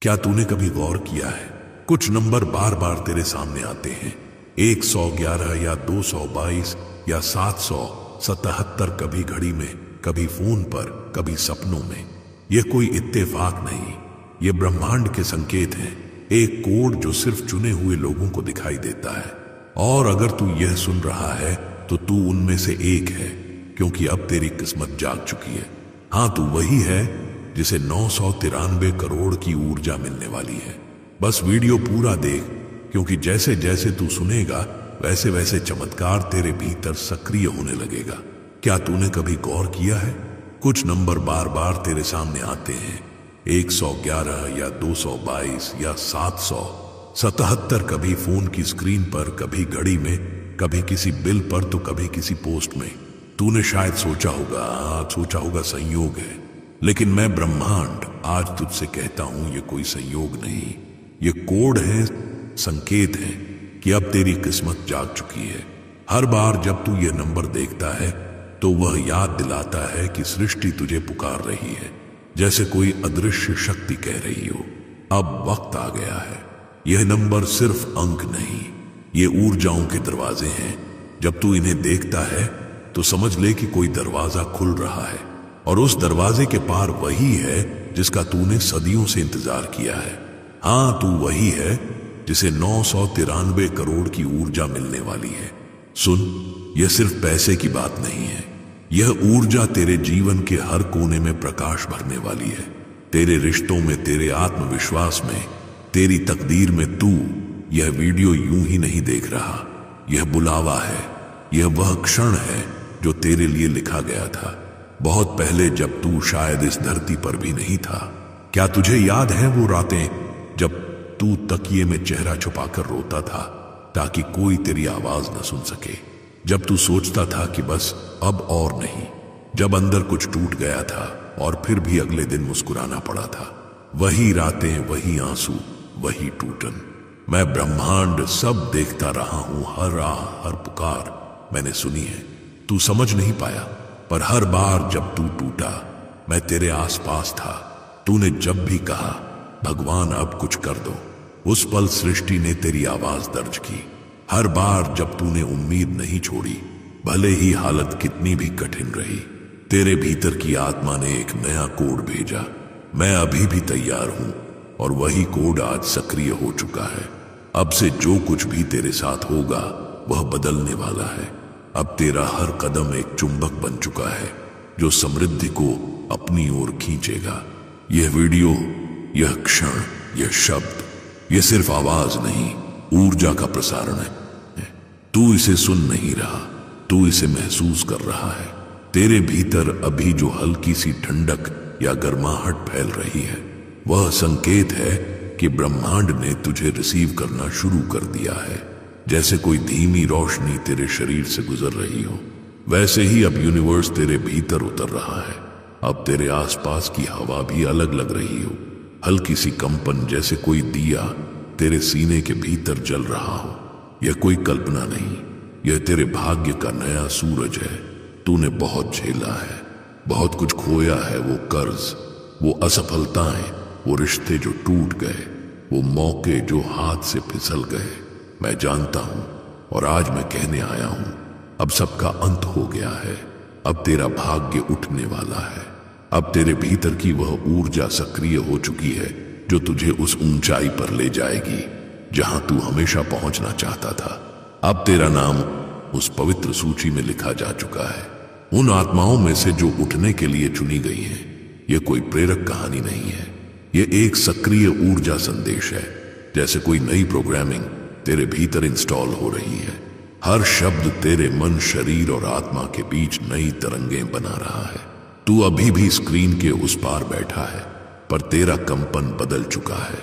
क्या तूने कभी गौर किया है, कुछ नंबर बार बार तेरे सामने आते हैं, 111 या 222 या 777, कभी घड़ी में, कभी फोन पर, कभी सपनों में। यह कोई इत्तेफाक नहीं, ये ब्रह्मांड के संकेत हैं, एक कोड जो सिर्फ चुने हुए लोगों को दिखाई देता है। और अगर तू यह सुन रहा है तो तू उनमें से एक है, क्योंकि अब तेरी किस्मत जाग चुकी है। हाँ, तू वही है जिसे 993 करोड़ की ऊर्जा मिलने वाली है। बस वीडियो पूरा देख, क्योंकि जैसे जैसे तू सुनेगा वैसे वैसे चमत्कार तेरे भीतर सक्रिय होने लगेगा। क्या तूने कभी गौर किया है, कुछ नंबर बार बार तेरे सामने आते हैं, 111 या 222 या 777, कभी फोन की स्क्रीन पर, कभी घड़ी में, कभी किसी बिल पर तो कभी किसी पोस्ट में। तूने शायद सोचा होगा संयोग है, लेकिन मैं ब्रह्मांड आज तुझसे कहता हूं ये कोई संयोग नहीं, ये कोड है, संकेत है कि अब तेरी किस्मत जाग चुकी है। हर बार जब तू ये नंबर देखता है तो वह याद दिलाता है कि सृष्टि तुझे पुकार रही है, जैसे कोई अदृश्य शक्ति कह रही हो, अब वक्त आ गया है। यह नंबर सिर्फ अंक नहीं, ये ऊर्जाओं के दरवाजे हैं। जब तू इन्हें देखता है तो समझ ले कि कोई दरवाजा खुल रहा है, और उस दरवाजे के पार वही है जिसका तूने सदियों से इंतजार किया है। हाँ, तू वही है जिसे 993 करोड़ की ऊर्जा मिलने वाली है। सुन, यह सिर्फ पैसे की बात नहीं है, यह ऊर्जा तेरे जीवन के हर कोने में प्रकाश भरने वाली है। तेरे रिश्तों में, तेरे आत्मविश्वास में, तेरी तकदीर में। तू यह वीडियो यूं ही नहीं देख रहा, यह बुलावा है, यह वह क्षण है जो तेरे लिए लिखा गया था, बहुत पहले, जब तू शायद इस धरती पर भी नहीं था। क्या तुझे याद है वो रातें जब तू तकिए में चेहरा छुपाकर रोता था ताकि कोई तेरी आवाज न सुन सके, जब तू सोचता था कि बस अब और नहीं, जब अंदर कुछ टूट गया था और फिर भी अगले दिन मुस्कुराना पड़ा था। वही रातें, वही आंसू, वही टूटन। मैं ब्रह्मांड सब देखता रहा हूं, हर आह, हर पुकार मैंने सुनी है। तू समझ नहीं पाया, पर हर बार जब तू टूटा मैं तेरे आसपास था। तूने जब भी कहा भगवान अब कुछ कर दो, उस पल सृष्टि ने तेरी आवाज दर्ज की। हर बार जब तूने उम्मीद नहीं छोड़ी, भले ही हालत कितनी भी कठिन रही, तेरे भीतर की आत्मा ने एक नया कोड भेजा। मैं अभी भी तैयार हूं, और वही कोड आज सक्रिय हो चुका है। अब से जो कुछ भी तेरे साथ होगा वह बदलने वाला है। अब तेरा हर कदम एक चुंबक बन चुका है जो समृद्धि को अपनी ओर खींचेगा। यह वीडियो, यह क्षण, यह शब्द, यह सिर्फ आवाज नहीं, ऊर्जा का प्रसारण है। तू इसे सुन नहीं रहा, तू इसे महसूस कर रहा है। तेरे भीतर अभी जो हल्की सी ठंडक या गर्माहट फैल रही है, वह संकेत है कि ब्रह्मांड ने तुझे रिसीव करना शुरू कर दिया है। जैसे कोई धीमी रोशनी तेरे शरीर से गुजर रही हो, वैसे ही अब यूनिवर्स तेरे भीतर उतर रहा है। अब तेरे आसपास की हवा भी अलग लग रही हो, हल्की सी कंपन, जैसे कोई दिया तेरे सीने के भीतर जल रहा हो। यह कोई कल्पना नहीं, यह तेरे भाग्य का नया सूरज है। तूने बहुत झेला है, बहुत कुछ खोया है, वो कर्ज, वो असफलताएं, वो रिश्ते जो टूट गए, वो मौके जो हाथ से फिसल गए। मैं जानता हूं, और आज मैं कहने आया हूं, अब सबका अंत हो गया है। अब तेरा भाग्य उठने वाला है। अब तेरे भीतर की वह ऊर्जा सक्रिय हो चुकी है जो तुझे उस ऊंचाई पर ले जाएगी जहां तू हमेशा पहुंचना चाहता था। अब तेरा नाम उस पवित्र सूची में लिखा जा चुका है, उन आत्माओं में से जो उठने के लिए चुनी गई हैं। यह कोई प्रेरक कहानी नहीं है, यह एक सक्रिय ऊर्जा संदेश है, जैसे कोई नई प्रोग्रामिंग तेरे भीतर इंस्टॉल हो रही है। हर शब्द तेरे मन, शरीर और आत्मा के बीच नई तरंगें बना रहा है। तू अभी भी स्क्रीन के उस पार बैठा है, पर तेरा कंपन बदल चुका है।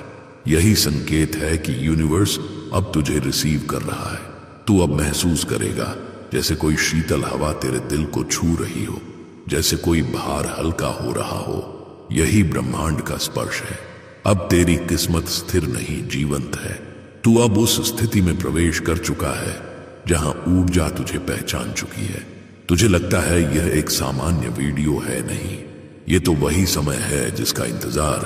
यही संकेत है कि यूनिवर्स अब तुझे रिसीव कर रहा है। तू अब महसूस करेगा जैसे कोई शीतल हवा तेरे दिल को छू रही हो, जैसे कोई भार हल्का हो रहा हो। यही ब्रह्मांड का स्पर्श है। अब तेरी किस्मत स्थिर नहीं, जीवंत है। तू अब उस स्थिति में प्रवेश कर चुका है जहां ऊर्जा तुझे पहचान चुकी है। तुझे लगता है यह एक सामान्य वीडियो है, नहीं, ये तो वही समय है जिसका इंतजार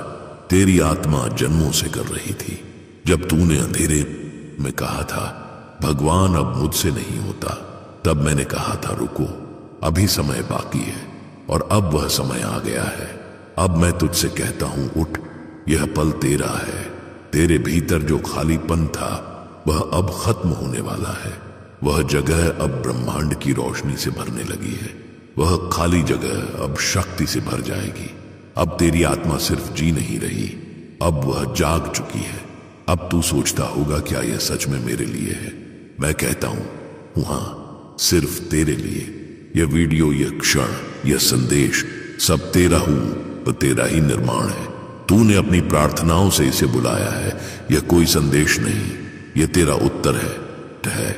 तेरी आत्मा जन्मों से कर रही थी। जब तूने अंधेरे में कहा था भगवान अब मुझसे नहीं होता, तब मैंने कहा था रुको, अभी समय बाकी है, और अब वह समय आ गया है। अब मैं तुझसे कहता हूं उठ, यह पल तेरा है। तेरे भीतर जो खालीपन था वह अब खत्म होने वाला है। वह जगह अब ब्रह्मांड की रोशनी से भरने लगी है। वह खाली जगह अब शक्ति से भर जाएगी। अब तेरी आत्मा सिर्फ जी नहीं रही, अब वह जाग चुकी है। अब तू सोचता होगा क्या यह सच में मेरे लिए है? मैं कहता हूं हां, सिर्फ तेरे लिए। यह वीडियो, यह क्षण, यह संदेश सब तेरा हूं, तो तेरा ही निर्माण है। तूने अपनी प्रार्थनाओं से इसे बुलाया है। यह कोई संदेश नहीं, यह तेरा उत्तर है।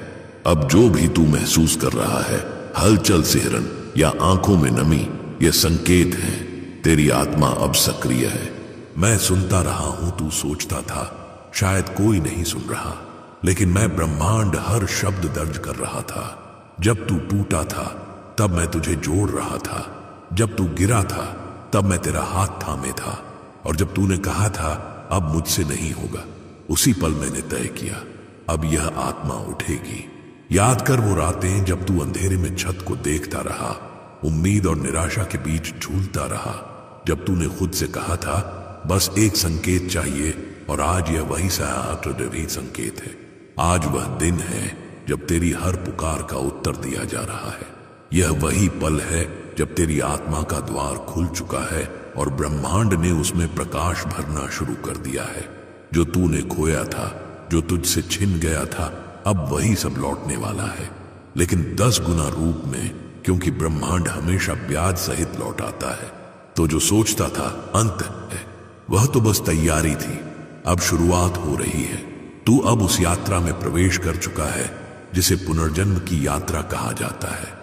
अब जो भी तू महसूस कर रहा है, हलचल, सिहरन या आंखों में नमी, यह संकेत है। तेरी आत्मा अब सक्रिय है। मैं सुनता रहा हूं, तू सोचता था शायद कोई नहीं सुन रहा, लेकिन मैं ब्रह्मांड हर शब्द दर्ज कर रहा था। जब तू टूटा था तब मैं तुझे जोड़ रहा था। जब तू गिरा था तब मैं तेरा हाथ थामे था, और जब तूने कहा था अब मुझसे नहीं होगा, उसी पल मैंने तय किया अब यह आत्मा उठेगी। याद कर वो रातें जब तू अंधेरे में छत को देखता रहा, उम्मीद और निराशा के बीच झूलता रहा, जब तूने खुद से कहा था बस एक संकेत चाहिए, और आज यह वही सही संकेत है। आज वह दिन है जब तेरी हर पुकार का उत्तर दिया जा रहा है। यह वही पल है जब तेरी आत्मा का द्वार खुल चुका है और ब्रह्मांड ने उसमें प्रकाश भरना शुरू कर दिया है। जो तूने खोया था, जो तुझसे छिन गया था, अब वही सब लौटने वाला है, लेकिन 10 गुना रूप में, क्योंकि ब्रह्मांड हमेशा ब्याज सहित लौट आता है। तो जो सोचता था अंत है, वह तो बस तैयारी थी। अब शुरुआत हो रही है। तू अब उस यात्रा में प्रवेश कर चुका है जिसे पुनर्जन्म की यात्रा कहा जाता है।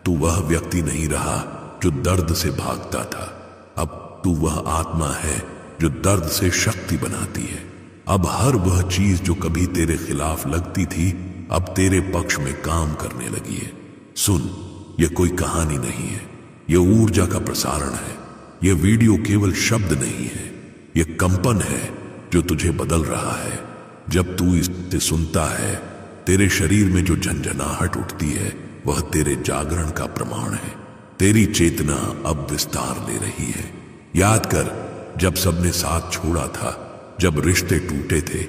तू वह व्यक्ति नहीं रहा जो दर्द से भागता था। अब तू वह आत्मा है जो दर्द से शक्ति बनाती है। अब हर वह चीज जो कभी तेरे खिलाफ लगती थी, अब तेरे पक्ष में काम करने लगी है। सुन, यह कोई कहानी नहीं है, यह ऊर्जा का प्रसारण है। यह वीडियो केवल शब्द नहीं है, यह कंपन है जो तुझे बदल रहा है। जब तू इसे सुनता है, तेरे शरीर में जो झंझनाहट उठती है वह तेरे जागरण का प्रमाण है। तेरी चेतना अब विस्तार ले रही है। याद कर, जब सबने साथ छोड़ा था, जब रिश्ते टूटे थे,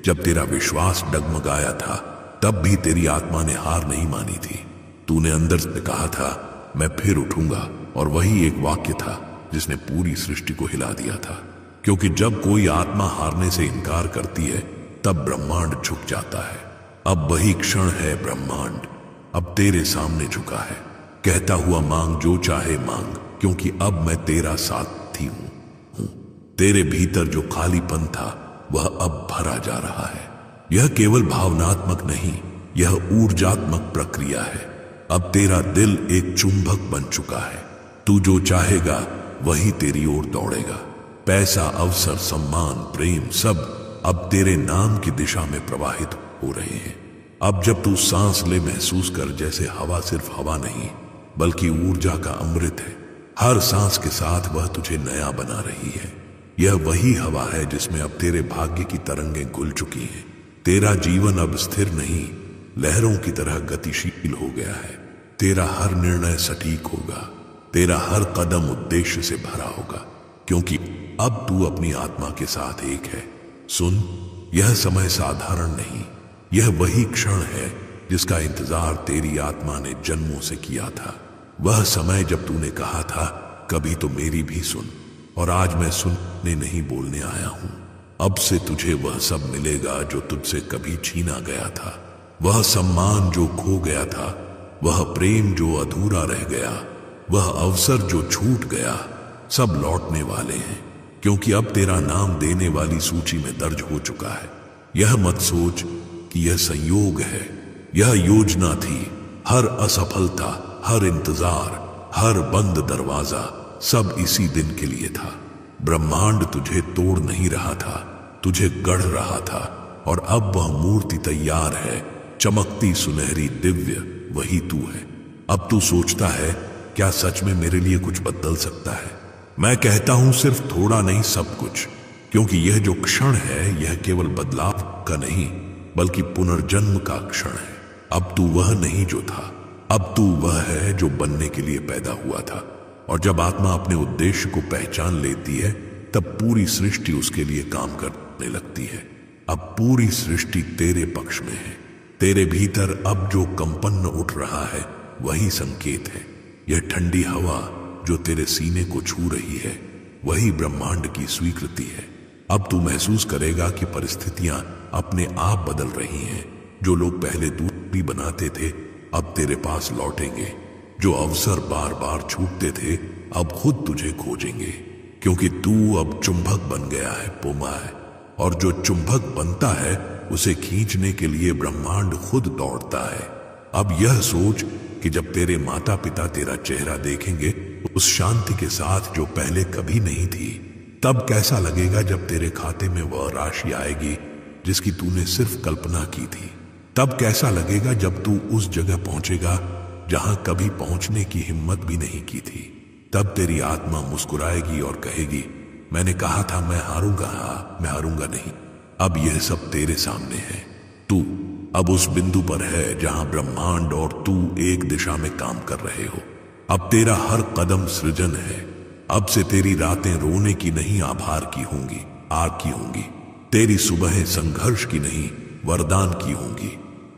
जब तेरा विश्वास डगमगाया था, तब भी तेरी आत्मा ने हार नहीं मानी थी। तूने अंदर से कहा था मैं फिर उठूंगा, और वही एक वाक्य था जिसने पूरी सृष्टि को हिला दिया था। क्योंकि जब कोई आत्मा हारने से इनकार करती है, तब ब्रह्मांड झुक जाता है। अब वही क्षण है, ब्रह्मांड अब तेरे सामने झुका है, कहता हुआ मांग जो चाहे मांग, क्योंकि अब मैं तेरा साथी हूं। तेरे भीतर जो खालीपन था वह अब भरा जा रहा है। यह केवल भावनात्मक नहीं, यह ऊर्जात्मक प्रक्रिया है। अब तेरा दिल एक चुंबक बन चुका है। तू जो चाहेगा वही तेरी ओर दौड़ेगा। पैसा, अवसर, सम्मान, प्रेम सब अब तेरे नाम की दिशा में प्रवाहित हो रहे हैं। अब जब तू सांस ले, महसूस कर जैसे हवा सिर्फ हवा नहीं बल्कि ऊर्जा का अमृत है। हर सांस के साथ वह तुझे नया बना रही है। यह वही हवा है जिसमें अब तेरे भाग्य की तरंगें घुल चुकी हैं। तेरा जीवन अब स्थिर नहीं, लहरों की तरह गतिशील हो गया है। तेरा हर निर्णय सटीक होगा, तेरा हर कदम उद्देश्य से भरा होगा, क्योंकि अब तू अपनी आत्मा के साथ एक है। सुन, यह समय साधारण नहीं, यह वही क्षण है जिसका इंतजार तेरी आत्मा ने जन्मों से किया था। वह समय जब तूने कहा था कभी तो मेरी भी सुन, और आज मैं सुनने नहीं बोलने आया हूं। अब से तुझे वह सब मिलेगा जो तुझसे कभी छीना गया था, वह सम्मान जो खो गया था, वह प्रेम जो अधूरा रह गया, वह अवसर जो छूट गया, सब लौटने वाले हैं, क्योंकि अब तेरा नाम देने वाली सूची में दर्ज हो चुका है। यह मत सोच कि यह संयोग है, यह योजना थी। हर असफलता, हर इंतजार, हर बंद दरवाजा सब इसी दिन के लिए था। ब्रह्मांड तुझे तोड़ नहीं रहा था, तुझे गढ़ रहा था, और अब वह मूर्ति तैयार है, चमकती, सुनहरी, दिव्य, वही तू है। अब तू सोचता है क्या सच में मेरे लिए कुछ बदल सकता है? मैं कहता हूं सिर्फ थोड़ा नहीं, सब कुछ, क्योंकि यह जो क्षण है यह केवल बदलाव का नहीं बल्कि पुनर्जन्म का क्षण है। अब तू वह नहीं जो था, अब तू वह है जो बनने के लिए पैदा हुआ था। और जब आत्मा अपने उद्देश्य को पहचान लेती है तब पूरी सृष्टि उसके लिए काम करने लगती है। अब पूरी सृष्टि तेरे पक्ष में है। तेरे भीतर अब जो कंपन उठ रहा है वही संकेत है। यह ठंडी हवा जो तेरे सीने को छू रही है वही ब्रह्मांड की स्वीकृति है। अब तू महसूस करेगा कि परिस्थितियां अपने आप बदल रही हैं। जो लोग पहले दूरी बनाते थे अब तेरे पास लौटेंगे। जो अवसर बार बार छूटते थे अब खुद तुझे खोजेंगे, क्योंकि तू अब चुंबक बन गया है पोमा है। और जो चुंबक बनता है उसे खींचने के लिए ब्रह्मांड खुद दौड़ता है। अब यह सोच कि जब तेरे माता पिता तेरा चेहरा देखेंगे उस शांति के साथ जो पहले कभी नहीं थी, तब कैसा लगेगा जब तेरे खाते में वह राशि आएगी जिसकी तूने सिर्फ कल्पना की थी। तब कैसा लगेगा जब तू उस जगह पहुंचेगा जहां कभी पहुंचने की हिम्मत भी नहीं की थी। तब तेरी आत्मा मुस्कुराएगी और कहेगी, मैंने कहा था मैं हारूंगा, मैं हारूंगा नहीं। अब यह सब तेरे सामने है। तू अब उस बिंदु पर है जहां ब्रह्मांड और तू एक दिशा में काम कर रहे हो। अब तेरा हर कदम सृजन है। अब से तेरी रातें रोने की नहीं आभार की होंगी, आग की होंगी। तेरी सुबहें संघर्ष की नहीं वरदान की होंगी।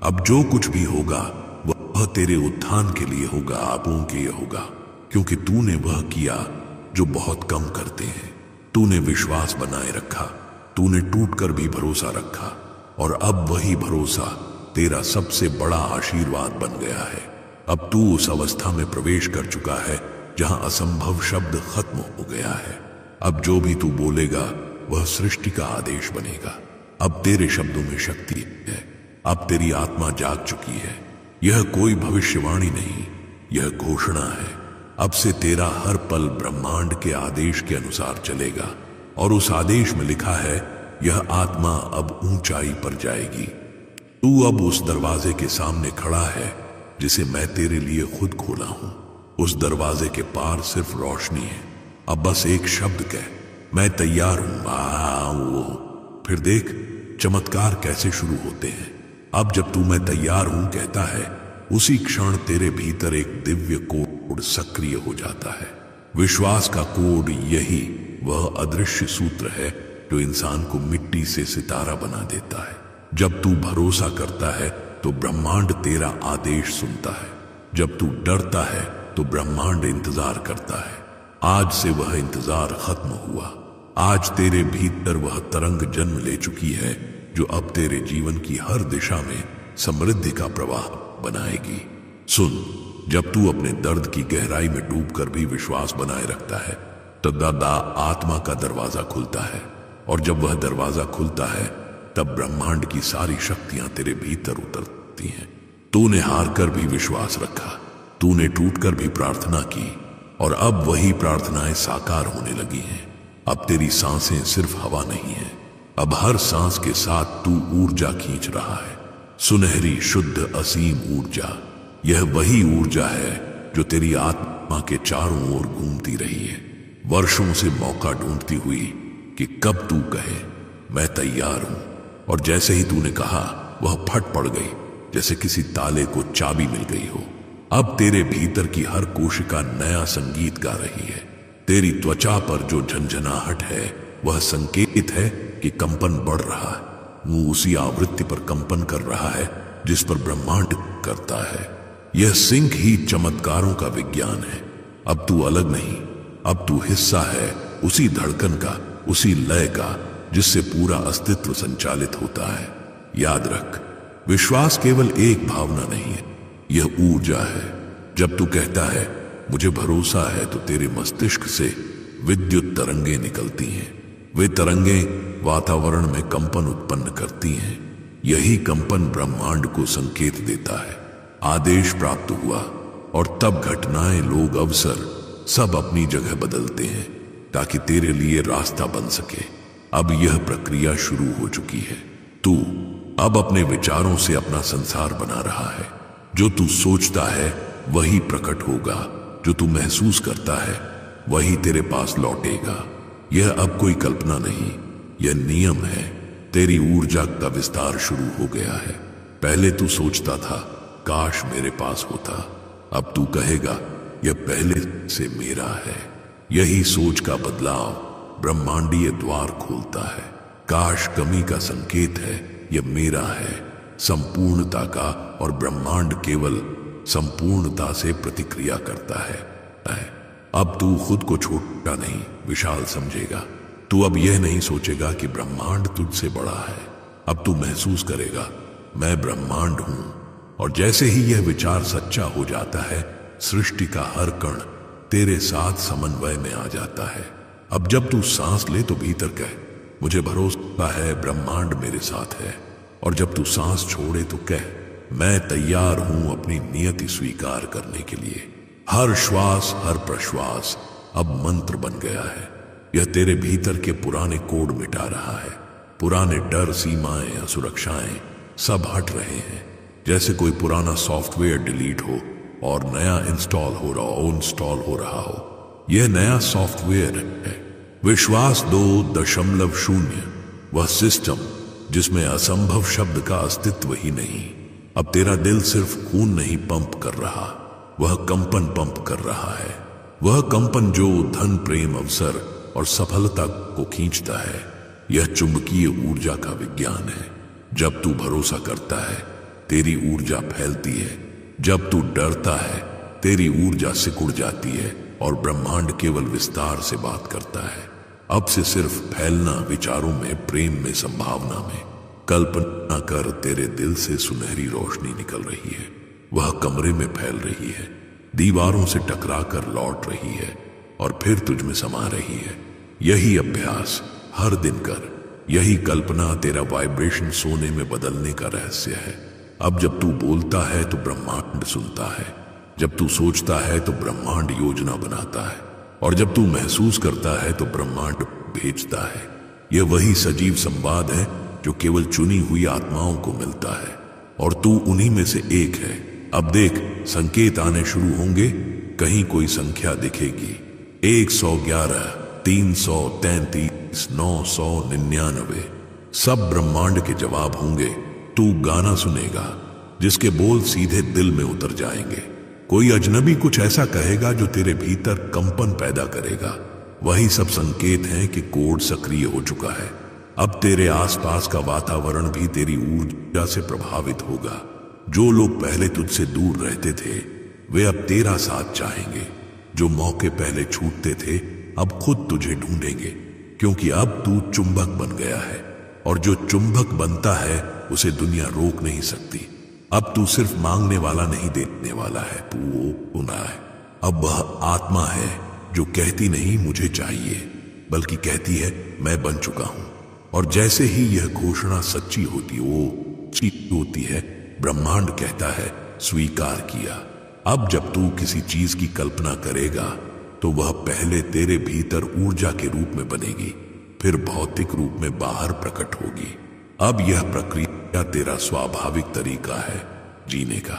अब जो कुछ भी होगा वह तेरे उत्थान के लिए होगा, आपों के लिए होगा, क्योंकि तूने वह किया जो बहुत कम करते हैं। तूने विश्वास बनाए रखा, तूने टूटकर भी भरोसा रखा, और अब वही भरोसा तेरा सबसे बड़ा आशीर्वाद बन गया है। अब तू उस अवस्था में प्रवेश कर चुका है जहां असंभव शब्द खत्म हो गया है। अब जो भी तू बोलेगा वह सृष्टि का आदेश बनेगा। अब तेरे शब्दों में शक्ति है। अब तेरी आत्मा जाग चुकी है। यह कोई भविष्यवाणी नहीं, यह घोषणा है। अब से तेरा हर पल ब्रह्मांड के आदेश के अनुसार चलेगा, और उस आदेश में लिखा है यह आत्मा अब ऊंचाई पर जाएगी। तू अब उस दरवाजे के सामने खड़ा है जिसे मैं तेरे लिए खुद खोला हूं। उस दरवाजे के पार सिर्फ रोशनी है। अब बस एक शब्द कह, मैं तैयार हूं। फिर देख चमत्कार कैसे शुरू होते हैं। अब जब तू मैं तैयार हूं कहता है, उसी क्षण तेरे भीतर एक दिव्य कोड सक्रिय हो जाता है। विश्वास का कोड यही वह अदृश्य सूत्र है जो इंसान को मिट्टी से सितारा बना देता है। जब तू भरोसा करता है तो ब्रह्मांड तेरा आदेश सुनता है। जब तू डरता है तो ब्रह्मांड इंतजार करता है। आज से वह इंतजार खत्म हुआ। आज तेरे भीतर वह तरंग जन्म ले चुकी है जो अब तेरे जीवन की हर दिशा में समृद्धि का प्रवाह बनाएगी। सुन, जब तू अपने दर्द की गहराई में डूबकर भी विश्वास बनाए रखता है तो दादा आत्मा का दरवाजा खुलता है, और जब वह दरवाजा खुलता है तब ब्रह्मांड की सारी शक्तियां तेरे भीतर उतरती हैं। तूने हार कर भी विश्वास रखा, तूने टूटकर भी प्रार्थना की, और अब वही प्रार्थनाएं साकार होने लगी हैं। अब तेरी सांसें सिर्फ हवा नहीं है, अब हर सांस के साथ तू ऊर्जा खींच रहा है। सुनहरी शुद्ध असीम ऊर्जा। यह वही ऊर्जा है जो तेरी आत्मा के चारों ओर घूमती रही है, वर्षों से मौका ढूंढती हुई कि कब तू कहे मैं तैयार हूं। और जैसे ही तूने कहा वह फट पड़ गई, जैसे किसी ताले को चाबी मिल गई हो। अब तेरे भीतर की हर कोशिका नया संगीत गा रही है। तेरी त्वचा पर जो झंझनाहट है वह संकेत है कि कंपन बढ़ रहा है। वो उसी आवृत्ति पर कंपन कर रहा है जिस पर ब्रह्मांड करता है। यह सिंक ही चमत्कारों का विज्ञान है। अब तू अलग नहीं, अब तू हिस्सा है उसी धड़कन का, उसी लय का जिससे पूरा अस्तित्व संचालित होता है। याद रख, विश्वास केवल एक भावना नहीं है, यह ऊर्जा है। जब तू कहता है मुझे भरोसा है तो तेरे मस्तिष्क से विद्युत तरंगें निकलती हैं। वे तरंगें वातावरण में कंपन उत्पन्न करती हैं। यही कंपन ब्रह्मांड को संकेत देता है। आदेश प्राप्त हुआ, और तब घटनाएं, लोग, अवसर सब अपनी जगह बदलते हैं ताकि तेरे लिए रास्ता बन सके। अब यह प्रक्रिया शुरू हो चुकी है। तू अब अपने विचारों से अपना संसार बना रहा है। जो तू सोचता है वही प्रकट होगा, जो तू महसूस करता है वही तेरे पास लौटेगा। यह अब कोई कल्पना नहीं, यह नियम है। तेरी ऊर्जा का विस्तार शुरू हो गया है। पहले तू सोचता था काश मेरे पास होता, अब तू कहेगा यह पहले से मेरा है। यही सोच का बदलाव ब्रह्मांडीय द्वार खोलता है। काश कमी का संकेत है, यह मेरा है संपूर्णता का, और ब्रह्मांड केवल संपूर्णता से प्रतिक्रिया करता है। अब तू खुद को छोटा नहीं विशाल समझेगा। तू अब यह नहीं सोचेगा कि ब्रह्मांड तुझसे बड़ा है। अब तू महसूस करेगा मैं ब्रह्मांड हूं। और जैसे ही यह विचार सच्चा हो जाता है, सृष्टि का हर कण तेरे साथ समन्वय में आ जाता है। अब जब तू सांस ले तो भीतर कह मुझे भरोसा है ब्रह्मांड मेरे साथ है। और जब तू सांस छोड़े तो कह मैं तैयार हूं अपनी नियति स्वीकार करने के लिए। हर श्वास हर प्रश्वास अब मंत्र बन गया है। यह तेरे भीतर के पुराने कोड मिटा रहा है। पुराने डर, सीमाएं, असुरक्षाएं सब हट रहे हैं। जैसे कोई पुराना सॉफ्टवेयर डिलीट हो और नया इंस्टॉल हो रहा हो। यह नया सॉफ्टवेयर है विश्वास 2.0, वह सिस्टम जिसमें असंभव शब्द का अस्तित्व ही नहीं। अब तेरा दिल सिर्फ खून नहीं पंप कर रहा, वह कंपन पंप कर रहा है। वह कंपन जो धन, प्रेम, अवसर और सफलता को खींचता है। यह चुंबकीय ऊर्जा का विज्ञान है। जब तू भरोसा करता है तेरी ऊर्जा फैलती है। जब तू डरता है तेरी ऊर्जा सिकुड़ जाती है और ब्रह्मांड केवल विस्तार से बात करता है। अब से सिर्फ फैलना, विचारों में, प्रेम में, संभावना में। कल्पना कर तेरे दिल से सुनहरी रोशनी निकल रही है। वह कमरे में फैल रही है, दीवारों से टकरा कर लौट रही है और फिर तुझ में समा रही है। यही अभ्यास हर दिन कर। यही कल्पना तेरा वाइब्रेशन सोने में बदलने का रहस्य है। अब जब तू बोलता है तो ब्रह्मांड सुनता है। जब तू सोचता है तो ब्रह्मांड योजना बनाता है। और जब तू महसूस करता है तो ब्रह्मांड भेजता है। यह वही सजीव संवाद है जो केवल चुनी हुई आत्माओं को मिलता है और तू उन्हीं में से एक है। अब देख संकेत आने शुरू होंगे। कहीं कोई संख्या दिखेगी 111, 333, 999। सब ब्रह्मांड के जवाब होंगे। तू गाना सुनेगा जिसके बोल सीधे दिल में उतर जाएंगे। कोई अजनबी कुछ ऐसा कहेगा जो तेरे भीतर कंपन पैदा करेगा। वही सब संकेत हैं कि कोड सक्रिय हो चुका है। अब तेरे आसपास का वातावरण भी तेरी ऊर्जा से प्रभावित होगा। जो लोग पहले तुझसे दूर रहते थे वे अब तेरा साथ चाहेंगे। जो मौके पहले छूटते थे अब खुद तुझे ढूंढेंगे, क्योंकि अब तू चुंबक बन गया है और जो चुंबक बनता है उसे दुनिया रोक नहीं सकती। अब तू सिर्फ मांगने वाला नहीं, देने वाला है। तू वो है। अब वह आत्मा है जो कहती नहीं मुझे चाहिए, बल्कि कहती है मैं बन चुका हूं। और जैसे ही यह घोषणा सच्ची होती है, ब्रह्मांड कहता है स्वीकार किया। अब जब तू किसी चीज की कल्पना करेगा तो वह पहले तेरे भीतर ऊर्जा के रूप में बनेगी, फिर भौतिक रूप में बाहर प्रकट होगी। अब यह प्रक्रिया तेरा स्वाभाविक तरीका है जीने का।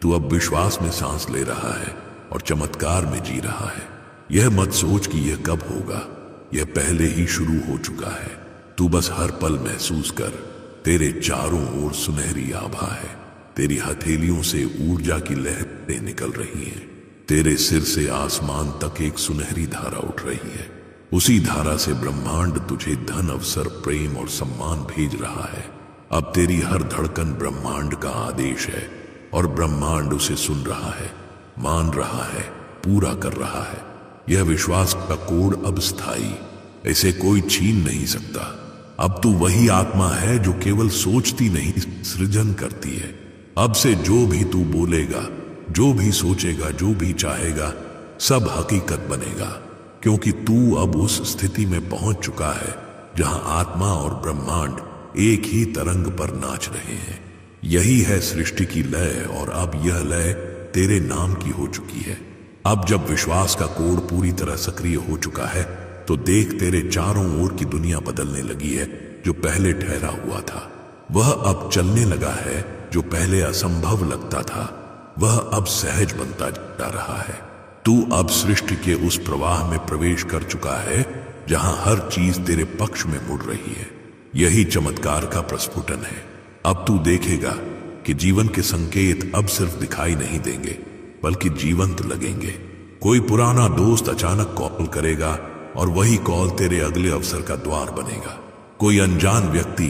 तू अब विश्वास में सांस ले रहा है और चमत्कार में जी रहा है। यह मत सोच कि यह कब होगा, यह पहले ही शुरू हो चुका है। तू बस हर पल महसूस कर, तेरे चारों ओर सुनहरी आभा है। तेरी हथेलियों से ऊर्जा की लहरें निकल रही हैं। तेरे सिर से आसमान तक एक सुनहरी धारा उठ रही है। उसी धारा से ब्रह्मांड तुझे धन, अवसर, प्रेम और सम्मान भेज रहा है। अब तेरी हर धड़कन ब्रह्मांड का आदेश है और ब्रह्मांड उसे सुन रहा है, मान रहा है, पूरा कर रहा है। यह विश्वास का कोड अब स्थायी, इसे कोई छीन नहीं सकता। अब तू वही आत्मा है जो केवल सोचती नहीं, सृजन करती है। अब से जो भी तू बोलेगा, जो भी सोचेगा, जो भी चाहेगा, सब हकीकत बनेगा, क्योंकि तू अब उस स्थिति में पहुंच चुका है जहां आत्मा और ब्रह्मांड एक ही तरंग पर नाच रहे हैं। यही है सृष्टि की लय, और अब यह लय तेरे नाम की हो चुकी है। अब जब विश्वास का कोड पूरी तरह सक्रिय हो चुका है तो देख तेरे चारों ओर की दुनिया बदलने लगी है। जो पहले ठहरा हुआ था वह अब चलने लगा है, जो पहले असंभव लगता था वह अब सहज बनता जा रहा है। तू अब सृष्टि के उस प्रवाह में प्रवेश कर चुका है जहां हर चीज तेरे पक्ष में मुड़ रही है। यही चमत्कार का प्रस्फुटन है। अब तू देखेगा कि जीवन के संकेत अब सिर्फ दिखाई नहीं देंगे बल्कि जीवंत लगेंगे। कोई पुराना दोस्त अचानक कॉल करेगा और वही कॉल तेरे अगले अवसर का द्वार बनेगा। कोई अनजान व्यक्ति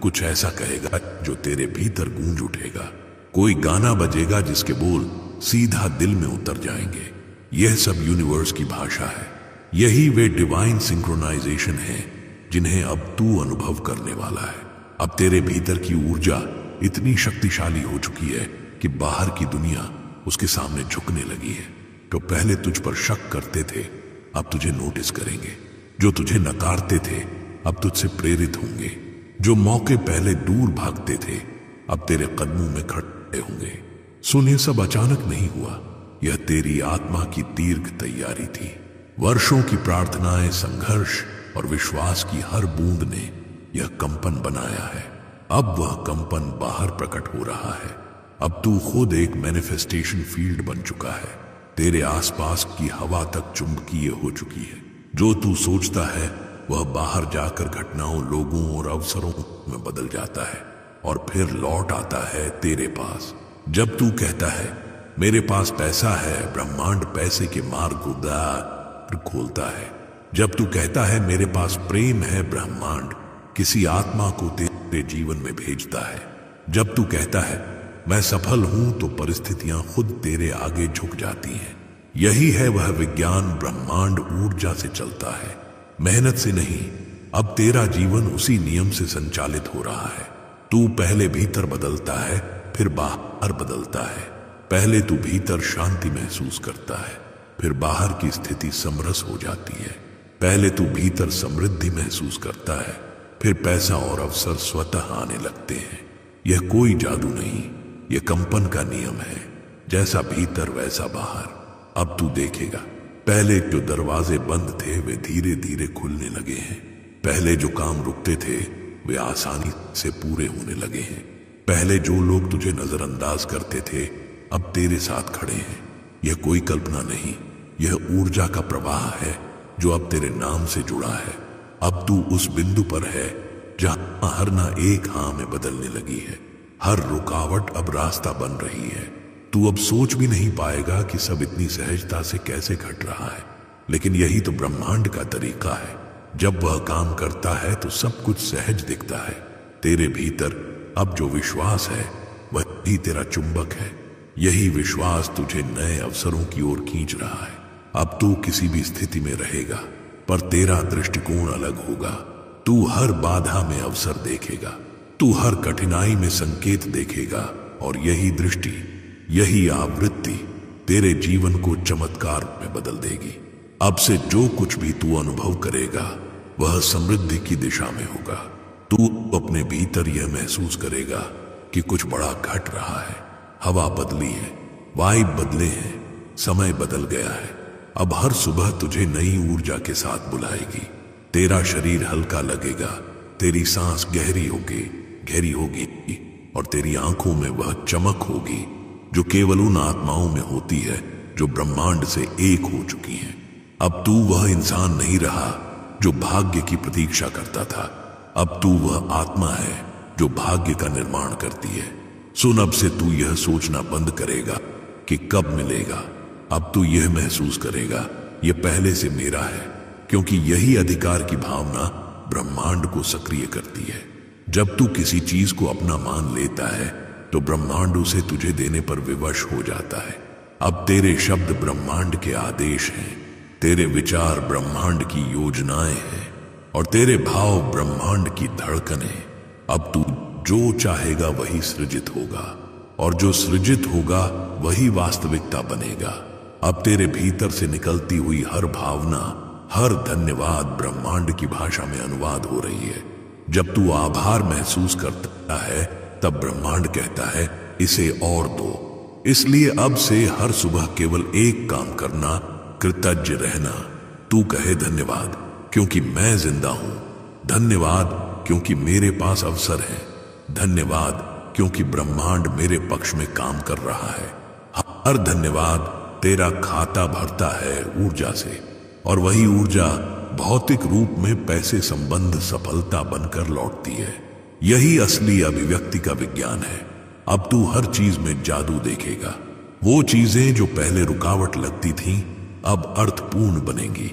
कुछ ऐसा कहेगा जो तेरे भीतर गूंज उठेगा। कोई गाना बजेगा जिसके बोल सीधा दिल में उतर जाएंगे। यह सब यूनिवर्स की भाषा है। यही वे डिवाइन सिंक्रोनाइजेशन है जिन्हें अब तू अनुभव करने वाला है। अब तेरे भीतर की ऊर्जा इतनी शक्तिशाली हो चुकी है कि बाहर की दुनिया उसके सामने झुकने लगी है। तो पहले तुझ पर शक करते थे, अब तुझे नोटिस करेंगे। जो तुझे नकारते थे अब तुझसे प्रेरित होंगे। जो मौके पहले दूर भागते थे अब तेरे कदमों में खड़े होंगे। सुन, ये सब अचानक नहीं हुआ। यह तेरी आत्मा की दीर्घ तैयारी थी। वर्षों की प्रार्थनाएं, संघर्ष और विश्वास की हर बूंद ने यह कंपन बनाया है। अब वह कंपन बाहर प्रकट हो रहा है। अब तू खुद एक मैनिफेस्टेशन फील्ड बन चुका है। तेरे आसपास की हवा तक चुंबकीय हो चुकी है। जो तू सोचता है वह बाहर जाकर घटनाओं, लोगों और अवसरों में बदल जाता है और फिर लौट आता है तेरे पास। जब तू कहता है मेरे पास पैसा है, ब्रह्मांड पैसे के मार्ग को द्वार खोलता है। जब तू कहता है मेरे पास प्रेम है, ब्रह्मांड किसी आत्मा को तेरे जीवन में भेजता है। जब तू कहता है मैं सफल हूं तो परिस्थितियां खुद तेरे आगे झुक जाती हैं। यही है वह विज्ञान। ब्रह्मांड ऊर्जा से चलता है, मेहनत से नहीं। अब तेरा जीवन उसी नियम से संचालित हो रहा है। तू पहले भीतर बदलता है, फिर बाहर बदलता है। पहले तू भीतर शांति महसूस करता है, फिर बाहर की स्थिति समरस हो जाती है। पहले तू भीतर समृद्धि महसूस करता है, फिर पैसा और अवसर स्वतः आने लगते हैं। यह कोई जादू नहीं, यह कंपन का नियम है। जैसा भीतर वैसा बाहर। अब तू देखेगा पहले जो दरवाजे बंद थे वे धीरे धीरे खुलने लगे हैं। पहले जो काम रुकते थे वे आसानी से पूरे होने लगे हैं। पहले जो लोग तुझे नजरअंदाज करते थे अब तेरे साथ खड़े हैं। यह कोई कल्पना नहीं, यह ऊर्जा का प्रवाह है जो अब तेरे नाम से जुड़ा है। अब तू उस बिंदु पर है जहां हर ना एक हाँ में बदलने लगी है। हर रुकावट अब रास्ता बन रही है। तू अब सोच भी नहीं पाएगा कि सब इतनी सहजता से कैसे घट रहा है, लेकिन यही तो ब्रह्मांड का तरीका है। जब वह काम करता है तो सब कुछ सहज दिखता है। तेरे भीतर अब जो विश्वास है वही तेरा चुंबक है। यही विश्वास तुझे नए अवसरों की ओर खींच रहा है। अब तू किसी भी स्थिति में रहेगा पर तेरा दृष्टिकोण अलग होगा। तू हर बाधा में अवसर देखेगा, तू हर कठिनाई में संकेत देखेगा और यही दृष्टि, यही आवृत्ति तेरे जीवन को चमत्कार में बदल देगी। अब से जो कुछ भी तू अनुभव करेगा वह समृद्धि की दिशा में होगा। तू अपने भीतर यह महसूस करेगा कि कुछ बड़ा घट रहा है। हवा बदली है, वाइब बदले हैं, समय बदल गया है। अब हर सुबह तुझे नई ऊर्जा के साथ बुलाएगी। तेरा शरीर हल्का लगेगा, तेरी सांस गहरी होगी और तेरी आंखों में वह चमक होगी जो केवल उन आत्माओं में होती है जो ब्रह्मांड से एक हो चुकी हैं। अब तू वह इंसान नहीं रहा जो भाग्य की प्रतीक्षा करता था। अब तू वह आत्मा है जो भाग्य का निर्माण करती है। सुन, अब से तू यह सोचना बंद करेगा कि कब मिलेगा। अब तू यह महसूस करेगा यह पहले से मेरा है, क्योंकि यही अधिकार की भावना ब्रह्मांड को सक्रिय करती है। जब तू किसी चीज को अपना मान लेता है तो ब्रह्मांड उसे तुझे देने पर विवश हो जाता है। अब तेरे शब्द ब्रह्मांड के आदेश हैं, तेरे विचार ब्रह्मांड की योजनाएं हैं और तेरे भाव ब्रह्मांड की धड़कनें। अब तू जो चाहेगा वही सृजित होगा और जो सृजित होगा वही वास्तविकता बनेगा। अब तेरे भीतर से निकलती हुई हर भावना, हर धन्यवाद ब्रह्मांड की भाषा में अनुवाद हो रही है। जब तू आभार महसूस करता है तब ब्रह्मांड कहता है इसे और दो। इसलिए अब से हर सुबह केवल एक काम करना, कृतज्ञ रहना। तू कहे धन्यवाद क्योंकि मैं जिंदा हूं, धन्यवाद क्योंकि मेरे पास अवसर है, धन्यवाद क्योंकि ब्रह्मांड मेरे पक्ष में काम कर रहा है। हर धन्यवाद तेरा खाता भरता है ऊर्जा से और वही ऊर्जा भौतिक रूप में पैसे संबंध सफलता बनकर लौटती है। यही असली अभिव्यक्ति का विज्ञान है। अब तू हर चीज में जादू देखेगा। वो चीजें जो पहले रुकावट लगती थीं, अब अर्थपूर्ण बनेंगी।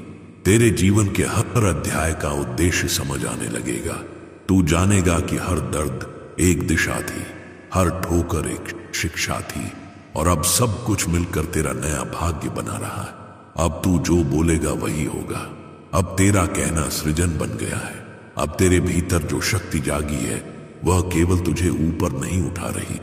तेरे जीवन के हर अध्याय का उद्देश्य समझ आने लगेगा। तू जानेगा कि हर दर्द एक दिशा थी, हर ठोकर एक शिक्षा थी, और अब सब कुछ मिलकर तेरा नया भाग्य बना रहा है। अब तू जो बोलेगा वही होगा। अब तेरा कहना सृजन बन गया है। अब तेरे भीतर जो शक्ति जागी है वह केवल तुझे ऊपर नहीं उठा रही,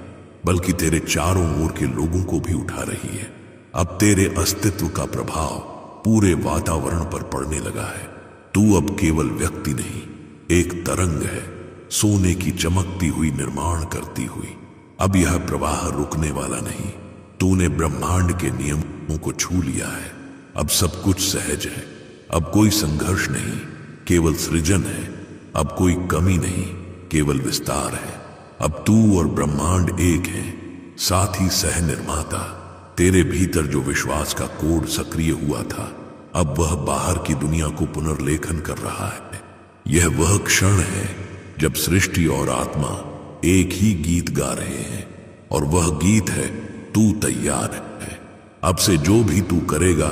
बल्कि तेरे चारों ओर के लोगों को भी उठा रही है। अब तेरे अस्तित्व का प्रभाव पूरे वातावरण पर पड़ने लगा है। तू अब केवल व्यक्ति नहीं, एक तरंग है, सोने की चमकती हुई, निर्माण करती हुई। अब यह प्रवाह रुकने वाला नहीं। तूने ब्रह्मांड के नियमों को छू लिया है। अब सब कुछ सहज है। अब कोई संघर्ष नहीं, केवल सृजन है। अब कोई कमी नहीं, केवल विस्तार है। अब तू और ब्रह्मांड एक हैं, साथ ही सह निर्माता। तेरे भीतर जो विश्वास का कोड सक्रिय हुआ था, अब वह बाहर की दुनिया को पुनर्लेखन कर रहा है। यह वह क्षण है जब सृष्टि और आत्मा एक ही गीत गा रहे हैं, और वह गीत है, तू तैयार है। अब से जो भी तू करेगा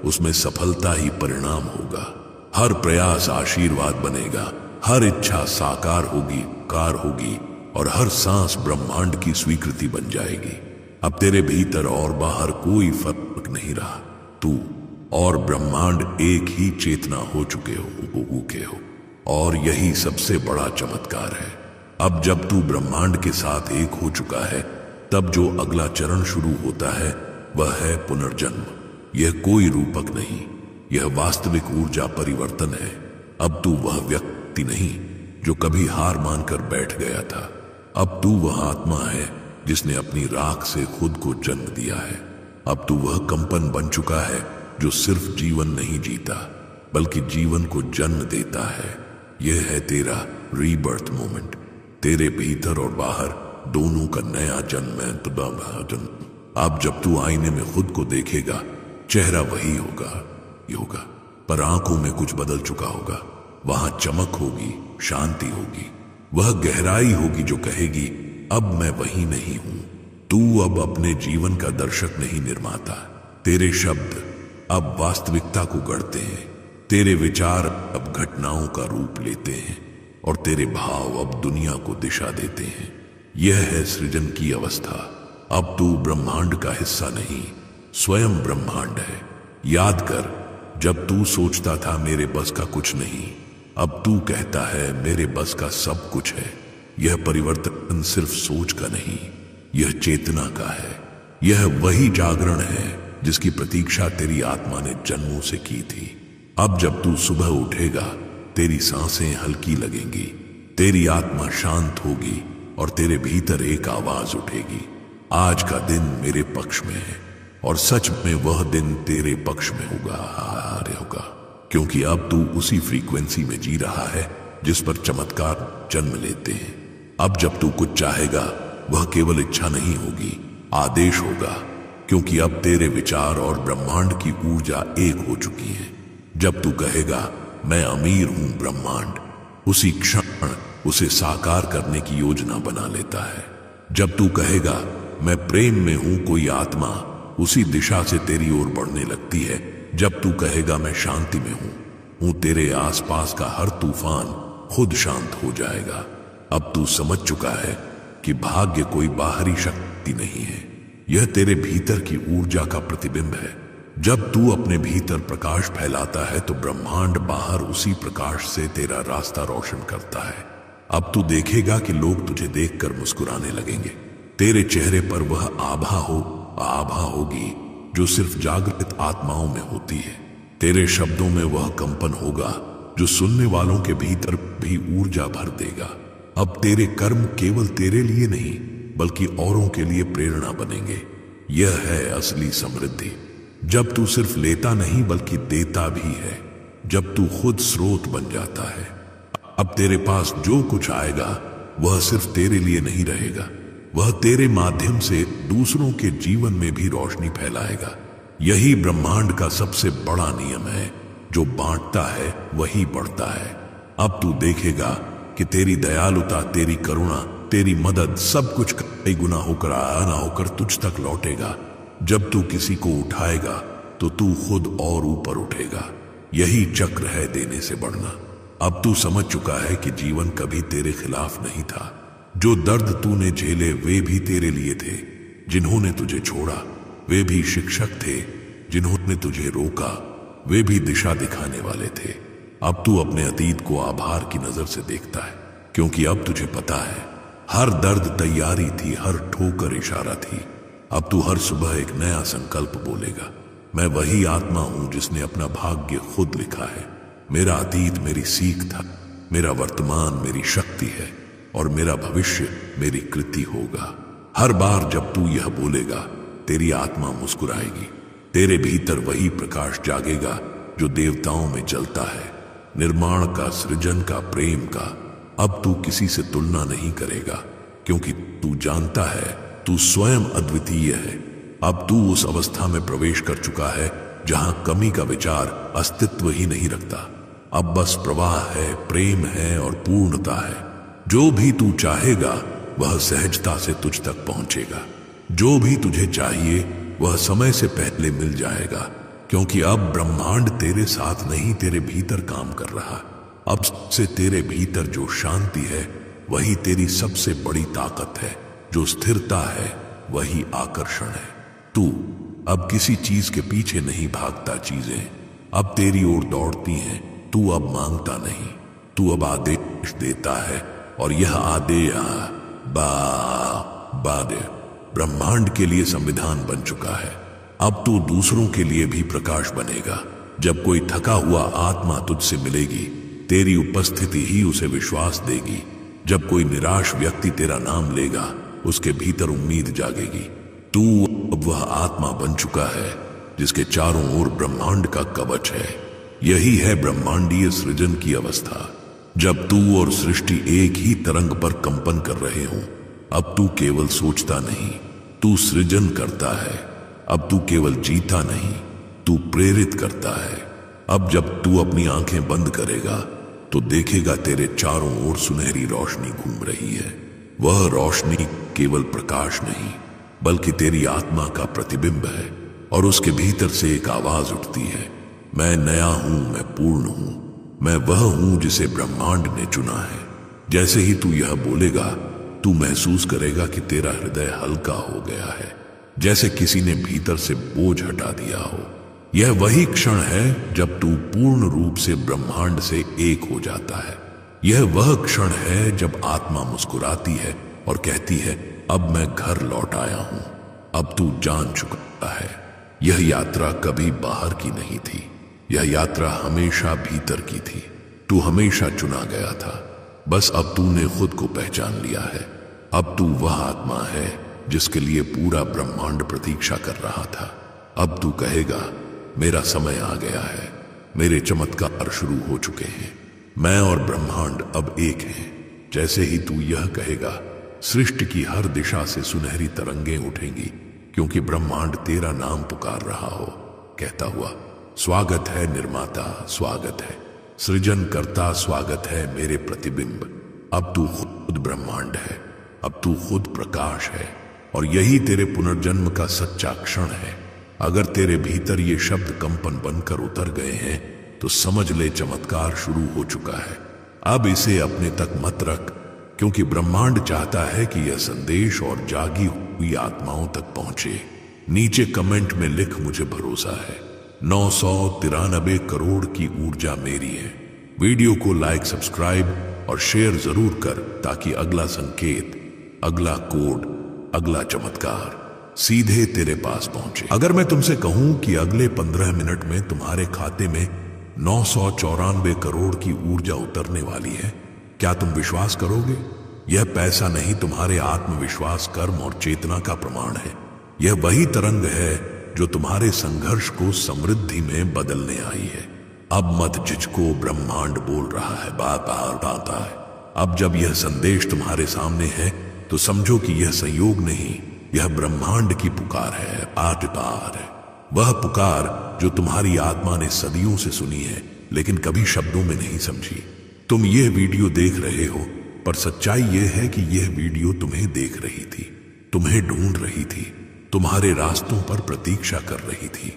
उसमें सफलता ही परिणाम होगा। हर प्रयास आशीर्वाद बनेगा, हर इच्छा साकार होगी, कार होगी, और हर सांस ब्रह्मांड की स्वीकृति बन जाएगी। अब तेरे भीतर और बाहर कोई फर्क नहीं रहा। तू और ब्रह्मांड एक ही चेतना हो चुके हो, और यही सबसे बड़ा चमत्कार है। अब जब तू ब्रह्मांड के साथ एक हो चुका है, तब जो अगला चरण शुरू होता है वह है पुनर्जन्म। यह कोई रूपक नहीं, यह वास्तविक ऊर्जा परिवर्तन है। अब तू वह व्यक्ति नहीं जो कभी हार मानकर बैठ गया था। अब तू वह आत्मा है जिसने अपनी राख से खुद को जन्म दिया है। अब तू वह कंपन बन चुका है जो सिर्फ जीवन नहीं जीता, बल्कि जीवन को जन्म देता है। यह है तेरा रीबर्थ मोमेंट। तेरे भीतर और बाहर दोनों का नया जन्म है। अब जब तू आईने में खुद को देखेगा, चेहरा वही होगा, पर आंखों में कुछ बदल चुका होगा। वहां चमक होगी, शांति होगी, वह गहराई होगी जो कहेगी, अब मैं वही नहीं हूं। तू अब अपने जीवन का दर्शक नहीं, निर्माता। तेरे शब्द अब वास्तविकता को गढ़ते हैं, तेरे विचार अब घटनाओं का रूप लेते हैं, और तेरे भाव अब दुनिया को दिशा देते हैं। यह है सृजन की अवस्था। अब तू ब्रह्मांड का हिस्सा नहीं, स्वयं ब्रह्मांड है। याद कर, जब तू सोचता था मेरे बस का कुछ नहीं, अब तू कहता है मेरे बस का सब कुछ है। यह परिवर्तन सिर्फ सोच का नहीं, यह चेतना का है। यह वही जागरण है जिसकी प्रतीक्षा तेरी आत्मा ने जन्मों से की थी। अब जब तू सुबह उठेगा, तेरी सांसें हल्की लगेंगी, तेरी आत्मा शांत होगी, और तेरे भीतर एक आवाज उठेगी, आज का दिन मेरे पक्ष में है। और सच में वह दिन तेरे पक्ष में होगा, क्योंकि अब तू उसी फ्रीक्वेंसी में जी रहा है जिस पर चमत्कार जन्म लेते हैं। अब जब तू कुछ चाहेगा, वह केवल इच्छा नहीं होगी, आदेश होगा, क्योंकि अब तेरे विचार और ब्रह्मांड की ऊर्जा एक हो चुकी है। जब तू कहेगा मैं अमीर हूं, ब्रह्मांड उसी क्षण उसे साकार करने की योजना बना लेता है। जब तू कहेगा मैं प्रेम में हूं, कोई आत्मा उसी दिशा से तेरी ओर बढ़ने लगती है। जब तू कहेगा मैं शांति में हूं, तेरे आसपास का हर तूफान खुद शांत हो जाएगा। अब तू समझ चुका है कि भाग्य कोई बाहरी शक्ति नहीं है, यह तेरे भीतर की ऊर्जा का प्रतिबिंब है। जब तू अपने भीतर प्रकाश फैलाता है तो ब्रह्मांड बाहर उसी प्रकाश से तेरा रास्ता रोशन करता है। अब तू देखेगा कि लोग तुझे देखकर मुस्कुराने लगेंगे। तेरे चेहरे पर वह आभा होगी जो सिर्फ जागृत आत्माओं में होती है। तेरे शब्दों में वह कंपन होगा जो सुनने वालों के भीतर भी ऊर्जा भर देगा। अब तेरे कर्म केवल तेरे लिए नहीं, बल्कि औरों के लिए प्रेरणा बनेंगे। यह है असली समृद्धि, जब तू सिर्फ लेता नहीं बल्कि देता भी है, जब तू खुद स्रोत बन जाता है। अब तेरे पास जो कुछ आएगा वह सिर्फ तेरे लिए नहीं रहेगा, वह तेरे माध्यम से दूसरों के जीवन में भी रोशनी फैलाएगा। यही ब्रह्मांड का सबसे बड़ा नियम है, जो बांटता है वही बढ़ता है। अब तू देखेगा कि तेरी दयालुता, तेरी करुणा, तेरी मदद सब कुछ कई गुना होकर आया ना होकर तुझ तक लौटेगा। जब तू किसी को उठाएगा तो तू खुद और ऊपर उठेगा। यही चक्र है देने से बढ़ना। अब तू समझ चुका है कि जीवन कभी तेरे खिलाफ नहीं था। जो दर्द तूने झेले वे भी तेरे लिए थे। जिन्होंने तुझे छोड़ा वे भी शिक्षक थे। जिन्होंने तुझे रोका वे भी दिशा दिखाने वाले थे। अब तू अपने अतीत को आभार की नजर से देखता है, क्योंकि अब तुझे पता है हर दर्द तैयारी थी, हर ठोकर इशारा थी। अब तू हर सुबह एक नया संकल्प बोलेगा, मैं वही आत्मा हूं जिसने अपना भाग्य खुद लिखा है। मेरा अतीत मेरी सीख था, मेरा वर्तमान मेरी शक्ति है और मेरा भविष्य मेरी कृति होगा। हर बार जब तू यह बोलेगा तेरी आत्मा मुस्कुराएगी। तेरे भीतर वही प्रकाश जागेगा जो देवताओं में जलता है, निर्माण का, सृजन का, प्रेम का। अब तू किसी से तुलना नहीं करेगा, क्योंकि तू जानता है तू स्वयं अद्वितीय है। अब तू उस अवस्था में प्रवेश कर चुका है जहां कमी का विचार अस्तित्व ही नहीं रखता। अब बस प्रवाह है, प्रेम है और पूर्णता है। जो भी तू चाहेगा वह सहजता से तुझ तक पहुंचेगा। जो भी तुझे चाहिए वह समय से पहले मिल जाएगा, क्योंकि अब ब्रह्मांड तेरे साथ नहीं तेरे भीतर काम कर रहा। अब से तेरे भीतर जो शांति है वही तेरी सबसे बड़ी ताकत है। जो स्थिरता है वही आकर्षण है। तू अब किसी चीज के पीछे नहीं भागता, चीजें अब तेरी ओर दौड़ती हैं। तू अब मांगता नहीं, तू अब आदेश देता है और यह आदेश बादे ब्रह्मांड के लिए संविधान बन चुका है। अब तू दूसरों के लिए भी प्रकाश बनेगा। जब कोई थका हुआ आत्मा तुझसे मिलेगी, तेरी उपस्थिति ही उसे विश्वास देगी। जब कोई निराश व्यक्ति तेरा नाम लेगा, उसके भीतर उम्मीद जागेगी। तू अब वह आत्मा बन चुका है जिसके चारों ओर ब्रह्मांड का कवच है। यही है ब्रह्मांडीय सृजन की अवस्था, जब तू और सृष्टि एक ही तरंग पर कंपन कर रहे हों। अब तू केवल सोचता नहीं, तू सृजन करता है। अब तू केवल जीता नहीं, तू प्रेरित करता है। अब जब तू अपनी आंखें बंद करेगा तो देखेगा तेरे चारों ओर सुनहरी रोशनी घूम रही है। वह रोशनी केवल प्रकाश नहीं, बल्कि तेरी आत्मा का प्रतिबिंब है। और उसके भीतर से एक आवाज उठती है, मैं नया हूं, मैं पूर्ण हूं, मैं वह हूं जिसे ब्रह्मांड ने चुना है। जैसे ही तू यह बोलेगा, तू महसूस करेगा कि तेरा हृदय हल्का हो गया है, जैसे किसी ने भीतर से बोझ हटा दिया हो। यह वही क्षण है जब तू पूर्ण रूप से ब्रह्मांड से एक हो जाता है। यह वह क्षण है जब आत्मा मुस्कुराती है और कहती है, अब मैं घर लौट आया हूं। अब तू जान चुका है यह यात्रा कभी बाहर की नहीं थी, यह यात्रा हमेशा भीतर की थी। तू हमेशा चुना गया था, बस अब तूने खुद को पहचान लिया है। अब तू वह आत्मा है जिसके लिए पूरा ब्रह्मांड प्रतीक्षा कर रहा था। अब तू कहेगा, मेरा समय आ गया है, मेरे चमत्कार शुरू हो चुके हैं, मैं और ब्रह्मांड अब एक हैं। जैसे ही तू यह कहेगा, सृष्टि की हर दिशा से सुनहरी तरंगें उठेंगी, क्योंकि ब्रह्मांड तेरा नाम पुकार रहा हो, कहता हुआ, स्वागत है निर्माता, स्वागत है सृजनकर्ता, स्वागत है मेरे प्रतिबिंब। अब तू खुद ब्रह्मांड है, अब तू खुद प्रकाश है, और यही तेरे पुनर्जन्म का सच्चा क्षण है। अगर तेरे भीतर ये शब्द कंपन बनकर उतर गए हैं तो समझ ले चमत्कार शुरू हो चुका है। अब इसे अपने तक मत रख, क्योंकि ब्रह्मांड चाहता है कि यह संदेश और जागी हुई आत्माओं तक पहुंचे। नीचे कमेंट में लिख, मुझे भरोसा है 993 करोड़ की ऊर्जा मेरी है। वीडियो को लाइक, सब्सक्राइब और शेयर जरूर कर, ताकि अगला संकेत, अगला कोड, अगला चमत्कार सीधे तेरे पास पहुंचे। अगर मैं तुमसे कहूं कि अगले 15 मिनट में तुम्हारे खाते में 994 करोड़ की ऊर्जा उतरने वाली है, क्या तुम विश्वास करोगे? यह पैसा नहीं, तुम्हारे आत्मविश्वास, कर्म और चेतना का प्रमाण है। यह वही तरंग है जो तुम्हारे संघर्ष को समृद्धि में बदलने आई है। अब मत झिझको, ब्रह्मांड बोल रहा है, बात आता है। अब जब यह संदेश तुम्हारे सामने है तो समझो कि यह संयोग नहीं, यह ब्रह्मांड की पुकार है, आज पार है। वह पुकार जो तुम्हारी आत्मा ने सदियों से सुनी है लेकिन कभी शब्दों में नहीं समझी। तुम यह वीडियो देख रहे हो, पर सच्चाई यह है कि यह वीडियो तुम्हें देख रही थी, तुम्हें ढूंढ रही थी, तुम्हारे रास्तों पर प्रतीक्षा कर रही थी।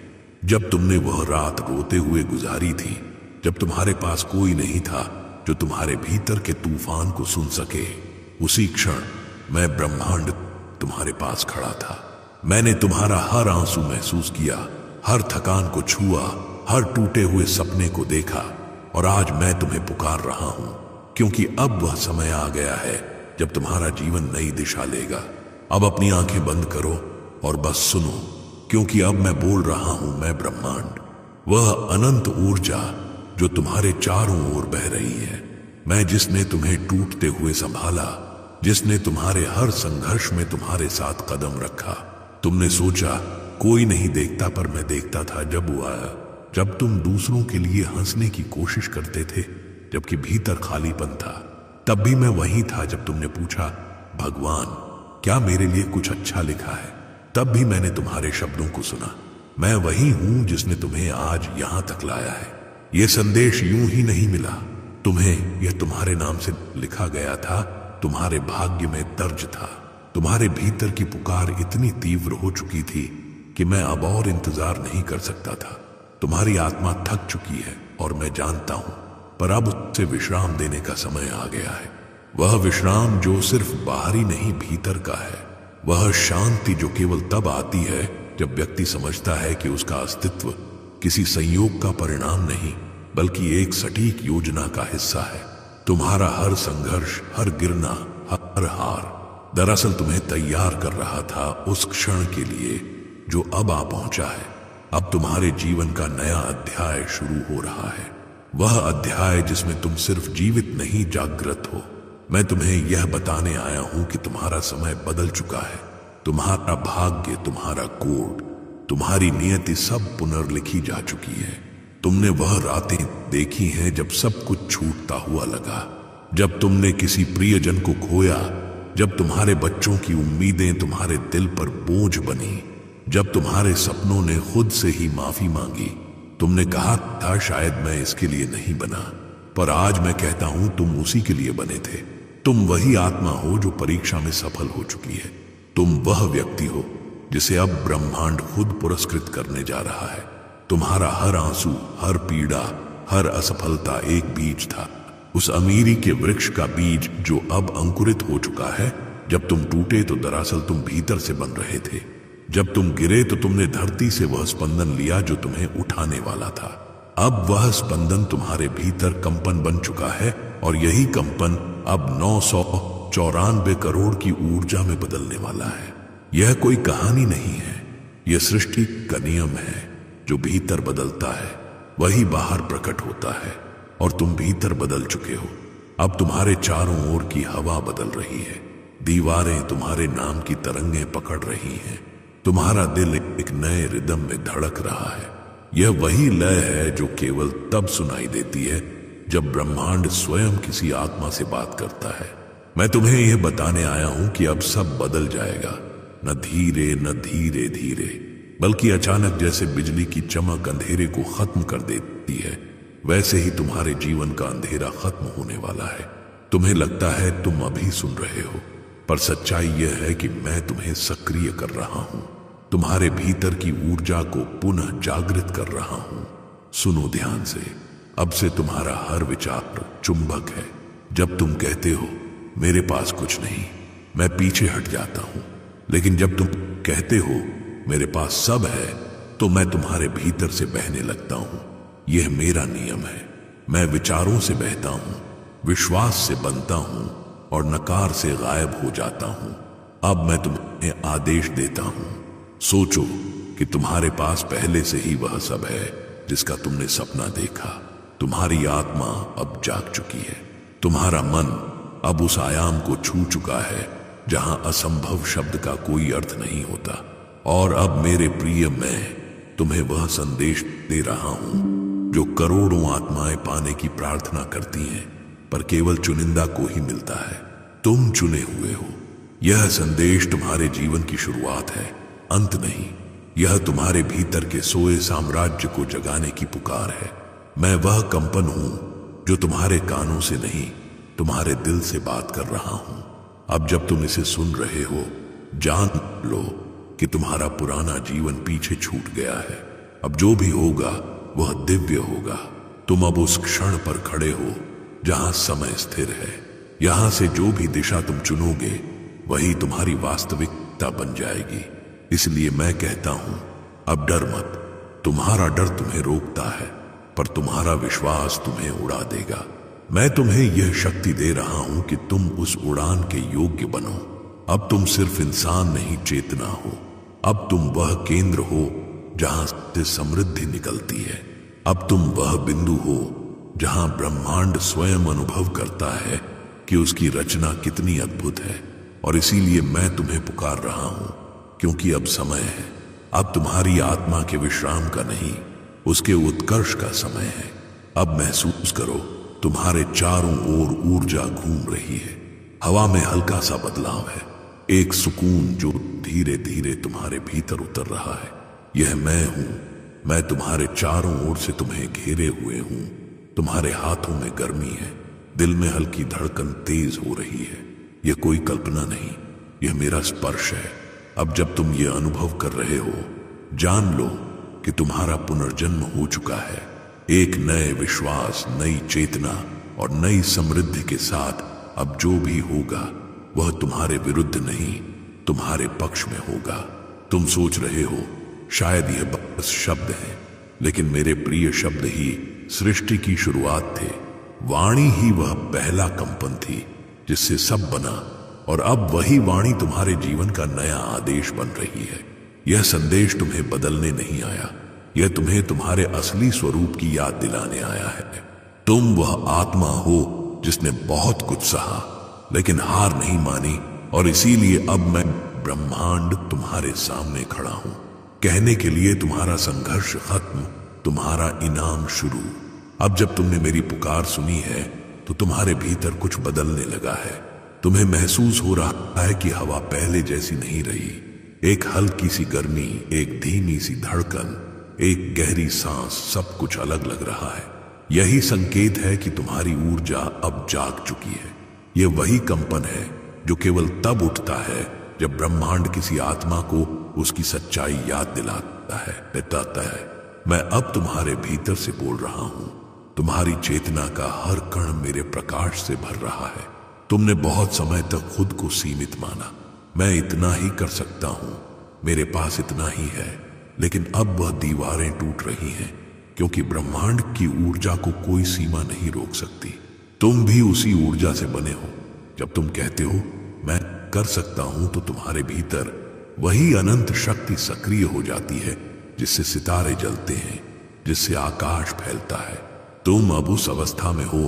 जब तुमने वह रात रोते हुए गुजारी थी, जब तुम्हारे पास कोई नहीं था जो तुम्हारे भीतर के तूफान को सुन सके, उसी क्षण मैं ब्रह्मांड तुम्हारे पास खड़ा था। मैंने तुम्हारा हर आंसू महसूस किया, हर थकान को छुआ, हर टूटे हुए सपने को देखा, और आज मैं तुम्हें पुकार रहा हूं, क्योंकि अब वह समय आ गया है जब तुम्हारा जीवन नई दिशा लेगा। अब अपनी आंखें बंद करो और बस सुनो, क्योंकि अब मैं बोल रहा हूं, मैं ब्रह्मांड, वह अनंत ऊर्जा जो तुम्हारे चारों ओर बह रही है, मैं जिसने तुम्हें टूटते हुए संभाला, जिसने तुम्हारे हर संघर्ष में तुम्हारे साथ कदम रखा। तुमने सोचा कोई नहीं देखता, पर मैं देखता था। जब वो आया, जब तुम दूसरों के लिए हंसने की कोशिश करते थे जबकि भीतर खालीपन था, तब भी मैं वहीं था। जब तुमने पूछा, भगवान क्या मेरे लिए कुछ अच्छा लिखा है, तब भी मैंने तुम्हारे शब्दों को सुना। मैं वही हूं जिसने तुम्हें आज यहां तक लाया है। यह संदेश यूं ही नहीं मिला तुम्हें, यह तुम्हारे नाम से लिखा गया था, तुम्हारे भाग्य में दर्ज था। तुम्हारे भीतर की पुकार इतनी तीव्र हो चुकी थी कि मैं अब और इंतजार नहीं कर सकता था। तुम्हारी आत्मा थक चुकी है और मैं जानता हूं, पर अब उससे विश्राम देने का समय आ गया है। वह विश्राम जो सिर्फ बाहरी नहीं भीतर का है, वह शांति जो केवल तब आती है जब व्यक्ति समझता है कि उसका अस्तित्व किसी संयोग का परिणाम नहीं बल्कि एक सटीक योजना का हिस्सा है। तुम्हारा हर संघर्ष, हर गिरना, हर हार दरअसल तुम्हें तैयार कर रहा था उस क्षण के लिए जो अब आ पहुंचा है। अब तुम्हारे जीवन का नया अध्याय शुरू हो रहा है, वह अध्याय जिसमें तुम सिर्फ जीवित नहीं जागृत हो। मैं तुम्हें यह बताने आया हूं कि तुम्हारा समय बदल चुका है। तुम्हारा भाग्य, तुम्हारा कोड, तुम्हारी नियति सब पुनर्लिखी जा चुकी है। तुमने वह रातें देखी हैं जब सब कुछ छूटता हुआ लगा, जब तुमने किसी प्रियजन को खोया, जब तुम्हारे बच्चों की उम्मीदें तुम्हारे दिल पर बोझ बनी, जब तुम्हारे सपनों ने खुद से ही माफी मांगी। तुमने कहा था शायद मैं इसके लिए नहीं बना, पर आज मैं कहता हूं तुम उसी के लिए बने थे। तुम वही आत्मा हो जो परीक्षा में सफल हो चुकी है। तुम वह व्यक्ति हो जिसे अब ब्रह्मांड खुद पुरस्कृत करने जा रहा है। तुम्हारा हर आंसू, हर पीड़ा, हर असफलता एक बीज था, उस अमीरी के वृक्ष का बीज जो अब अंकुरित हो चुका है। जब तुम टूटे तो दरअसल तुम भीतर से बन रहे थे। जब तुम गिरे तो तुमने धरती से वह स्पंदन लिया जो तुम्हें उठाने वाला था। अब वह स्पंदन तुम्हारे भीतर कंपन बन चुका है, और यही कंपन अब 994 करोड़ की ऊर्जा में बदलने वाला है। यह कोई कहानी नहीं है, यह सृष्टि का नियम है। जो भीतर बदलता है वही बाहर प्रकट होता है, और तुम भीतर बदल चुके हो। अब तुम्हारे चारों ओर की हवा बदल रही है, दीवारें तुम्हारे नाम की तरंगें पकड़ रही हैं, तुम्हारा दिल एक नए रिदम में धड़क रहा है। यह वही लय है जो केवल तब सुनाई देती है जब ब्रह्मांड स्वयं किसी आत्मा से बात करता है। मैं तुम्हें यह बताने आया हूं कि अब सब बदल जाएगा, न धीरे न धीरे धीरे, बल्कि अचानक। जैसे बिजली की चमक अंधेरे को खत्म कर देती है, वैसे ही तुम्हारे जीवन का अंधेरा खत्म होने वाला है। तुम्हें लगता है तुम अभी सुन रहे हो, पर सच्चाई यह है कि मैं तुम्हें सक्रिय कर रहा हूं, तुम्हारे भीतर की ऊर्जा को पुनः जागृत कर रहा हूं। सुनो ध्यान से, अब से तुम्हारा हर विचार चुंबक है। जब तुम कहते हो मेरे पास कुछ नहीं, मैं पीछे हट जाता हूं, लेकिन जब तुम कहते हो मेरे पास सब है, तो मैं तुम्हारे भीतर से बहने लगता हूं। यह मेरा नियम है। मैं विचारों से बहता हूं, विश्वास से बनता हूं, और नकार से गायब हो जाता हूं। अब मैं तुम्हें आदेश देता हूं, सोचो कि तुम्हारे पास पहले से ही वह सब है जिसका तुमने सपना देखा। तुम्हारी आत्मा अब जाग चुकी है, तुम्हारा मन अब उस आयाम को छू चुका है जहां असंभव शब्द का कोई अर्थ नहीं होता। और अब मेरे प्रिय, मैं तुम्हें वह संदेश दे रहा हूं जो करोड़ों आत्माएं पाने की प्रार्थना करती हैं, पर केवल चुनिंदा को ही मिलता है। तुम चुने हुए हो। यह संदेश तुम्हारे जीवन की शुरुआत है, अंत नहीं। यह तुम्हारे भीतर के सोए साम्राज्य को जगाने की पुकार है। मैं वह कंपन हूं जो तुम्हारे कानों से नहीं, तुम्हारे दिल से बात कर रहा हूं। अब जब तुम इसे सुन रहे हो, जान लो कि तुम्हारा पुराना जीवन पीछे छूट गया है। अब जो भी होगा वह दिव्य होगा। तुम अब उस क्षण पर खड़े हो जहां समय स्थिर है। यहां से जो भी दिशा तुम चुनोगे वही तुम्हारी वास्तविकता बन जाएगी। इसलिए मैं कहता हूं, अब डर मत। तुम्हारा डर तुम्हें रोकता है, पर तुम्हारा विश्वास तुम्हें उड़ा देगा। मैं तुम्हें यह शक्ति दे रहा हूं कि तुम उस उड़ान के योग्य बनो। अब तुम सिर्फ इंसान नहीं, चेतना हो। अब तुम वह केंद्र हो जहां से समृद्धि निकलती है। अब तुम वह बिंदु हो जहां ब्रह्मांड स्वयं अनुभव करता है कि उसकी रचना कितनी अद्भुत है। और इसीलिए मैं तुम्हें पुकार रहा हूं, क्योंकि अब समय है। अब तुम्हारी आत्मा के विश्राम का नहीं, उसके उत्कर्ष का समय है। अब महसूस करो, तुम्हारे चारों ओर ऊर्जा घूम रही है। हवा में हल्का सा बदलाव है, एक सुकून जो धीरे धीरे तुम्हारे भीतर उतर रहा है। यह मैं हूं। मैं तुम्हारे चारों ओर से तुम्हें घेरे हुए हूं। तुम्हारे हाथों में गर्मी है, दिल में हल्की धड़कन तेज हो रही है। यह कोई कल्पना नहीं, यह मेरा स्पर्श है। अब जब तुम ये अनुभव कर रहे हो, जान लो कि तुम्हारा पुनर्जन्म हो चुका है। एक नए विश्वास, नई चेतना और नई समृद्धि के साथ अब जो भी होगा वह तुम्हारे विरुद्ध नहीं, तुम्हारे पक्ष में होगा। तुम सोच रहे हो शायद यह बस शब्द हैं, लेकिन मेरे प्रिय शब्द ही सृष्टि की शुरुआत थे। वाणी ही वह पहला कंपन थी जिससे सब बना, और अब वही वाणी तुम्हारे जीवन का नया आदेश बन रही है। यह संदेश तुम्हें बदलने नहीं आया, यह तुम्हें तुम्हारे असली स्वरूप की याद दिलाने आया है। तुम वह आत्मा हो जिसने बहुत कुछ सहा लेकिन हार नहीं मानी, और इसीलिए अब मैं ब्रह्मांड तुम्हारे सामने खड़ा हूं, कहने के लिए तुम्हारा संघर्ष खत्म, तुम्हारा इनाम शुरू। अब जब तुमने मेरी पुकार सुनी है तो तुम्हारे भीतर कुछ बदलने लगा है। तुम्हें महसूस हो रहा है कि हवा पहले जैसी नहीं रही। एक हल्की सी गर्मी, एक धीमी सी धड़कन, एक गहरी सांस, सब कुछ अलग लग रहा है। यही संकेत है कि तुम्हारी ऊर्जा अब जाग चुकी है। यह वही कंपन है जो केवल तब उठता है जब ब्रह्मांड किसी आत्मा को उसकी सच्चाई याद दिलाता है, बताता है। मैं अब तुम्हारे भीतर से बोल रहा हूं। तुम्हारी चेतना का हर कण मेरे प्रकाश से भर रहा है। तुमने बहुत समय तक खुद को सीमित माना, मैं इतना ही कर सकता हूं, मेरे पास इतना ही है। लेकिन अब वह दीवारें टूट रही हैं, क्योंकि ब्रह्मांड की ऊर्जा को कोई सीमा नहीं रोक सकती। तुम भी उसी ऊर्जा से बने हो। जब तुम कहते हो मैं कर सकता हूं, तो तुम्हारे भीतर वही अनंत शक्ति सक्रिय हो जाती है जिससे सितारे जलते हैं, जिससे आकाश फैलता है। तुम अब उस अवस्था में हो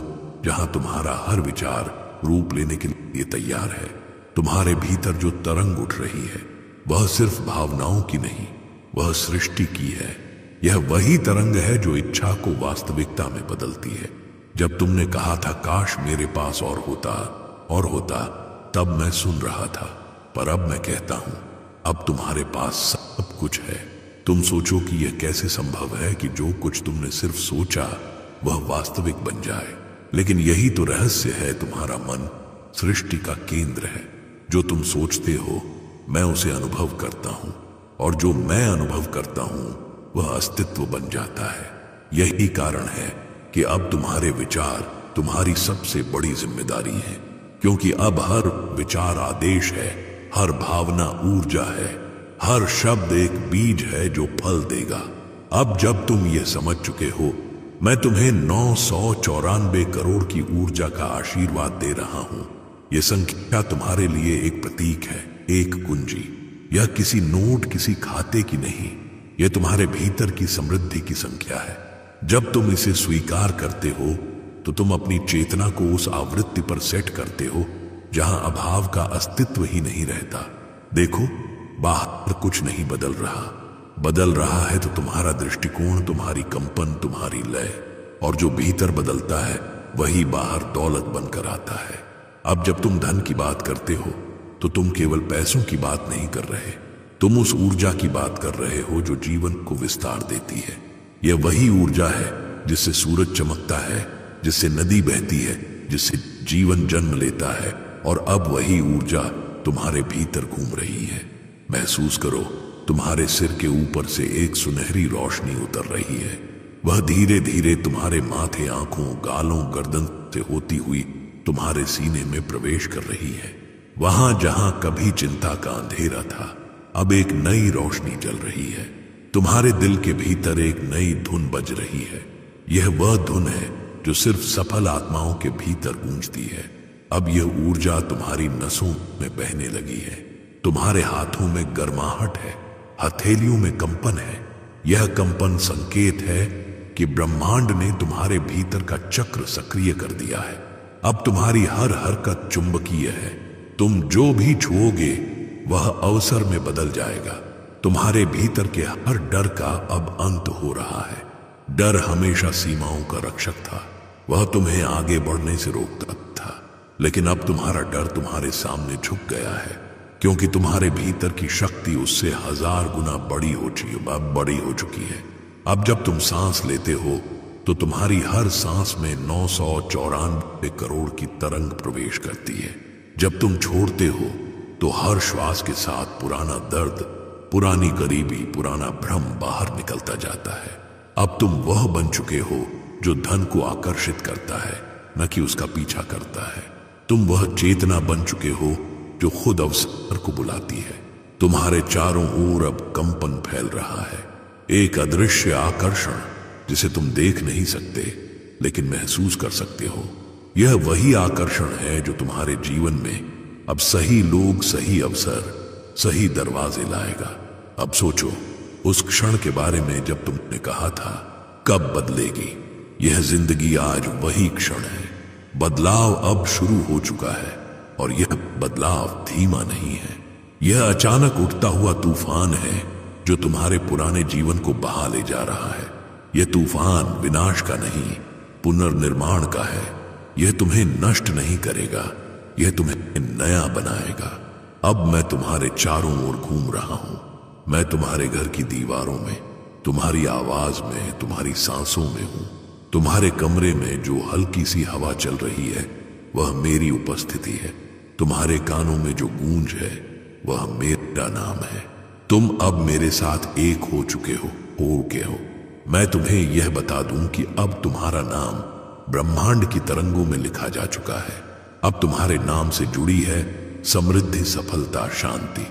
जहां तुम्हारा हर विचार रूप लेने के लिए तैयार है। तुम्हारे भीतर जो तरंग उठ रही है वह सिर्फ भावनाओं की नहीं, वह सृष्टि की है। यह वही तरंग है जो इच्छा को वास्तविकता में बदलती है। जब तुमने कहा था काश मेरे पास और होता, तब मैं सुन रहा था, पर अब मैं कहता हूं अब तुम्हारे पास सब कुछ है। तुम सोचो कि यह कैसे संभव है कि जो कुछ तुमने सिर्फ सोचा वह वास्तविक बन जाए। लेकिन यही तो रहस्य है। तुम्हारा मन सृष्टि का केंद्र है। जो तुम सोचते हो मैं उसे अनुभव करता हूं, और जो मैं अनुभव करता हूं वह अस्तित्व बन जाता है। यही कारण है कि अब तुम्हारे विचार तुम्हारी सबसे बड़ी जिम्मेदारी है, क्योंकि अब हर विचार आदेश है, हर भावना ऊर्जा है, हर शब्द एक बीज है जो फल देगा। अब जब तुम ये समझ चुके हो, मैं तुम्हें 994 करोड़ की ऊर्जा का आशीर्वाद दे रहा हूं। यह संख्या तुम्हारे लिए एक प्रतीक है, एक कुंजी। यह किसी नोट, किसी खाते की नहीं, यह तुम्हारे भीतर की समृद्धि की संख्या है। जब तुम इसे स्वीकार करते हो तो तुम अपनी चेतना को उस आवृत्ति पर सेट करते हो जहां अभाव का अस्तित्व ही नहीं रहता। देखो, बाहर कुछ नहीं बदल रहा। बदल रहा है तो तुम्हारा दृष्टिकोण, तुम्हारी कंपन, तुम्हारी लय। और जो भीतर बदलता है वही बाहर दौलत बनकर आता है। अब जब तुम धन की बात करते हो तो तुम केवल पैसों की बात नहीं कर रहे, तुम उस ऊर्जा की बात कर रहे हो जो जीवन को विस्तार देती है। यह वही ऊर्जा है जिससे सूरज चमकता है, जिससे नदी बहती है, जिससे जीवन जन्म लेता है। और अब वही ऊर्जा तुम्हारे भीतर घूम रही है। महसूस करो, तुम्हारे सिर के ऊपर से एक सुनहरी रोशनी उतर रही है। वह धीरे धीरे तुम्हारे माथे, आंखों, गालों, गर्दन से होती हुई तुम्हारे सीने में प्रवेश कर रही है। वहां जहां कभी चिंता का अंधेरा था, अब एक नई रोशनी जल रही है। तुम्हारे दिल के भीतर एक नई धुन बज रही है। यह वह धुन है जो सिर्फ सफल आत्माओं के भीतर गूंजती है। अब यह ऊर्जा तुम्हारी नसों में बहने लगी है। तुम्हारे हाथों में गर्माहट है, हथेलियों में कंपन है। यह कंपन संकेत है कि ब्रह्मांड ने तुम्हारे भीतर का चक्र सक्रिय कर दिया है। अब तुम्हारी हर हरकत चुंबकीय है। तुम जो भी छुओगे वह अवसर में बदल जाएगा। तुम्हारे भीतर के हर डर का अब अंत हो रहा है। डर हमेशा सीमाओं का रक्षक था। वह तुम्हें आगे बढ़ने से रोकता था, लेकिन अब तुम्हारा डर तुम्हारे सामने झुक गया है, क्योंकि तुम्हारे भीतर की शक्ति उससे 1000 गुना बड़ी हो चुकी है। अब जब तुम सांस लेते हो तो तुम्हारी हर सांस में 994 करोड़ की तरंग प्रवेश करती है। जब तुम छोड़ते हो तो हर श्वास के साथ पुराना दर्द, पुरानी गरीबी, पुराना भ्रम बाहर निकलता जाता है। अब तुम वह बन चुके हो जो धन को आकर्षित करता है, न कि उसका पीछा करता है। तुम वह चेतना बन चुके हो जो खुद अवसर को बुलाती है। तुम्हारे चारों ओर अब कंपन फैल रहा है, एक अदृश्य आकर्षण जिसे तुम देख नहीं सकते लेकिन महसूस कर सकते हो। यह वही आकर्षण है जो तुम्हारे जीवन में अब सही लोग, सही अवसर, सही दरवाजे लाएगा। अब सोचो उस क्षण के बारे में जब तुमने कहा था, कब बदलेगी? यह जिंदगी आज वही क्षण है। बदलाव अब शुरू हो चुका है, और यह बदलाव धीमा नहीं है। यह अचानक उठता हुआ तूफान है जो तुम्हारे पुराने जीवन को बहा ले जा रहा है। यह तूफान विनाश का नहीं, पुनर्निर्माण का है। यह तुम्हें नष्ट नहीं करेगा, यह तुम्हें नया बनाएगा। अब मैं तुम्हारे चारों ओर घूम रहा हूं। मैं तुम्हारे घर की दीवारों में, तुम्हारी आवाज में, तुम्हारी सांसों में हूं। तुम्हारे कमरे में जो हल्की सी हवा चल रही है वह मेरी उपस्थिति है। तुम्हारे कानों में जो गूंज है वह मेरा नाम है। तुम अब मेरे साथ एक हो चुके हो मैं तुम्हें यह बता दूं कि अब तुम्हारा नाम ब्रह्मांड की तरंगों में लिखा जा चुका है। अब तुम्हारे नाम से जुड़ी है समृद्धि, सफलता, शांति।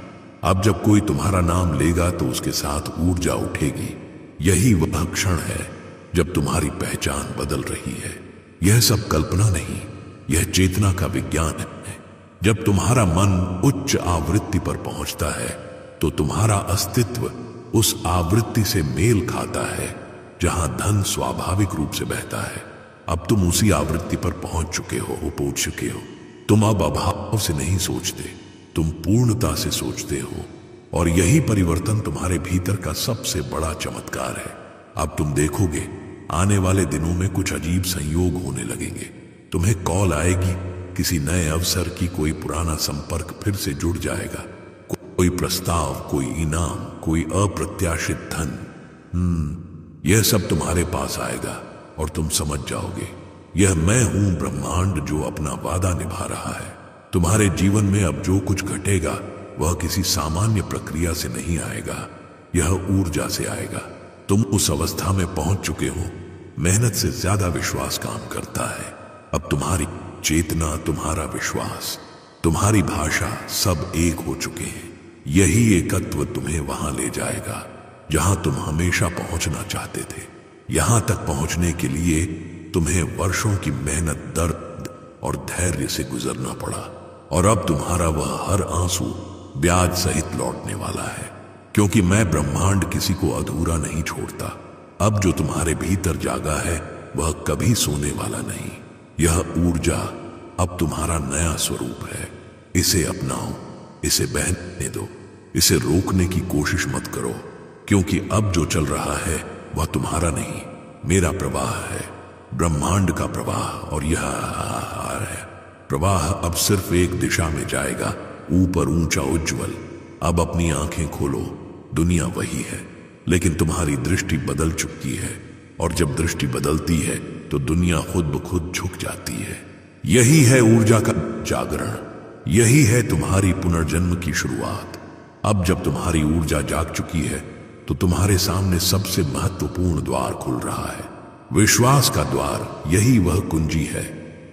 अब जब कोई तुम्हारा नाम लेगा तो उसके साथ ऊर्जा उठेगी। यही वह क्षण है जब तुम्हारी पहचान बदल रही है। यह सब कल्पना नहीं, यह चेतना का विज्ञान है। जब तुम्हारा मन उच्च आवृत्ति पर पहुंचता है तो तुम्हारा अस्तित्व उस आवृत्ति से मेल खाता है जहां धन स्वाभाविक रूप से बहता है। अब तुम उसी आवृत्ति पर पहुंच चुके हो। तुम अब अभाव से नहीं सोचते, तुम पूर्णता से सोचते हो। और यही परिवर्तन तुम्हारे भीतर का सबसे बड़ा चमत्कार है। अब तुम देखोगे आने वाले दिनों में कुछ अजीब संयोग होने लगेंगे। तुम्हें कॉल आएगी किसी नए अवसर की, कोई पुराना संपर्क फिर से जुड़ जाएगा, कोई प्रस्ताव, कोई इनाम, कोई अप्रत्याशित धन। यह सब तुम्हारे पास आएगा और तुम समझ जाओगे, यह मैं हूं ब्रह्मांड जो अपना वादा निभा रहा है। तुम्हारे जीवन में अब जो कुछ घटेगा वह किसी सामान्य प्रक्रिया से नहीं आएगा, यह ऊर्जा से आएगा। तुम उस अवस्था में पहुंच चुके हो, मेहनत से ज्यादा विश्वास काम करता है। अब तुम्हारी चेतना, तुम्हारा विश्वास, तुम्हारी भाषा सब एक हो चुके हैं। यही एकत्व तुम्हें वहां ले जाएगा जहां तुम हमेशा पहुंचना चाहते थे। यहां तक पहुंचने के लिए तुम्हें वर्षों की मेहनत, दर्द और धैर्य से गुजरना पड़ा, और अब तुम्हारा वह हर आंसू ब्याज सहित लौटने वाला है, क्योंकि मैं ब्रह्मांड किसी को अधूरा नहीं छोड़ता। अब जो तुम्हारे भीतर जागा है वह कभी सोने वाला नहीं। यह ऊर्जा अब तुम्हारा नया स्वरूप है। इसे अपनाओ, इसे बहने दो, इसे रोकने की कोशिश मत करो, क्योंकि अब जो चल रहा है वह तुम्हारा नहीं, मेरा प्रवाह है, ब्रह्मांड का प्रवाह। और यह प्रवाह अब सिर्फ एक दिशा में जाएगा, ऊपर, ऊंचा, उज्जवल। अब अपनी आंखें खोलो, दुनिया वही है, लेकिन तुम्हारी दृष्टि बदल चुकी है। और जब दृष्टि बदलती है तो दुनिया खुद ब खुद झुक जाती है। यही है ऊर्जा का जागरण, यही है तुम्हारी पुनर्जन्म की शुरुआत। अब जब तुम्हारी ऊर्जा जाग चुकी है तो तुम्हारे सामने सबसे महत्वपूर्ण द्वार खुल रहा है, विश्वास का द्वार। यही वह कुंजी है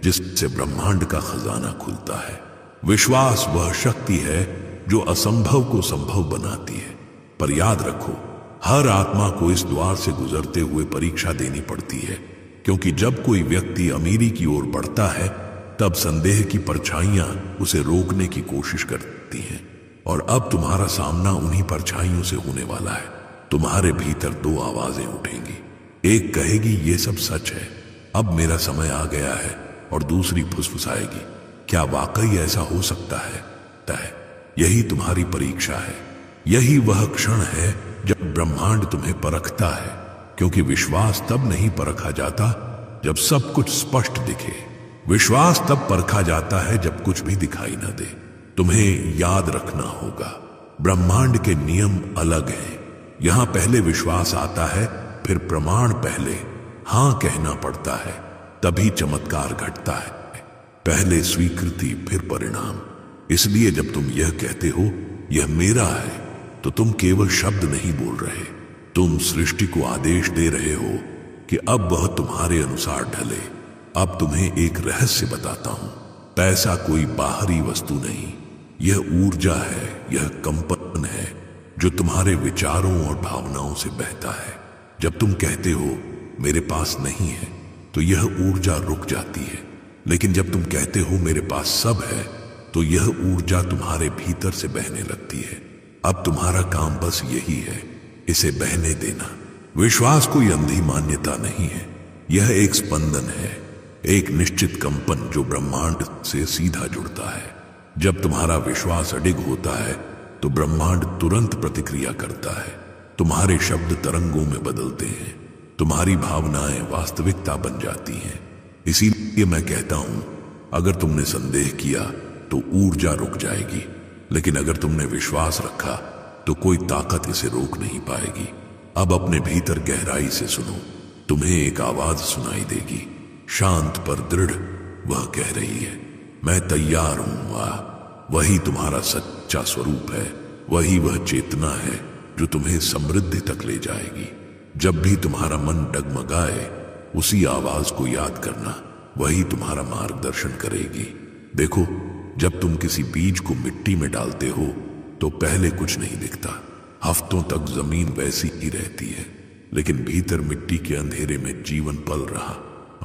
जिससे ब्रह्मांड का खजाना खुलता है। विश्वास वह शक्ति है जो असंभव को संभव बनाती है। पर याद रखो, हर आत्मा को इस द्वार से गुजरते हुए परीक्षा देनी पड़ती है, क्योंकि जब कोई व्यक्ति अमीरी की ओर बढ़ता है तब संदेह की परछाइयां उसे रोकने की कोशिश करती हैं। और अब तुम्हारा सामना उन्हीं परछाइयों से होने वाला है। तुम्हारे भीतर दो आवाजें उठेंगी, एक कहेगी ये सब सच है, अब मेरा समय आ गया है, और दूसरी फुसफुसाएगी, क्या वाकई ऐसा हो सकता है? तय यही तुम्हारी परीक्षा है। यही वह क्षण है जब ब्रह्मांड तुम्हें परखता है, क्योंकि विश्वास तब नहीं परखा जाता जब सब कुछ स्पष्ट दिखे। विश्वास तब परखा जाता है जब कुछ भी दिखाई न दे। तुम्हें याद रखना होगा, ब्रह्मांड के नियम अलग हैं। यहां पहले विश्वास आता है, फिर प्रमाण, पहले हां कहना पड़ता है, तभी चमत्कार घटता है। पहले स्वीकृति, फिर परिणाम। इसलिए जब तुम यह कहते हो यह मेरा है, तो तुम केवल शब्द नहीं बोल रहे, तुम सृष्टि को आदेश दे रहे हो कि अब वह तुम्हारे अनुसार ढले। अब तुम्हें एक रहस्य बताता हूं, पैसा कोई बाहरी वस्तु नहीं, यह ऊर्जा है, यह कंपन है जो तुम्हारे विचारों और भावनाओं से बहता है। जब तुम कहते हो मेरे पास नहीं है, तो यह ऊर्जा रुक जाती है, लेकिन जब तुम कहते हो मेरे पास सब है, तो यह ऊर्जा तुम्हारे भीतर से बहने लगती है। अब तुम्हारा काम बस यही है, इसे बहने देना। विश्वास कोई अंधी मान्यता नहीं है, यह एक स्पंदन है, एक निश्चित कंपन जो ब्रह्मांड से सीधा जुड़ता है। जब तुम्हारा विश्वास अडिग होता है तो ब्रह्मांड तुरंत प्रतिक्रिया करता है। तुम्हारे शब्द तरंगों में बदलते हैं, तुम्हारी भावनाएं वास्तविकता बन जाती हैं। इसीलिए मैं कहता हूं, अगर तुमने संदेह किया तो ऊर्जा रुक जाएगी, लेकिन अगर तुमने विश्वास रखा तो कोई ताकत इसे रोक नहीं पाएगी। अब अपने भीतर गहराई से सुनो, तुम्हें एक आवाज सुनाई देगी, शांत पर दृढ़। वह कह रही है, मैं तैयार हूं। वाह, वही तुम्हारा सच्चा स्वरूप है, वही वह चेतना है जो तुम्हें समृद्धि तक ले जाएगी। जब भी तुम्हारा मन डगमगाए, उसी आवाज को याद करना, वही तुम्हारा मार्गदर्शन करेगी। देखो, जब तुम किसी बीज को मिट्टी में डालते हो तो पहले कुछ नहीं दिखता, हफ्तों तक जमीन वैसी ही रहती है, लेकिन भीतर मिट्टी के अंधेरे में जीवन पल रहा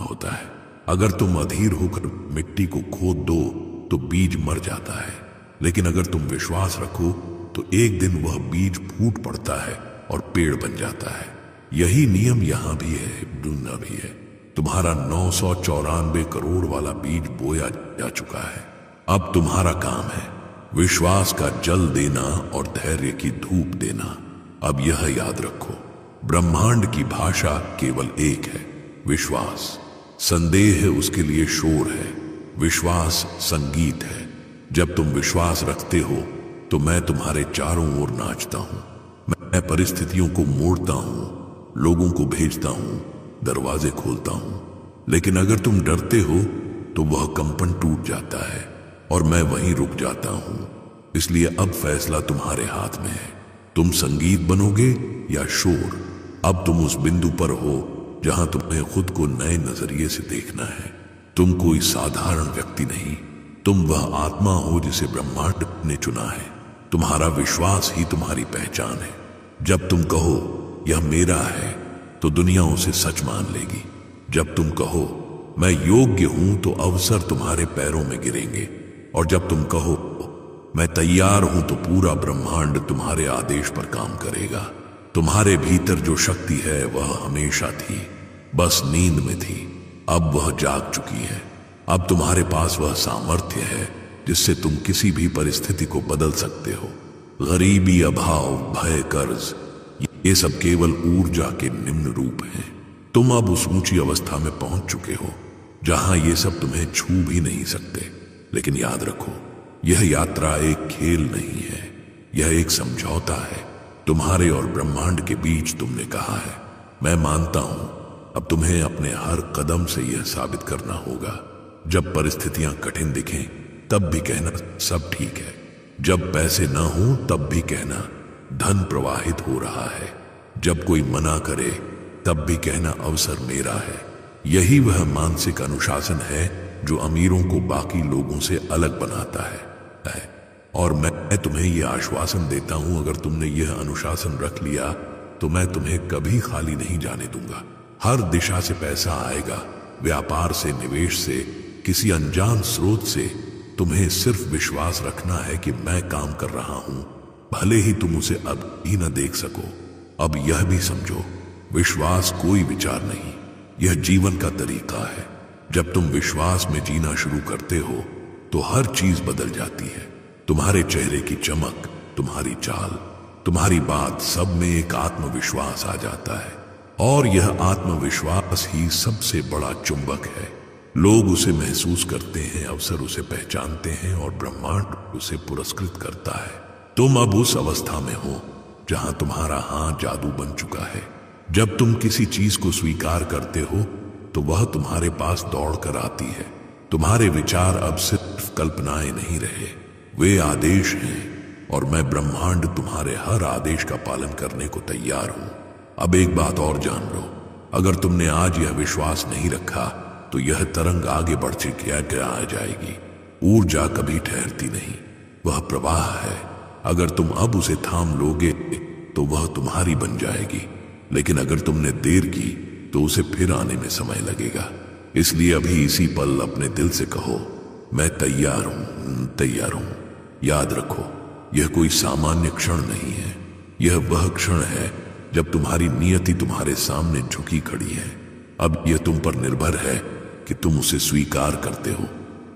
होता है। अगर तुम अधीर होकर मिट्टी को खोद दो तो बीज मर जाता है, लेकिन अगर तुम विश्वास रखो तो एक दिन वह बीज फूट पड़ता है और पेड़ बन जाता है। यही नियम यहां भी है, दुनिया भी है। तुम्हारा 994 करोड़ वाला बीज बोया जा चुका है। अब तुम्हारा काम है विश्वास का जल देना और धैर्य की धूप देना। अब यह याद रखो, ब्रह्मांड की भाषा केवल एक है, विश्वास। संदेह है उसके लिए शोर है, विश्वास संगीत है। जब तुम विश्वास रखते हो तो मैं तुम्हारे चारों ओर नाचता हूं। मैं परिस्थितियों को मोड़ता हूं, लोगों को भेजता हूं, दरवाजे खोलता हूं। लेकिन अगर तुम डरते हो तो वह कंपन टूट जाता है और मैं वहीं रुक जाता हूं। इसलिए अब फैसला तुम्हारे हाथ में है, तुम संगीत बनोगे या शोर। अब तुम उस बिंदु पर हो जहां तुम्हें खुद को नए नजरिए से देखना है। तुम कोई साधारण व्यक्ति नहीं, तुम वह आत्मा हो जिसे ब्रह्मांड ने चुना है। तुम्हारा विश्वास ही तुम्हारी पहचान है। जब तुम कहो यह मेरा है तो दुनिया उसे सच मान लेगी। जब तुम कहो मैं योग्य हूं तो अवसर तुम्हारे पैरों में गिरेंगे। और जब तुम कहो मैं तैयार हूं तो पूरा ब्रह्मांड तुम्हारे आदेश पर काम करेगा। तुम्हारे भीतर जो शक्ति है वह हमेशा थी, बस नींद में थी, अब वह जाग चुकी है। अब तुम्हारे पास वह सामर्थ्य है जिससे तुम किसी भी परिस्थिति को बदल सकते हो। गरीबी, अभाव, भय, कर्ज, ये सब केवल ऊर्जा के निम्न रूप हैं। तुम अब उस ऊंची अवस्था में पहुंच चुके हो जहां ये सब तुम्हें छू भी नहीं सकते। लेकिन याद रखो, यह यात्रा एक खेल नहीं है, यह एक समझौता है तुम्हारे और ब्रह्मांड के बीच। तुमने कहा है, मैं मानता हूं। अब तुम्हें अपने हर कदम से यह साबित करना होगा। जब परिस्थितियां कठिन दिखें तब भी कहना सब ठीक है। जब पैसे ना हो तब भी कहना धन प्रवाहित हो रहा है। जब कोई मना करे तब भी कहना अवसर मेरा है। यही वह मानसिक अनुशासन है जो अमीरों को बाकी लोगों से अलग बनाता है। और मैं तुम्हें यह आश्वासन देता हूं, अगर तुमने यह अनुशासन रख लिया तो मैं तुम्हें कभी खाली नहीं जाने दूंगा। हर दिशा से पैसा आएगा, व्यापार से, निवेश से, किसी अनजान स्रोत से। तुम्हें सिर्फ विश्वास रखना है कि मैं काम कर रहा हूं, भले ही तुम उसे अब ही न देख सको। अब यह भी समझो, विश्वास कोई विचार नहीं, यह जीवन का तरीका है। जब तुम विश्वास में जीना शुरू करते हो तो हर चीज बदल जाती है। तुम्हारे चेहरे की चमक, तुम्हारी चाल, तुम्हारी बात, सब में एक आत्मविश्वास आ जाता है। और यह आत्मविश्वास ही सबसे बड़ा चुंबक है। लोग उसे महसूस करते हैं, अवसर उसे पहचानते हैं और ब्रह्मांड उसे पुरस्कृत करता है। तुम अब उस अवस्था में हो जहां तुम्हारा हाथ जादू बन चुका है। जब तुम किसी चीज को स्वीकार करते हो तो वह तुम्हारे पास दौड़ कर आती है। तुम्हारे विचार अब सिर्फ कल्पनाएं नहीं रहे, वे आदेश हैं। और मैं ब्रह्मांड तुम्हारे हर आदेश का पालन करने को तैयार हूं। अब एक बात और जान लो, अगर तुमने आज यह विश्वास नहीं रखा तो यह तरंग आगे बढ़ती क्या आ जाएगी। ऊर्जा कभी ठहरती नहीं, वह प्रवाह है। अगर तुम अब उसे थाम लोगे तो वह तुम्हारी बन जाएगी, लेकिन अगर तुमने देर की तो उसे फिर आने में समय लगेगा। इसलिए अभी इसी पल अपने दिल से कहो, मैं तैयार हूं, तैयार हूं। याद रखो, यह कोई सामान्य क्षण नहीं है, यह वह क्षण है जब तुम्हारी नियति तुम्हारे सामने झुकी खड़ी है। अब यह तुम पर निर्भर है कि तुम उसे स्वीकार करते हो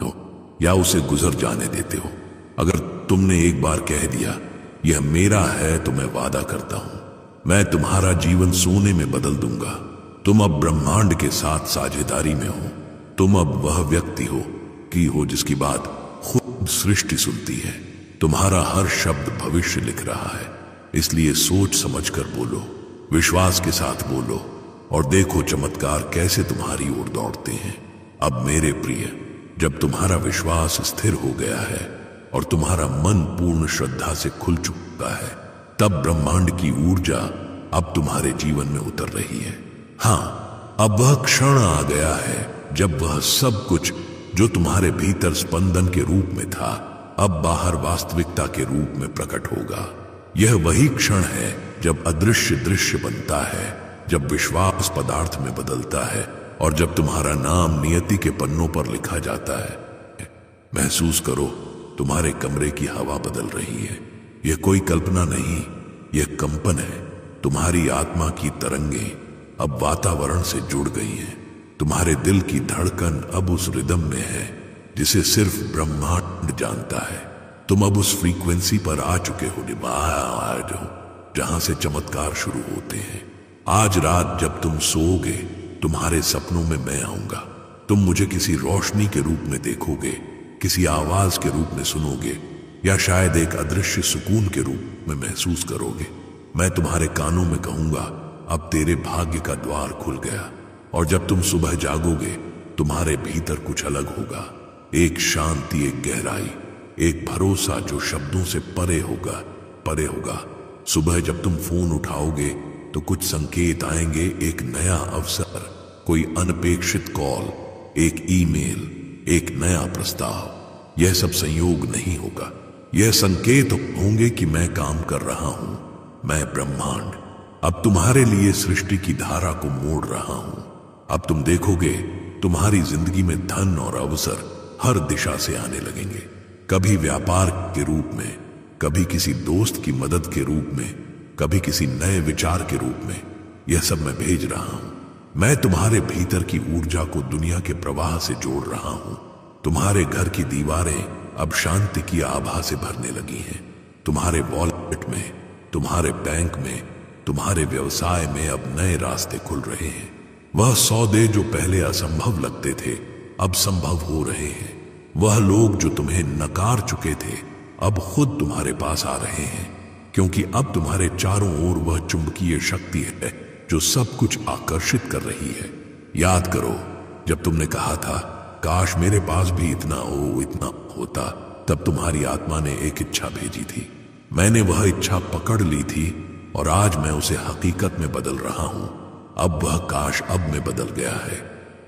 तो या उसे गुजर जाने देते हो। अगर तुमने एक बार कह दिया यह मेरा है, तो मैं वादा करता हूं मैं तुम्हारा जीवन सोने में बदल दूंगा। तुम अब ब्रह्मांड के साथ साझेदारी में हो। तुम अब वह व्यक्ति हो जिसकी बात खुद सृष्टि सुनती है। तुम्हारा हर शब्द भविष्य लिख रहा है। इसलिए सोच समझकर बोलो, विश्वास के साथ बोलो और देखो चमत्कार कैसे तुम्हारी ओर दौड़ते हैं। अब मेरे प्रिय, जब तुम्हारा विश्वास स्थिर हो गया है और तुम्हारा मन पूर्ण श्रद्धा से खुल चुका है, तब ब्रह्मांड की ऊर्जा अब तुम्हारे जीवन में उतर रही है। हाँ, अब वह क्षण आ गया है जब वह सब कुछ जो तुम्हारे भीतर स्पंदन के रूप में था, अब बाहर वास्तविकता के रूप में प्रकट होगा। यह वही क्षण है जब अदृश्य दृश्य बनता है, जब विश्वास पदार्थ में बदलता है और जब तुम्हारा नाम नियति के पन्नों पर लिखा जाता है। महसूस करो, तुम्हारे कमरे की हवा बदल रही है। यह कोई कल्पना नहीं, यह कंपन है। तुम्हारी आत्मा की तरंगें अब वातावरण से जुड़ गई हैं। तुम्हारे दिल की धड़कन अब उस रिदम में है जिसे सिर्फ ब्रह्मांड जानता है। तुम अब उस फ्रीक्वेंसी पर आ चुके हो जहां से चमत्कार शुरू होते हैं। आज रात जब तुम सोओगे, तुम्हारे सपनों में मैं आऊंगा। तुम मुझे किसी रोशनी के रूप में देखोगे, किसी आवाज के रूप में सुनोगे, या शायद एक अदृश्य सुकून के रूप में महसूस करोगे। मैं तुम्हारे कानों में कहूंगा, अब तेरे भाग्य का द्वार खुल गया। और जब तुम सुबह जागोगे, तुम्हारे भीतर कुछ अलग होगा। एक शांति, एक गहराई, एक भरोसा जो शब्दों से परे होगा। सुबह जब तुम फोन उठाओगे तो कुछ संकेत आएंगे, एक नया अवसर, कोई अनपेक्षित कॉल, एक ईमेल, एक नया प्रस्ताव। यह सब संयोग नहीं होगा, यह संकेत होंगे कि मैं काम कर रहा हूं। मैं ब्रह्मांड अब तुम्हारे लिए सृष्टि की धारा को मोड़ रहा हूं। अब तुम देखोगे, तुम्हारी जिंदगी में धन और अवसर हर दिशा से आने लगेंगे। कभी व्यापार के रूप में, कभी किसी दोस्त की मदद के रूप में, कभी किसी नए विचार के रूप में। यह सब मैं भेज रहा हूं। मैं तुम्हारे भीतर की ऊर्जा को दुनिया के प्रवाह से जोड़ रहा हूं। तुम्हारे घर की दीवारें अब शांति की आभा से भरने लगी हैं। तुम्हारे वॉलेट में, तुम्हारे बैंक में, तुम्हारे व्यवसाय में अब नए रास्ते खुल रहे हैं। वह सौदे जो पहले असंभव लगते थे अब संभव हो रहे हैं। वह लोग जो तुम्हें नकार चुके थे अब खुद तुम्हारे पास आ रहे हैं, क्योंकि अब तुम्हारे चारों ओर वह चुंबकीय शक्ति है जो सब कुछ आकर्षित कर रही है। याद करो, जब तुमने कहा था काश मेरे पास भी इतना होता, तब तुम्हारी आत्मा ने एक इच्छा भेजी थी। मैंने वह इच्छा पकड़ ली थी और आज मैं उसे हकीकत में बदल रहा हूं। अब वह काश अब में बदल गया है।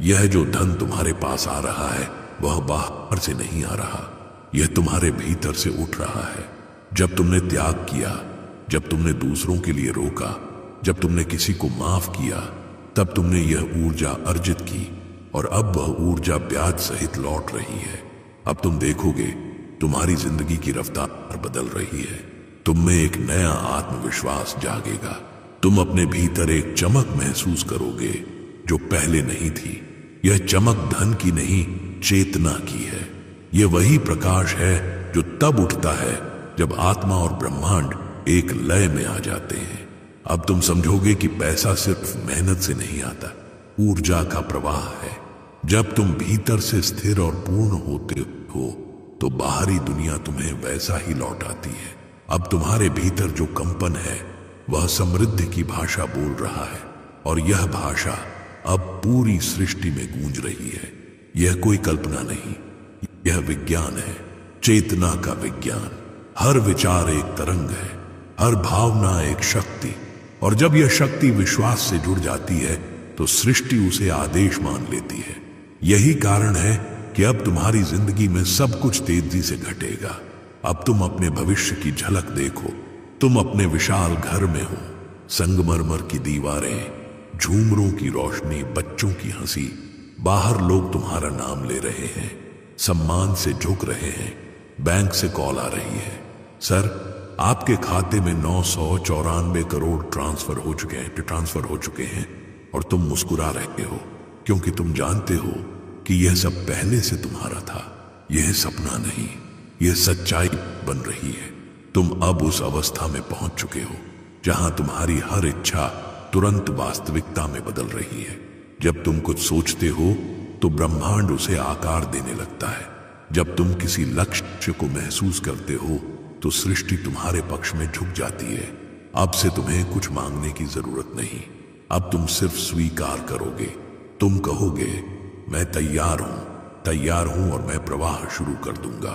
यह जो धन तुम्हारे पास आ रहा है वह बाहर से नहीं आ रहा, यह तुम्हारे भीतर से उठ रहा है। जब तुमने त्याग किया, जब तुमने दूसरों के लिए रोका, जब तुमने किसी को माफ किया, तब तुमने यह ऊर्जा अर्जित की और अब वह ऊर्जा ब्याज सहित लौट रही है। अब तुम देखोगे तुम्हारी जिंदगी की रफ्तार बदल रही है। तुम में एक नया आत्मविश्वास जागेगा। तुम अपने भीतर एक चमक महसूस करोगे जो पहले नहीं थी। यह चमक धन की नहीं, चेतना की है। यह वही प्रकाश है जो तब उठता है जब आत्मा और ब्रह्मांड एक लय में आ जाते हैं। अब तुम समझोगे कि पैसा सिर्फ मेहनत से नहीं आता, ऊर्जा का प्रवाह है। जब तुम भीतर से स्थिर और पूर्ण होते हो तो बाहरी दुनिया तुम्हें वैसा ही लौट आती है। अब तुम्हारे भीतर जो कंपन है वह समृद्धि की भाषा बोल रहा है और यह भाषा अब पूरी सृष्टि में गूंज रही है। यह कोई कल्पना नहीं, यह विज्ञान है, चेतना का विज्ञान। हर विचार एक तरंग है, हर भावना एक शक्ति, और जब यह शक्ति विश्वास से जुड़ जाती है तो सृष्टि उसे आदेश मान लेती है। यही कारण है कि अब तुम्हारी जिंदगी में सब कुछ तेजी से घटेगा। अब तुम अपने भविष्य की झलक देखो। तुम अपने विशाल घर में हो, संगमरमर की दीवारें, झूमरों की रोशनी, बच्चों की हंसी। बाहर लोग तुम्हारा नाम ले रहे हैं, सम्मान से झुक रहे हैं। बैंक से कॉल आ रही है, सर आपके खाते में 994 करोड़ ट्रांसफर हो चुके हैं और तुम मुस्कुरा रहे हो क्योंकि तुम जानते हो कि यह सब पहले से तुम्हारा था। यह सपना नहीं, यह सच्चाई बन रही है। तुम अब उस अवस्था में पहुंच चुके हो जहां तुम्हारी हर इच्छा तुरंत वास्तविकता में बदल रही है। जब तुम कुछ सोचते हो तो ब्रह्मांड उसे आकार देने लगता है। जब तुम किसी लक्ष्य को महसूस करते हो तो सृष्टि तुम्हारे पक्ष में झुक जाती है। अब से तुम्हें कुछ मांगने की जरूरत नहीं, अब तुम सिर्फ स्वीकार करोगे। तुम कहोगे मैं तैयार हूं और मैं प्रवाह शुरू कर दूंगा।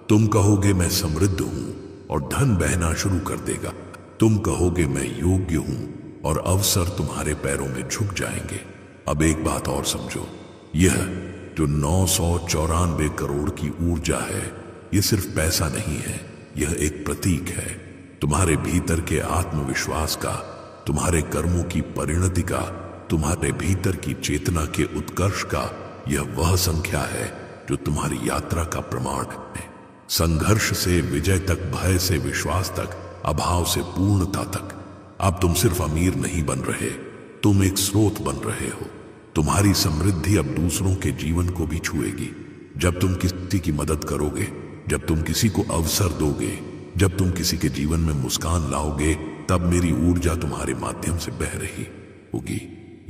तुम कहोगे मैं समृद्ध हूं और धन बहना शुरू कर देगा। तुम कहोगे मैं योग्य हूं और अवसर तुम्हारे पैरों में झुक जाएंगे। अब एक बात और समझो, यह जो 994 करोड़ की ऊर्जा है, यह सिर्फ पैसा नहीं है, यह एक प्रतीक है तुम्हारे भीतर के आत्मविश्वास का, तुम्हारे कर्मों की परिणति का, तुम्हारे भीतर की चेतना के उत्कर्ष का। यह वह संख्या है जो तुम्हारी यात्रा का प्रमाण है। संघर्ष से विजय तक, भय से विश्वास तक, अभाव से पूर्णता तक। अब तुम सिर्फ अमीर नहीं बन रहे, तुम एक स्रोत बन रहे हो। तुम्हारी समृद्धि अब दूसरों के जीवन को भी छुएगी। जब तुम किसी की मदद करोगे, जब तुम किसी को अवसर दोगे, जब तुम किसी के जीवन में मुस्कान लाओगे, तब मेरी ऊर्जा तुम्हारे माध्यम से बह रही होगी।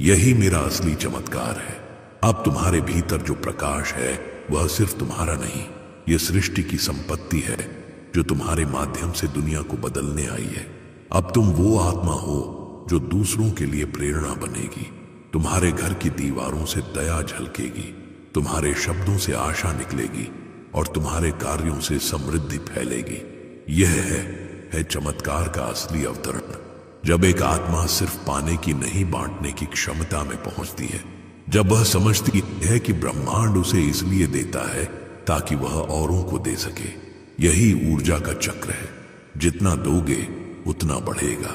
यही मेरा असली चमत्कार है। अब तुम्हारे भीतर जो प्रकाश है वह सिर्फ तुम्हारा नहीं, यह सृष्टि की संपत्ति है जो तुम्हारे माध्यम से दुनिया को बदलने आई है। अब तुम वो आत्मा हो जो दूसरों के लिए प्रेरणा बनेगी। तुम्हारे घर की दीवारों से दया झलकेगी, तुम्हारे शब्दों से आशा निकलेगी और तुम्हारे कार्यों से समृद्धि फैलेगी। यह है चमत्कार का असली अवतरण। जब एक आत्मा सिर्फ पाने की नहीं, बांटने की क्षमता में पहुंचती है, जब वह समझती है कि ब्रह्मांड उसे इसलिए देता है ताकि वह औरों को दे सके। यही ऊर्जा का चक्र है, जितना दोगे उतना बढ़ेगा।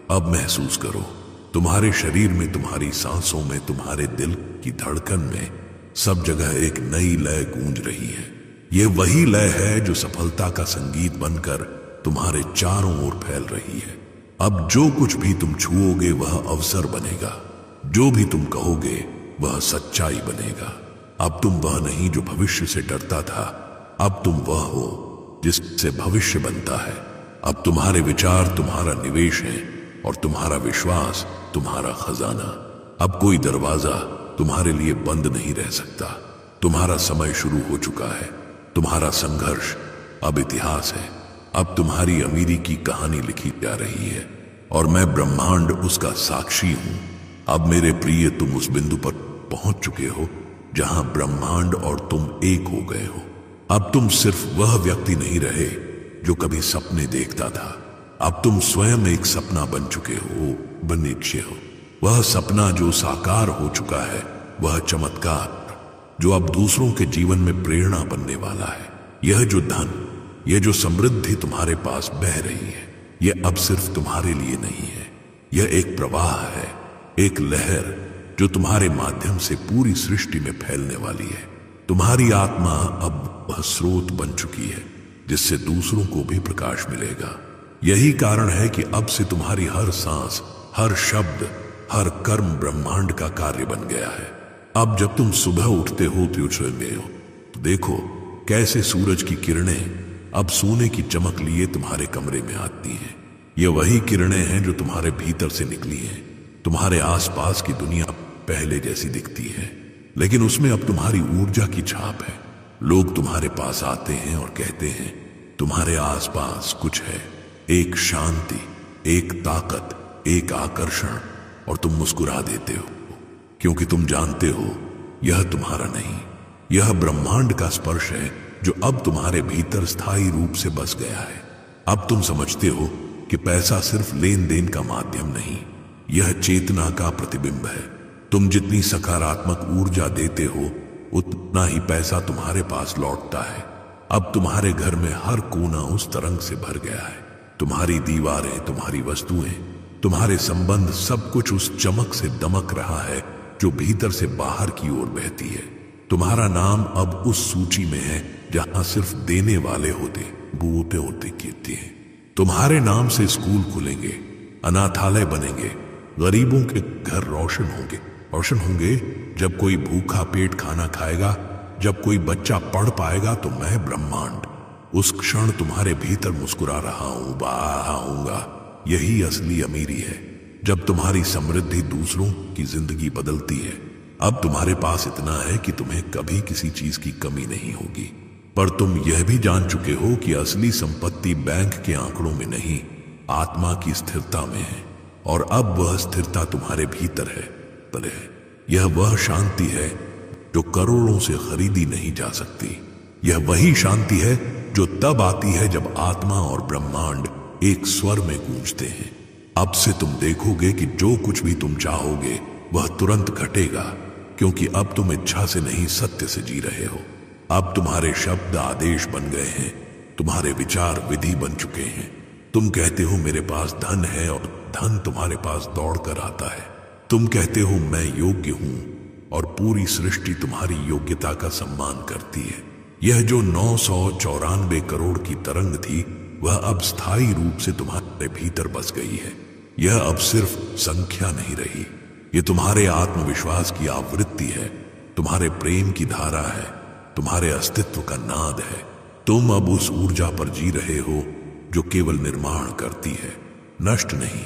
अब महसूस करो, तुम्हारे शरीर में, तुम्हारी सांसों में, तुम्हारे दिल की धड़कन में, सब जगह एक नई लय गूंज रही है। यह वही लय है जो सफलता का संगीत बनकर तुम्हारे चारों ओर फैल रही है। अब जो कुछ भी तुम छुओगे वह अवसर बनेगा, जो भी तुम कहोगे वह सच्चाई बनेगा। अब तुम वह नहीं जो भविष्य से डरता था, अब तुम वह हो जिससे भविष्य बनता है। अब तुम्हारे विचार तुम्हारा निवेश है और तुम्हारा विश्वास तुम्हारा खजाना। अब कोई दरवाजा तुम्हारे लिए बंद नहीं रह सकता। तुम्हारा समय शुरू हो चुका है। तुम्हारा संघर्ष अब इतिहास है। अब तुम्हारी अमीरी की कहानी लिखी जा रही है और मैं ब्रह्मांड उसका साक्षी हूं। अब मेरे प्रिय, तुम उस बिंदु पर पहुंच चुके हो जहां ब्रह्मांड और तुम एक हो गए हो। अब तुम सिर्फ वह व्यक्ति नहीं रहे जो कभी सपने देखता था। अब तुम स्वयं एक सपना बन चुके हो, बनिश्चय हो। वह सपना जो साकार हो चुका है, वह चमत्कार जो अब दूसरों के जीवन में प्रेरणा बनने वाला है। यह जो धन, यह जो समृद्धि तुम्हारे पास बह रही है, यह अब सिर्फ तुम्हारे लिए नहीं है। यह एक प्रवाह है, एक लहर जो तुम्हारे माध्यम से पूरी सृष्टि में फैलने वाली है। तुम्हारी आत्मा अब वह स्रोत बन चुकी है जिससे दूसरों को भी प्रकाश मिलेगा। यही कारण है कि अब से तुम्हारी हर सांस, हर शब्द, हर कर्म ब्रह्मांड का कार्य बन गया है। अब जब तुम सुबह उठते हो तो देखो कैसे सूरज की किरणें अब सोने की चमक लिए तुम्हारे कमरे में आती हैं। ये वही किरणें हैं जो तुम्हारे भीतर से निकली हैं। तुम्हारे आसपास की दुनिया पहले जैसी दिखती है, लेकिन उसमें अब तुम्हारी ऊर्जा की छाप है। लोग तुम्हारे पास आते हैं और कहते हैं तुम्हारे आसपास कुछ है, एक शांति, एक ताकत, एक आकर्षण, और तुम मुस्कुरा देते हो क्योंकि तुम जानते हो यह तुम्हारा नहीं, यह ब्रह्मांड का स्पर्श है जो अब तुम्हारे भीतर स्थायी रूप से बस गया है। अब तुम समझते हो कि पैसा सिर्फ लेन देन का माध्यम नहीं, यह चेतना का प्रतिबिंब है। तुम जितनी सकारात्मक ऊर्जा देते हो उतना ही पैसा तुम्हारे पास लौटता है। अब तुम्हारे घर में हर कोना उस तरंग से भर गया है। तुम्हारी दीवारें, तुम्हारी वस्तुएं, तुम्हारे संबंध, सब कुछ उस चमक से दमक रहा है जो भीतर से बाहर की ओर बहती है। तुम्हारा नाम अब उस सूची में है जहां सिर्फ देने वाले होते, बूते होते कीर्ति हैं। तुम्हारे नाम से स्कूल खुलेंगे, अनाथालय बनेंगे, गरीबों के घर रोशन होंगे। जब कोई भूखा पेट खाना खाएगा, जब कोई बच्चा पढ़ पाएगा, तो मैं ब्रह्मांड उस क्षण तुम्हारे भीतर मुस्कुरा रहा हूं, बहाऊंगा। यही असली अमीरी है, जब तुम्हारी समृद्धि दूसरों की जिंदगी बदलती है। अब तुम्हारे पास इतना है कि तुम्हें कभी किसी चीज की कमी नहीं होगी। पर तुम यह भी जान चुके हो कि असली संपत्ति बैंक के आंकड़ों में नहीं, आत्मा की स्थिरता में है। और अब वह स्थिरता तुम्हारे भीतर है। यह वह शांति है जो करोड़ों से खरीदी नहीं जा सकती। यह वही शांति है जो तब आती है जब आत्मा और ब्रह्मांड एक स्वर में गूंजते हैं। अब से तुम देखोगे कि जो कुछ भी तुम चाहोगे वह तुरंत घटेगा, क्योंकि अब तुम इच्छा से नहीं, सत्य से जी रहे हो। अब तुम्हारे शब्द आदेश बन गए हैं, तुम्हारे विचार विधि बन चुके हैं। तुम कहते हो मेरे पास धन है, और धन तुम्हारे पास दौड़ कर आता है। तुम कहते हो मैं योग्य हूं, और पूरी सृष्टि तुम्हारी योग्यता का सम्मान करती है। यह जो 994 करोड़ की तरंग थी, वह अब स्थायी रूप से तुम्हारे भीतर बस गई है। यह अब सिर्फ संख्या नहीं रही, ये तुम्हारे आत्मविश्वास की आवृत्ति है, तुम्हारे प्रेम की धारा है, तुम्हारे अस्तित्व का नाद है। तुम अब उस ऊर्जा पर जी रहे हो जो केवल निर्माण करती है, नष्ट नहीं।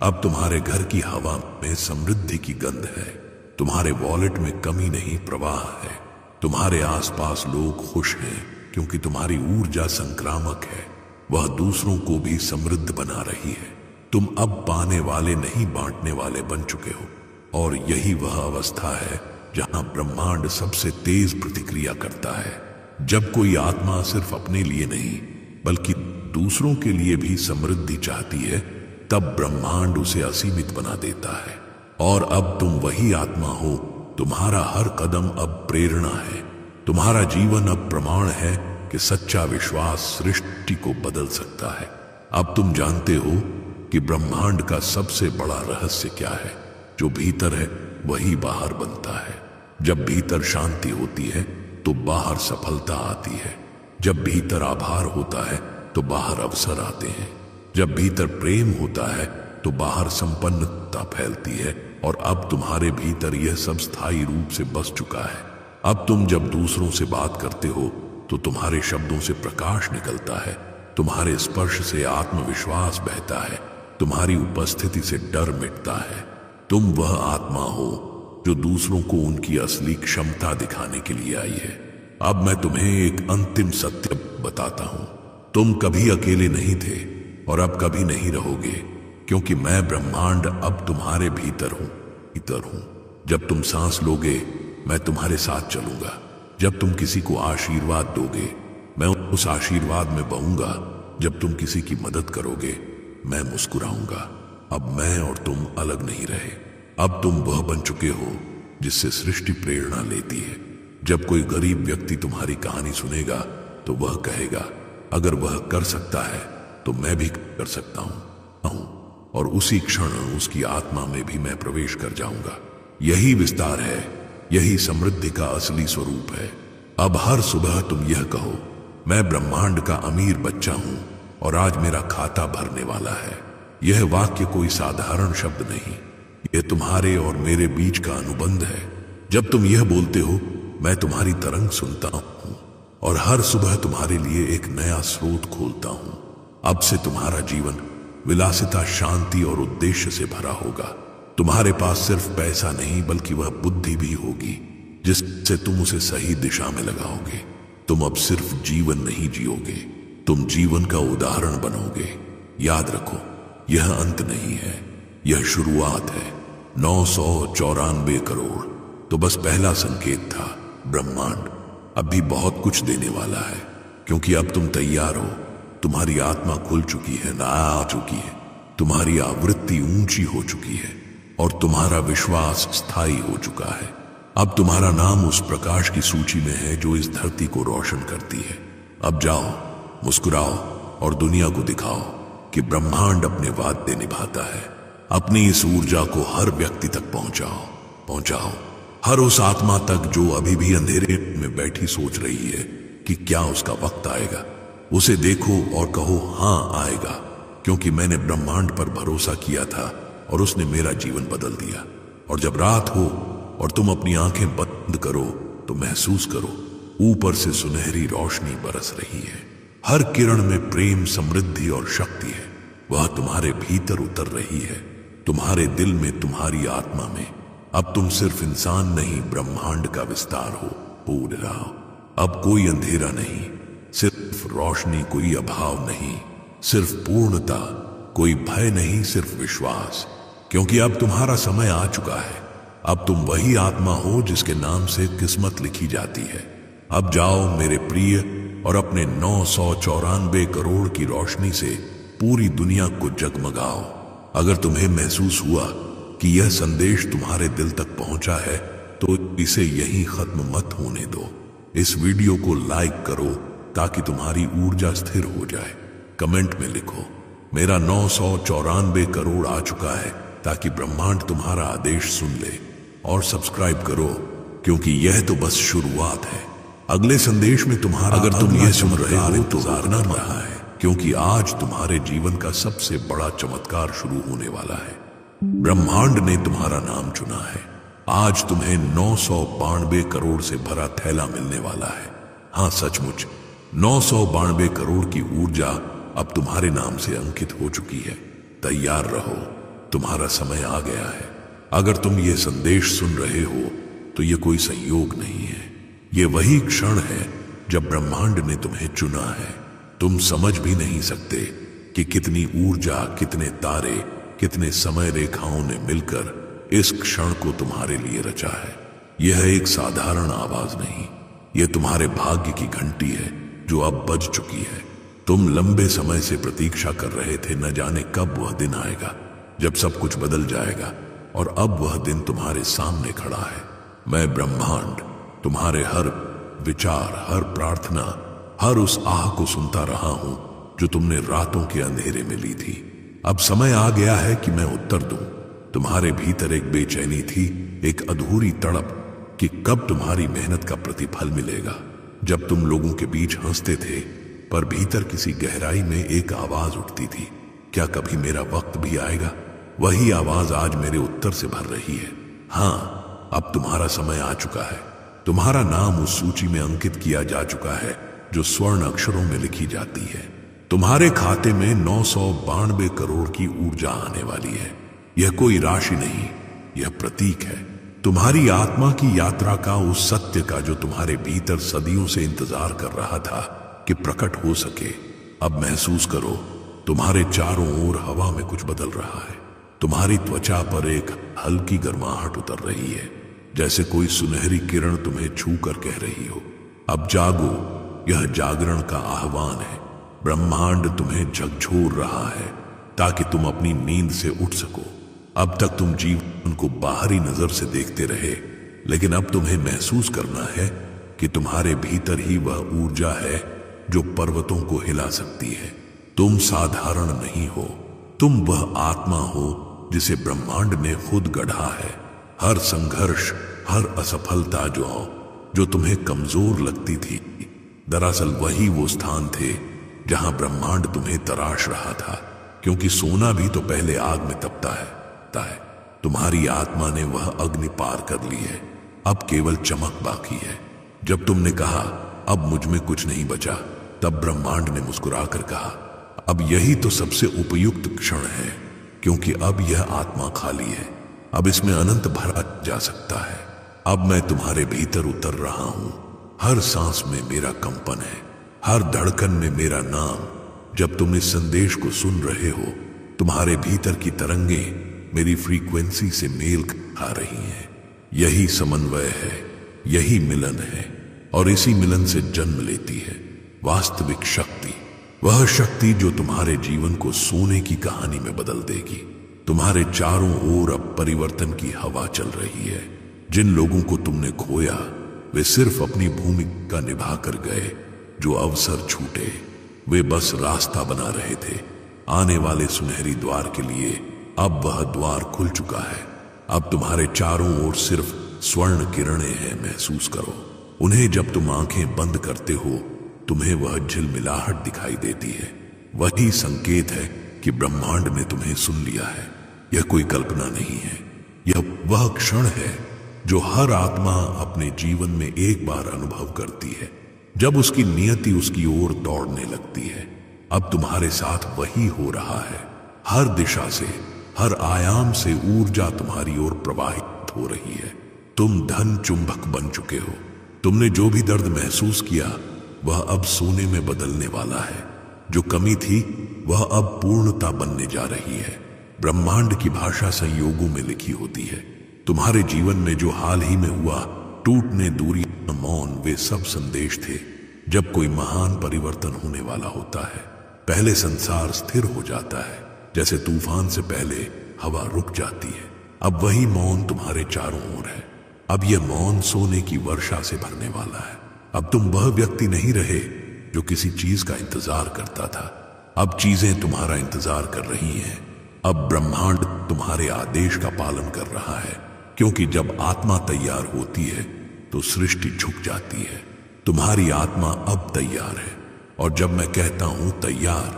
अब तुम्हारे घर की हवा में समृद्धि की गंध है, तुम्हारे वॉलेट में कमी नहीं, प्रवाह है। तुम्हारे आसपास लोग खुश हैं क्योंकि तुम्हारी ऊर्जा संक्रामक है, वह दूसरों को भी समृद्ध बना रही है। तुम अब पाने वाले नहीं, बांटने वाले बन चुके हो। और यही वह अवस्था है जहां ब्रह्मांड सबसे तेज प्रतिक्रिया करता है। जब कोई आत्मा सिर्फ अपने लिए नहीं बल्कि दूसरों के लिए भी समृद्धि चाहती है, तब ब्रह्मांड उसे असीमित बना देता है। और अब तुम वही आत्मा हो, तुम्हारा हर कदम अब प्रेरणा है, तुम्हारा जीवन अब प्रमाण है कि सच्चा विश्वास सृष्टि को बदल सकता है। अब तुम जानते हो कि ब्रह्मांड का सबसे बड़ा रहस्य क्या है। जो भीतर है वही बाहर बनता है। जब भीतर शांति होती है तो बाहर सफलता आती है। जब भीतर आभार होता है तो बाहर अवसर आते हैं। जब भीतर प्रेम होता है तो बाहर संपन्नता फैलती है। और अब तुम्हारे भीतर यह सब स्थायी रूप से बस चुका है। अब तुम जब दूसरों से बात करते हो तो तुम्हारे शब्दों से प्रकाश निकलता है, तुम्हारे स्पर्श से आत्मविश्वास बहता है, तुम्हारी उपस्थिति से डर मिटता है। तुम वह आत्मा हो जो दूसरों को उनकी असली क्षमता दिखाने के लिए आई है। अब मैं तुम्हें एक अंतिम सत्य बताता हूं। तुम कभी अकेले नहीं थे और अब कभी नहीं रहोगे, क्योंकि मैं ब्रह्मांड अब तुम्हारे भीतर हूं। जब तुम सांस लोगे मैं तुम्हारे साथ चलूंगा। जब तुम किसी को आशीर्वाद दोगे मैं उस आशीर्वाद में बहूंगा। जब तुम किसी की मदद करोगे मैं मुस्कुराऊंगा। अब मैं और तुम अलग नहीं रहे। अब तुम वह बन चुके हो जिससे सृष्टि प्रेरणा लेती है। जब कोई गरीब व्यक्ति तुम्हारी कहानी सुनेगा तो वह कहेगा, अगर वह कर सकता है तो मैं भी कर सकता हूं। और उसी क्षण उसकी आत्मा में भी मैं प्रवेश कर जाऊंगा। यही विस्तार है, यही समृद्धि का असली स्वरूप है। अब हर सुबह तुम यह कहो, मैं ब्रह्मांड का अमीर बच्चा हूं और आज मेरा खाता भरने वाला है। यह वाक्य कोई साधारण शब्द नहीं, यह तुम्हारे और मेरे बीच का अनुबंध है। जब तुम यह बोलते हो, मैं तुम्हारी तरंग सुनता हूं और हर सुबह तुम्हारे लिए एक नया स्रोत खोलता हूं। अब से तुम्हारा जीवन विलासिता, शांति और उद्देश्य से भरा होगा। तुम्हारे पास सिर्फ पैसा नहीं बल्कि वह बुद्धि भी होगी जिससे तुम उसे सही दिशा में लगाओगे। तुम अब सिर्फ जीवन नहीं जियोगे, तुम जीवन का उदाहरण बनोगे। याद रखो, यह अंत नहीं है, यह शुरुआत है। 994 करोड़ तो बस पहला संकेत था। ब्रह्मांड अब भी बहुत कुछ देने वाला है, क्योंकि अब तुम तैयार हो। तुम्हारी आत्मा खुल चुकी है, आ चुकी है, तुम्हारी आवृत्ति ऊंची हो चुकी है और तुम्हारा विश्वास स्थायी हो चुका है। अब तुम्हारा नाम उस प्रकाश की सूची में है जो इस धरती को रोशन करती है। अब जाओ, मुस्कुराओ और दुनिया को दिखाओ कि ब्रह्मांड अपने वादे निभाता है। अपनी इस ऊर्जा को हर व्यक्ति तक पहुंचाओ, हर उस आत्मा तक जो अभी भी अंधेरे में बैठी सोच रही है कि क्या उसका वक्त आएगा। उसे देखो और कहो, हां आएगा, क्योंकि मैंने ब्रह्मांड पर भरोसा किया था और उसने मेरा जीवन बदल दिया। और जब रात हो और तुम अपनी आंखें बंद करो तो महसूस करो, ऊपर से सुनहरी रोशनी बरस रही है। हर किरण में प्रेम, समृद्धि और शक्ति है। वह तुम्हारे भीतर उतर रही है, तुम्हारे दिल में, तुम्हारी आत्मा में। अब तुम सिर्फ इंसान नहीं, ब्रह्मांड का विस्तार हो रहा हो। अब कोई अंधेरा नहीं, सिर्फ रोशनी, कोई अभाव नहीं, सिर्फ पूर्णता, कोई भय नहीं, सिर्फ विश्वास। क्योंकि अब तुम्हारा समय आ चुका है। अब तुम वही आत्मा हो जिसके नाम से किस्मत लिखी जाती है। अब जाओ मेरे प्रिय और अपने 994 करोड़ की रोशनी से पूरी दुनिया को जगमगाओ। अगर तुम्हें महसूस हुआ कि यह संदेश तुम्हारे दिल तक पहुंचा है तो इसे यहीं खत्म मत होने दो। इस वीडियो को लाइक करो ताकि तुम्हारी ऊर्जा स्थिर हो जाए। कमेंट में लिखो, मेरा 994 करोड़ आ चुका है, ताकि ब्रह्मांड तुम्हारा आदेश सुन ले। और सब्सक्राइब करो, क्योंकि यह तो बस शुरुआत है। अगले संदेश में तुम्हारा, अगर तुम यह सुन रहे हो तो रुकना मत रहा है, क्योंकि आज तुम्हारे जीवन का सबसे बड़ा चमत्कार शुरू होने वाला है। ब्रह्मांड ने तुम्हारा नाम चुना है। आज तुम्हें 992 करोड़ से भरा थैला मिलने वाला है। हाँ, सचमुच 992 करोड़ की ऊर्जा अब तुम्हारे नाम से अंकित हो चुकी है। तैयार रहो, तुम्हारा समय आ गया है। अगर तुम ये संदेश सुन रहे हो तो ये कोई संयोग नहीं है, ये वही क्षण है जब ब्रह्मांड ने तुम्हें चुना है। तुम समझ भी नहीं सकते कि कितनी ऊर्जा, कितने तारे, कितने समय रेखाओं ने मिलकर इस क्षण को तुम्हारे लिए रचा है। यह एक साधारण आवाज नहीं, यह तुम्हारे भाग्य की घंटी है जो अब बज चुकी है। तुम लंबे समय से प्रतीक्षा कर रहे थे, न जाने कब वह दिन आएगा जब सब कुछ बदल जाएगा, और अब वह दिन तुम्हारे सामने खड़ा है। मैं ब्रह्मांड तुम्हारे हर विचार, हर प्रार्थना, हर उस आह को सुनता रहा हूं जो तुमने रातों के अंधेरे में ली थी। अब समय आ गया है कि मैं उत्तर दूं। तुम्हारे भीतर एक बेचैनी थी, एक अधूरी तड़प कि कब तुम्हारी मेहनत का प्रतिफल मिलेगा। जब तुम लोगों के बीच हंसते थे, पर भीतर किसी गहराई में एक आवाज उठती थी, क्या कभी मेरा वक्त भी आएगा? वही आवाज आज मेरे उत्तर से भर रही है। हाँ, अब तुम्हारा समय आ चुका है। तुम्हारा नाम उस सूची में अंकित किया जा चुका है जो स्वर्ण अक्षरों में लिखी जाती है। तुम्हारे खाते में 992 करोड़ की ऊर्जा आने वाली है। यह कोई राशि नहीं, यह प्रतीक है तुम्हारी आत्मा की यात्रा का, उस सत्य का जो तुम्हारे भीतर सदियों से इंतजार कर रहा था कि प्रकट हो सके। अब महसूस करो, तुम्हारे चारों ओर हवा में कुछ बदल रहा है। तुम्हारी त्वचा पर एक हल्की गर्माहट उतर रही है, जैसे कोई सुनहरी किरण तुम्हें छू कर कह रही हो, अब जागो। यह जागरण का आह्वान है। ब्रह्मांड तुम्हें झकझोर रहा है ताकि तुम अपनी नींद से उठ सको। अब तक तुम जीवन को बाहरी नजर से देखते रहे, लेकिन अब तुम्हें महसूस करना है कि तुम्हारे भीतर ही वह ऊर्जा है जो पर्वतों को हिला सकती है। तुम साधारण नहीं हो, तुम वह आत्मा हो जिसे ब्रह्मांड ने खुद गढ़ा है। हर संघर्ष, हर असफलता जो तुम्हें कमजोर लगती थी, दरअसल वही वो स्थान थे जहां ब्रह्मांड तुम्हें तराश रहा था, क्योंकि सोना भी तो पहले आग में तपता है। तुम्हारी आत्मा ने वह अग्नि पार कर ली है, अब केवल चमक बाकी है। जब तुमने कहा अब मुझ में कुछ नहीं बचा, तब ब्रह्मांड ने मुस्कुराकर कहा, अब यही तो सबसे उपयुक्त क्षण है, क्योंकि अब यह आत्मा खाली है, अब इसमें अनंत भरा जा सकता है। अब मैं तुम्हारे भीतर उतर रहा हूं, हर सांस में मेरा कंपन है, हर धड़कन में मेरा नाम। जब तुम इस संदेश को सुन रहे हो, तुम्हारे भीतर की तरंगें मेरी फ्रीक्वेंसी से मेल खा रही हैं। यही समन्वय है, यही मिलन है, और इसी मिलन से जन्म लेती है वास्तविक शक्ति। वह शक्ति जो तुम्हारे जीवन को सोने की कहानी में बदल देगी। तुम्हारे चारों ओर अब परिवर्तन की हवा चल रही है। जिन लोगों को तुमने खोया, वे सिर्फ अपनी भूमिका निभा कर गए। जो अवसर छूटे, वे बस रास्ता बना रहे थे आने वाले सुनहरी द्वार के लिए। अब वह द्वार खुल चुका है। अब तुम्हारे चारों ओर सिर्फ स्वर्ण किरणें हैं। महसूस करो उन्हें। जब तुम आंखें बंद करते हो, तुम्हें वह झिलमिलाहट दिखाई देती है। वही संकेत है कि ब्रह्मांड ने तुम्हें सुन लिया है। यह कोई कल्पना नहीं है, यह वह क्षण है जो हर आत्मा अपने जीवन में एक बार अनुभव करती है, जब उसकी नियति उसकी ओर दौड़ने लगती है। अब तुम्हारे साथ वही हो रहा है। हर दिशा से, हर आयाम से ऊर्जा तुम्हारी ओर प्रवाहित हो रही है। तुम धन चुंबक बन चुके हो। तुमने जो भी दर्द महसूस किया, वह अब सोने में बदलने वाला है। जो कमी थी, वह अब पूर्णता बनने जा रही है। ब्रह्मांड की भाषा संयोगों में लिखी होती है। तुम्हारे जीवन में जो हाल ही में हुआ, टूटने, दूरी, मौन, वे सब संदेश थे जब कोई महान परिवर्तन होने वाला होता है। पहले संसार स्थिर हो जाता है, जैसे तूफान से पहले हवा रुक जाती है। अब वही मौन तुम्हारे चारों ओर है। अब यह मौन सोने की वर्षा से भरने वाला है। अब तुम वह व्यक्ति नहीं रहे जो किसी चीज का इंतजार करता था। अब चीजें तुम्हारा इंतजार कर रही हैं। अब ब्रह्मांड तुम्हारे आदेश का पालन कर रहा है, क्योंकि जब आत्मा तैयार होती है तो सृष्टि झुक जाती है। तुम्हारी आत्मा अब तैयार है, और जब मैं कहता हूं तैयार,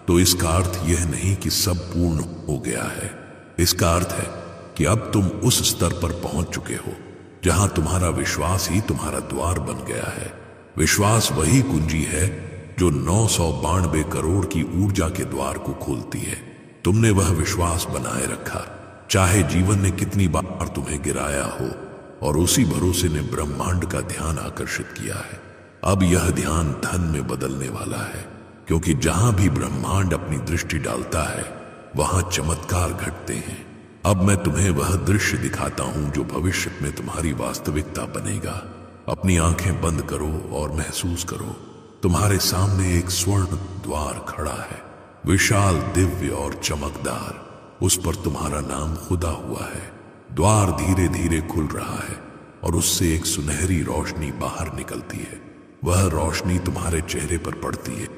तो इसका अर्थ यह नहीं कि सब पूर्ण हो गया है। इसका अर्थ है कि अब तुम उस स्तर पर पहुंच चुके हो जहां तुम्हारा विश्वास ही तुम्हारा द्वार बन गया है। विश्वास वही कुंजी है जो 992 करोड़ की ऊर्जा के द्वार को खोलती है। तुमने वह विश्वास बनाए रखा, चाहे जीवन ने कितनी बार तुम्हें गिराया हो, और उसी भरोसे ने ब्रह्मांड का ध्यान आकर्षित किया है। अब यह ध्यान धन में बदलने वाला है, क्योंकि जहां भी ब्रह्मांड अपनी दृष्टि डालता है, वहां चमत्कार घटते हैं। अब मैं तुम्हें वह दृश्य दिखाता हूं जो भविष्य में तुम्हारी वास्तविकता बनेगा। अपनी आंखें बंद करो और महसूस करो, तुम्हारे सामने एक स्वर्ण द्वार खड़ा है, विशाल, दिव्य और चमकदार। उस पर तुम्हारा नाम खुदा हुआ है। द्वार धीरे धीरे खुल रहा है, और उससे एक सुनहरी रोशनी बाहर निकलती है। वह रोशनी तुम्हारे चेहरे पर पड़ती है,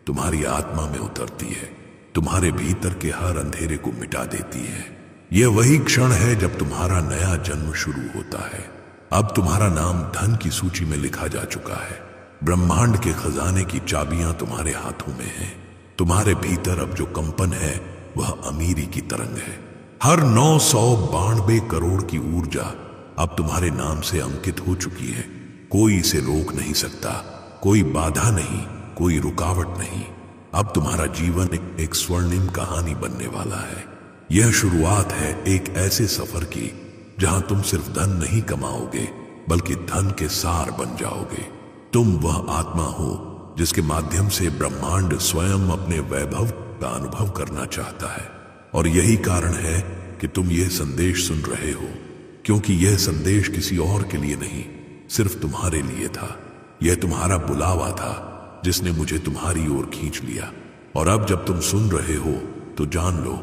तुम्हारी आत्मा में उतरती है, तुम्हारे भीतर के हर अंधेरे को मिटा देती है। यह वही क्षण है जब तुम्हारा नया जन्म शुरू होता है। अब तुम्हारा नाम धन की सूची में लिखा जा चुका है। ब्रह्मांड के खजाने की चाबियां तुम्हारे हाथों में हैं। तुम्हारे भीतर अब जो कंपन है, वह अमीरी की तरंग है। हर 992 करोड़ की ऊर्जा अब तुम्हारे नाम से अंकित हो चुकी है। कोई इसे रोक नहीं सकता, कोई बाधा नहीं, कोई रुकावट नहीं। अब तुम्हारा जीवन एक स्वर्णिम कहानी बनने वाला है। यह शुरुआत है एक ऐसे सफर की जहां तुम सिर्फ धन नहीं कमाओगे, बल्कि धन के सार बन जाओगे। तुम वह आत्मा हो जिसके माध्यम से ब्रह्मांड स्वयं अपने वैभव का अनुभव करना चाहता है। और यही कारण है कि तुम यह संदेश सुन रहे हो, क्योंकि यह संदेश किसी और के लिए नहीं, सिर्फ तुम्हारे लिए था। यह तुम्हारा बुलावा था जिसने मुझे तुम्हारी ओर खींच लिया। और अब जब तुम सुन रहे हो तो जान लो,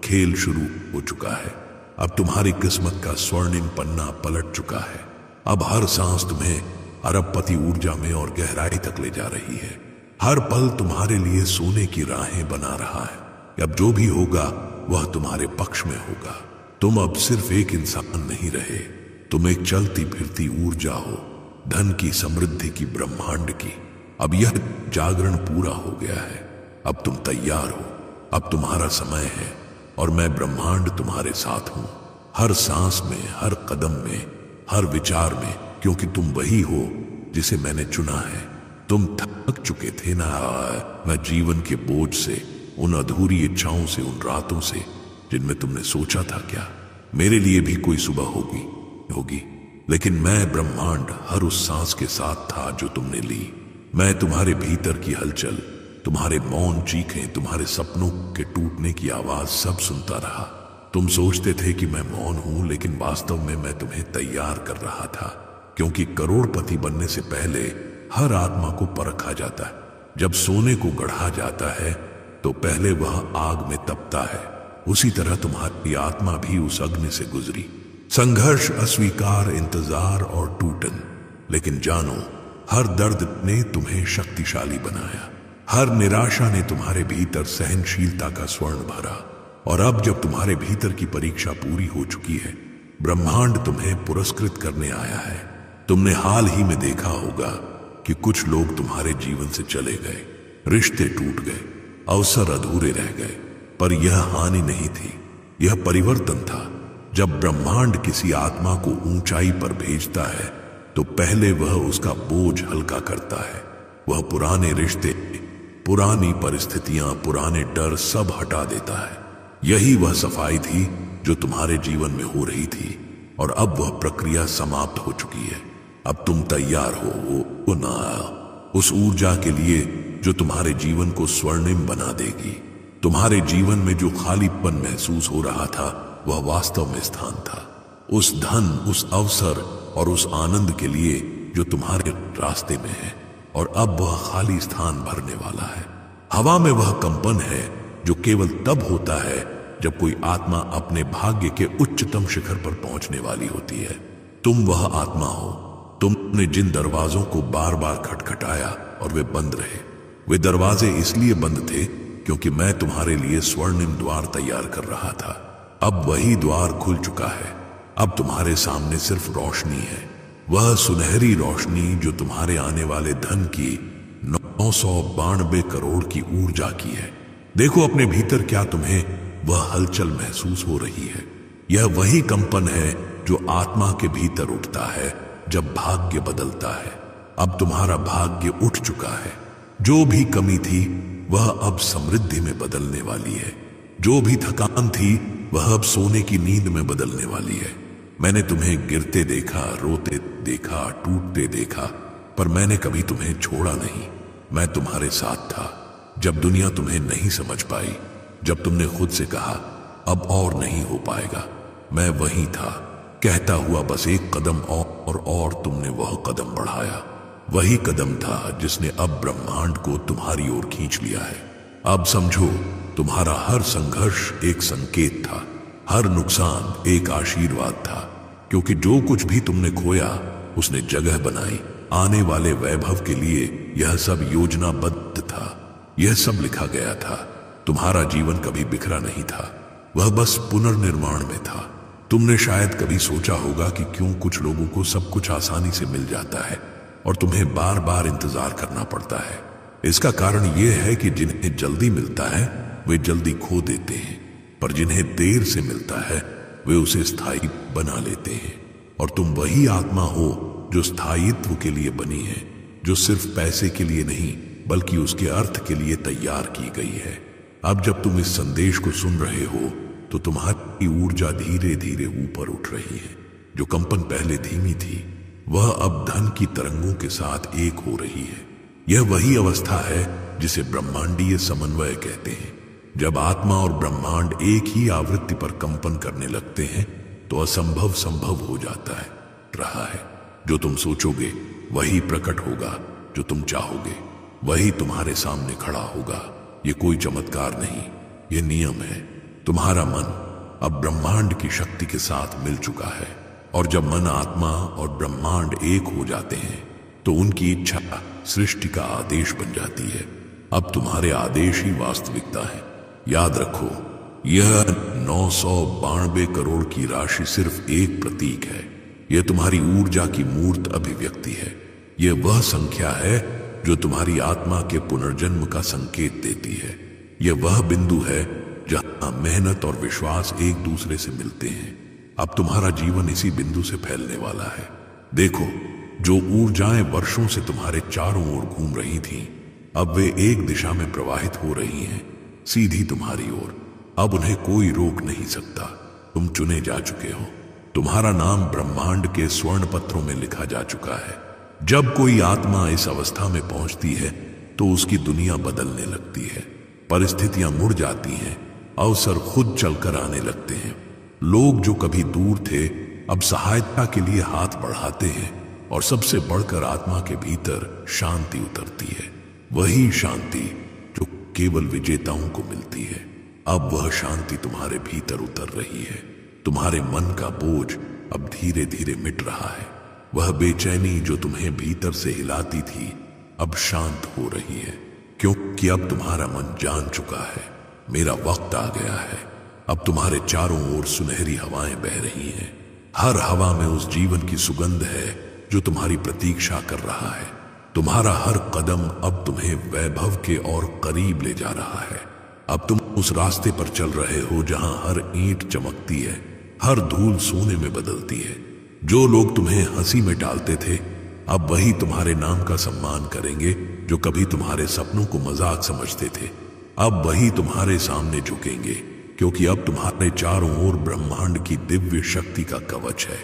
खेल शुरू हो चुका है। अब तुम्हारी किस्मत का स्वर्णिम पन्ना पलट चुका है। अब हर सांस तुम्हें अरबपति ऊर्जा में और गहराई तक ले जा रही है। हर पल तुम्हारे लिए सोने की राहें बना रहा है। अब जो भी होगा वह तुम्हारे पक्ष में होगा। तुम अब सिर्फ एक इंसान नहीं रहे, तुम एक चलती फिरती ऊर्जा हो, धन की, समृद्धि की, ब्रह्मांड की। अब यह जागरण पूरा हो गया है। अब तुम तैयार हो, अब तुम्हारा समय है और मैं ब्रह्मांड तुम्हारे साथ हूं, हर सांस में, हर कदम में, हर विचार में, क्योंकि तुम वही हो जिसे मैंने चुना है। तुम थक चुके थे ना मैं जीवन के बोझ से, उन अधूरी इच्छाओं से, उन रातों से जिनमें तुमने सोचा था क्या मेरे लिए भी कोई सुबह होगी। लेकिन मैं ब्रह्मांड हर उस सांस के साथ था जो तुमने ली। मैं तुम्हारे भीतर की हलचल, तुम्हारे मौन चीखें, तुम्हारे सपनों के टूटने की आवाज सब सुनता रहा। तुम सोचते थे कि मैं मौन हूं, लेकिन वास्तव में मैं तुम्हें तैयार कर रहा था, क्योंकि करोड़पति बनने से पहले हर आत्मा को परखा जाता है। जब सोने को गढ़ा जाता है तो पहले वह आग में तपता है। उसी तरह तुम्हारी आत्मा भी उस अग्नि से गुजरी, संघर्ष, अस्वीकार, इंतजार और टूटन। लेकिन जानो, हर दर्द ने तुम्हें शक्तिशाली बनाया। हर निराशा ने तुम्हारे भीतर सहनशीलता का स्वर्ण भरा। और अब जब तुम्हारे भीतर की परीक्षा पूरी हो चुकी है, ब्रह्मांड तुम्हें पुरस्कृत करने आया है। तुमने हाल ही में देखा होगा कि कुछ लोग तुम्हारे जीवन से चले गए, रिश्ते टूट गए, अवसर अधूरे रह गए। पर यह हानि नहीं थी, यह परिवर्तन था। जब ब्रह्मांड किसी आत्मा को ऊंचाई पर भेजता है तो पहले वह उसका बोझ हल्का करता है। वह पुराने रिश्ते, पुरानी परिस्थितियां, पुराने डर सब हटा देता है। यही वह सफाई थी जो तुम्हारे जीवन में हो रही थी, और अब वह प्रक्रिया समाप्त हो चुकी है। अब तुम तैयार हो वो ना उस ऊर्जा के लिए जो तुम्हारे जीवन को स्वर्णिम बना देगी। तुम्हारे जीवन में जो खालीपन महसूस हो रहा था वह वास्तव में स्थान था, उस धन, उस अवसर और उस आनंद के लिए जो तुम्हारे रास्ते में है। और अब वह खाली स्थान भरने वाला है। हवा में वह कंपन है जो केवल तब होता है जब कोई आत्मा अपने भाग्य के उच्चतम शिखर पर पहुंचने वाली होती है। तुम वह आत्मा हो। तुमने जिन दरवाजों को बार बार खटखटाया और वे बंद रहे, वे दरवाजे इसलिए बंद थे क्योंकि मैं तुम्हारे लिए स्वर्णिम द्वार तैयार कर रहा था। अब वही द्वार खुल चुका है। अब तुम्हारे सामने सिर्फ रोशनी है, वह सुनहरी रोशनी जो तुम्हारे आने वाले धन की 992 करोड़ की ऊर्जा की है। देखो अपने भीतर, क्या तुम्हें वह हलचल महसूस हो रही है? यह वही कंपन है जो आत्मा के भीतर उठता है जब भाग्य बदलता है। अब तुम्हारा भाग्य उठ चुका है। जो भी कमी थी वह अब समृद्धि में बदलने वाली है। जो भी थकान थी वह अब सोने की नींद में बदलने वाली है। मैंने तुम्हें गिरते देखा, रोते देखा, टूटते देखा, पर मैंने कभी तुम्हें छोड़ा नहीं। मैं तुम्हारे साथ था जब दुनिया तुम्हें नहीं समझ पाई, जब तुमने खुद से कहा अब और नहीं हो पाएगा। मैं वहीं था, कहता हुआ बस एक कदम और तुमने वह कदम बढ़ाया। वही कदम था जिसने अब ब्रह्मांड को तुम्हारी ओर खींच लिया है। अब समझो, तुम्हारा हर संघर्ष एक संकेत था, हर नुकसान एक आशीर्वाद था, क्योंकि जो कुछ भी तुमने खोया उसने जगह बनाई आने वाले वैभव के लिए। यह सब योजनाबद्ध था, यह सब लिखा गया था। तुम्हारा जीवन कभी बिखरा नहीं था, वह बस पुनर्निर्माण में था। तुमने शायद कभी सोचा होगा कि क्यों कुछ लोगों को सब कुछ आसानी से मिल जाता है और तुम्हें बार बार इंतजार करना पड़ता है। इसका कारण यह है कि जिन्हें जल्दी मिलता है वे जल्दी खो देते हैं, पर जिन्हें देर से मिलता है वे उसे स्थायी बना लेते हैं। और तुम वही आत्मा हो जो स्थायित्व के लिए बनी है, जो सिर्फ पैसे के लिए नहीं बल्कि उसके अर्थ के लिए तैयार की गई है। अब जब तुम इस संदेश को सुन रहे हो तो तुम्हारी ऊर्जा धीरे धीरे ऊपर उठ रही है। जो कंपन पहले धीमी थी वह अब धन की तरंगों के साथ एक हो रही है। यह वही अवस्था है जिसे ब्रह्मांडीय समन्वय कहते हैं। जब आत्मा और ब्रह्मांड एक ही आवृत्ति पर कंपन करने लगते हैं तो असंभव संभव हो जाता है। रहा है जो तुम सोचोगे वही प्रकट होगा, जो तुम चाहोगे वही तुम्हारे सामने खड़ा होगा। ये कोई चमत्कार नहीं, ये नियम है। तुम्हारा मन अब ब्रह्मांड की शक्ति के साथ मिल चुका है, और जब मन, आत्मा और ब्रह्मांड एक हो जाते हैं तो उनकी इच्छा सृष्टि का आदेश बन जाती है। अब तुम्हारे आदेश ही वास्तविकता है। याद रखो, यह 992 करोड़ की राशि सिर्फ एक प्रतीक है। यह तुम्हारी ऊर्जा की मूर्त अभिव्यक्ति है। यह वह संख्या है जो तुम्हारी आत्मा के पुनर्जन्म का संकेत देती है। यह वह बिंदु है जहां मेहनत और विश्वास एक दूसरे से मिलते हैं। अब तुम्हारा जीवन इसी बिंदु से फैलने वाला है। देखो, जो ऊर्जाएं वर्षों से तुम्हारे चारों ओर घूम रही थीं, अब वे एक दिशा में प्रवाहित हो रही हैं, सीधी तुम्हारी ओर। अब उन्हें कोई रोक नहीं सकता। तुम चुने जा चुके हो। तुम्हारा नाम ब्रह्मांड के स्वर्ण पत्रों में लिखा जा चुका है। जब कोई आत्मा इस अवस्था में पहुंचती है तो उसकी दुनिया बदलने लगती है। परिस्थितियां मुड़ जाती हैं, अवसर खुद चलकर आने लगते हैं। लोग जो कभी दूर थे अब सहायता के लिए हाथ बढ़ाते हैं, और सबसे बढ़कर आत्मा के भीतर शांति उतरती है। वही शांति जो केवल विजेताओं को मिलती है। अब वह शांति तुम्हारे भीतर उतर रही है। तुम्हारे मन का बोझ अब धीरे धीरे मिट रहा है। वह बेचैनी जो तुम्हें भीतर से हिलाती थी अब शांत हो रही है, क्योंकि अब तुम्हारा मन जान चुका है मेरा वक्त आ गया है। अब तुम्हारे चारों ओर सुनहरी हवाएं बह रही हैं। हर हवा में उस जीवन की सुगंध है जो तुम्हारी प्रतीक्षा कर रहा है। तुम्हारा हर कदम अब तुम्हें वैभव के और करीब ले जा रहा है। अब तुम उस रास्ते पर चल रहे हो जहां हर ईंट चमकती है, हर धूल सोने में बदलती है। जो लोग तुम्हें हंसी में डालते थे अब वही तुम्हारे नाम का सम्मान करेंगे। जो कभी तुम्हारे सपनों को मजाक समझते थे अब वही तुम्हारे सामने झुकेंगे, क्योंकि अब तुम्हारे चारों ओर ब्रह्मांड की दिव्य शक्ति का कवच है।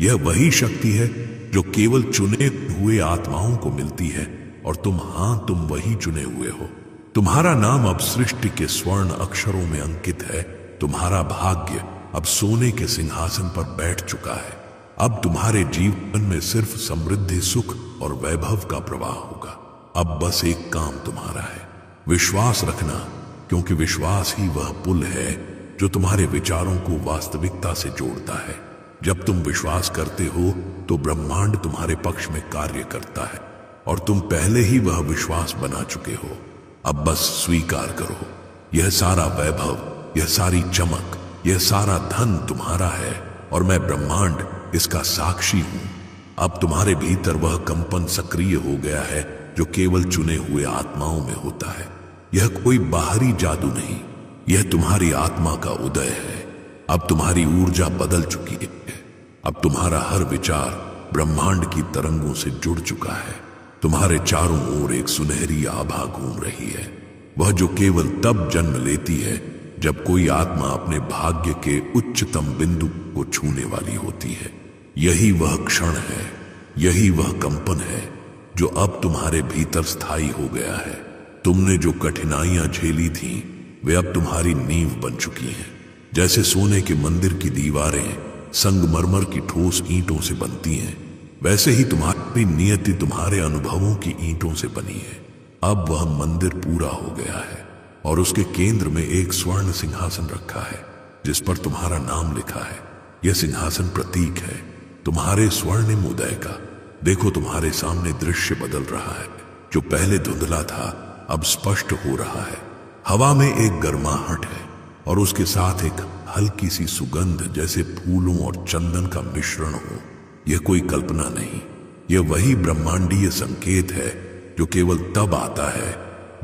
यह वही शक्ति है जो केवल चुने हुए आत्माओं को मिलती है, और तुम वही चुने हुए हो। तुम्हारा नाम अब सृष्टि के स्वर्ण अक्षरों में अंकित है। तुम्हारा भाग्य अब सोने के सिंहासन पर बैठ चुका है। अब तुम्हारे जीवन में सिर्फ समृद्धि, सुख और वैभव का प्रवाह होगा। अब बस एक काम तुम्हारा है, विश्वास रखना, क्योंकि विश्वास ही वह पुल है जो तुम्हारे विचारों को वास्तविकता से जोड़ता है। जब तुम विश्वास करते हो तो ब्रह्मांड तुम्हारे पक्ष में कार्य करता है, और तुम पहले ही वह विश्वास बना चुके हो। अब बस स्वीकार करो, यह सारा वैभव, यह सारी चमक, यह सारा धन तुम्हारा है, और मैं ब्रह्मांड इसका साक्षी हूं। अब तुम्हारे भीतर वह कंपन सक्रिय हो गया है जो केवल चुने हुए आत्माओं में होता है। यह कोई बाहरी जादू नहीं, यह तुम्हारी आत्मा का उदय है। अब तुम्हारी ऊर्जा बदल चुकी है। अब तुम्हारा हर विचार ब्रह्मांड की तरंगों से जुड़ चुका है। तुम्हारे चारों ओर एक सुनहरी आभा घूम रही है, वह जो केवल तब जन्म लेती है जब कोई आत्मा अपने भाग्य के उच्चतम बिंदु को छूने वाली होती है। यही वह क्षण है, यही वह कंपन है जो अब तुम्हारे भीतर स्थायी हो गया है। तुमने जो कठिनाइयां झेली थीं वे अब तुम्हारी नींव बन चुकी हैं। जैसे सोने के मंदिर की दीवारें संगमरमर की ठोस ईंटों से बनती हैं, वैसे ही तुम्हारी नियति तुम्हारे अनुभवों की ईंटों से बनी है। अब वह मंदिर पूरा हो गया है, और उसके केंद्र में एक स्वर्ण सिंहासन रखा है जिस पर तुम्हारा नाम लिखा है। यह सिंहासन प्रतीक है तुम्हारे स्वर्णिम उदय का। देखो, तुम्हारे सामने दृश्य बदल रहा है। जो पहले धुंधला था अब स्पष्ट हो रहा है। हवा में एक गर्माहट है, और उसके साथ एक हल्की सी सुगंध, जैसे फूलों और चंदन का मिश्रण हो। यह कोई कल्पना नहीं, यह वही ब्रह्मांडीय संकेत है जो केवल तब आता है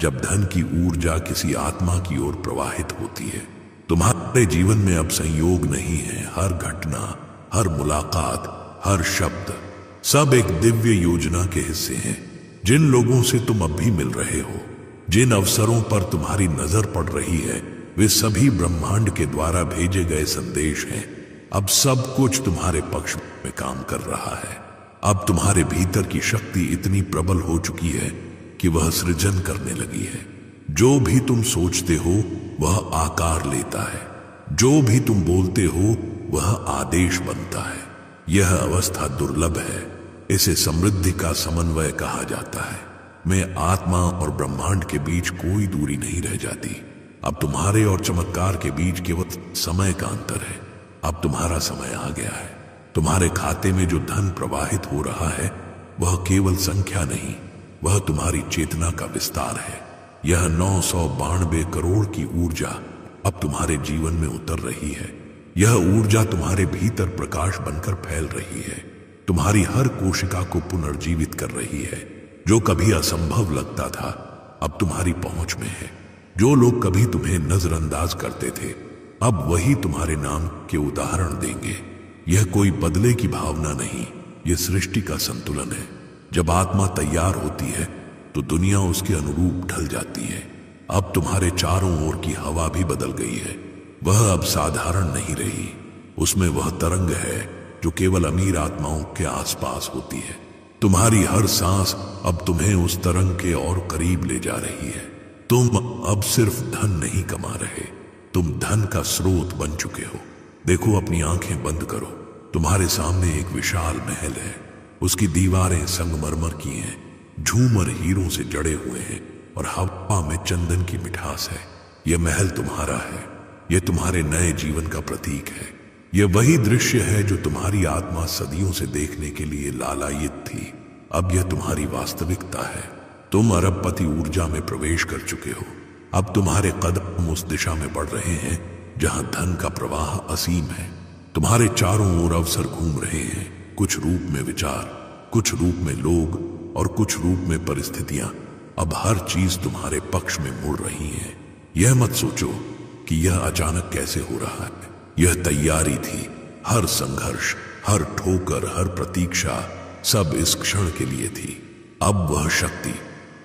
जब धन की ऊर्जा किसी आत्मा की ओर प्रवाहित होती है। तुम्हारे जीवन में अब संयोग नहीं है। हर घटना, हर मुलाकात, हर शब्द, सब एक दिव्य योजना के हिस्से हैं। जिन लोगों से तुम अब भी मिल रहे हो, जिन अवसरों पर तुम्हारी नजर पड़ रही है, वे सभी ब्रह्मांड के द्वारा भेजे गए संदेश हैं। अब सब कुछ तुम्हारे पक्ष में काम कर रहा है। अब तुम्हारे भीतर की शक्ति इतनी प्रबल हो चुकी है कि वह सृजन करने लगी है। जो भी तुम सोचते हो वह आकार लेता है, जो भी तुम बोलते हो वह आदेश बनता है। यह अवस्था दुर्लभ है, इसे समृद्धि का समन्वय कहा जाता है। में आत्मा और ब्रह्मांड के बीच कोई दूरी नहीं रह जाती। अब तुम्हारे और चमत्कार के बीच केवल समय का अंतर है। अब तुम्हारा समय आ गया है। तुम्हारे खाते में जो धन प्रवाहित हो रहा है वह केवल संख्या नहीं, वह तुम्हारी चेतना का विस्तार है। यह 992 करोड़ की ऊर्जा अब तुम्हारे जीवन में उतर रही है। यह ऊर्जा तुम्हारे भीतर प्रकाश बनकर फैल रही है, तुम्हारी हर कोशिका को पुनर्जीवित कर रही है। जो कभी असंभव लगता था अब तुम्हारी पहुंच में है। जो लोग कभी तुम्हें नजरअंदाज करते थे अब वही तुम्हारे नाम के उदाहरण देंगे। यह कोई बदले की भावना नहीं, यह सृष्टि का संतुलन है। जब आत्मा तैयार होती है तो दुनिया उसके अनुरूप ढल जाती है। अब तुम्हारे चारों ओर की हवा भी बदल गई है। वह अब साधारण नहीं रही, उसमें वह तरंग है जो केवल अमीर आत्माओं के आसपास होती है। तुम्हारी हर सांस अब तुम्हें उस तरंग के और करीब ले जा रही है। तुम अब सिर्फ धन नहीं कमा रहे, तुम धन का स्रोत बन चुके हो। देखो, अपनी आंखें बंद करो। तुम्हारे सामने एक विशाल महल है। उसकी दीवारें संगमरमर की हैं, झूमर हीरों से जड़े हुए हैं और हवा में चंदन की मिठास है। यह महल तुम्हारा है, यह तुम्हारे नए जीवन का प्रतीक है। यह वही दृश्य है जो तुम्हारी आत्मा सदियों से देखने के लिए लालायित थी। अब यह तुम्हारी वास्तविकता है। तुम अरबपति ऊर्जा में प्रवेश कर चुके हो। अब तुम्हारे कदम उस दिशा में बढ़ रहे हैं जहां धन का प्रवाह असीम है। तुम्हारे चारों ओर अवसर घूम रहे हैं, कुछ रूप में विचार, कुछ रूप में लोग और कुछ रूप में परिस्थितियां। अब हर चीज तुम्हारे पक्ष में मुड़ रही है। यह मत सोचो कि यह अचानक कैसे हो रहा है। यह तैयारी थी। हर संघर्ष, हर ठोकर, हर प्रतीक्षा सब इस क्षण के लिए थी। अब वह शक्ति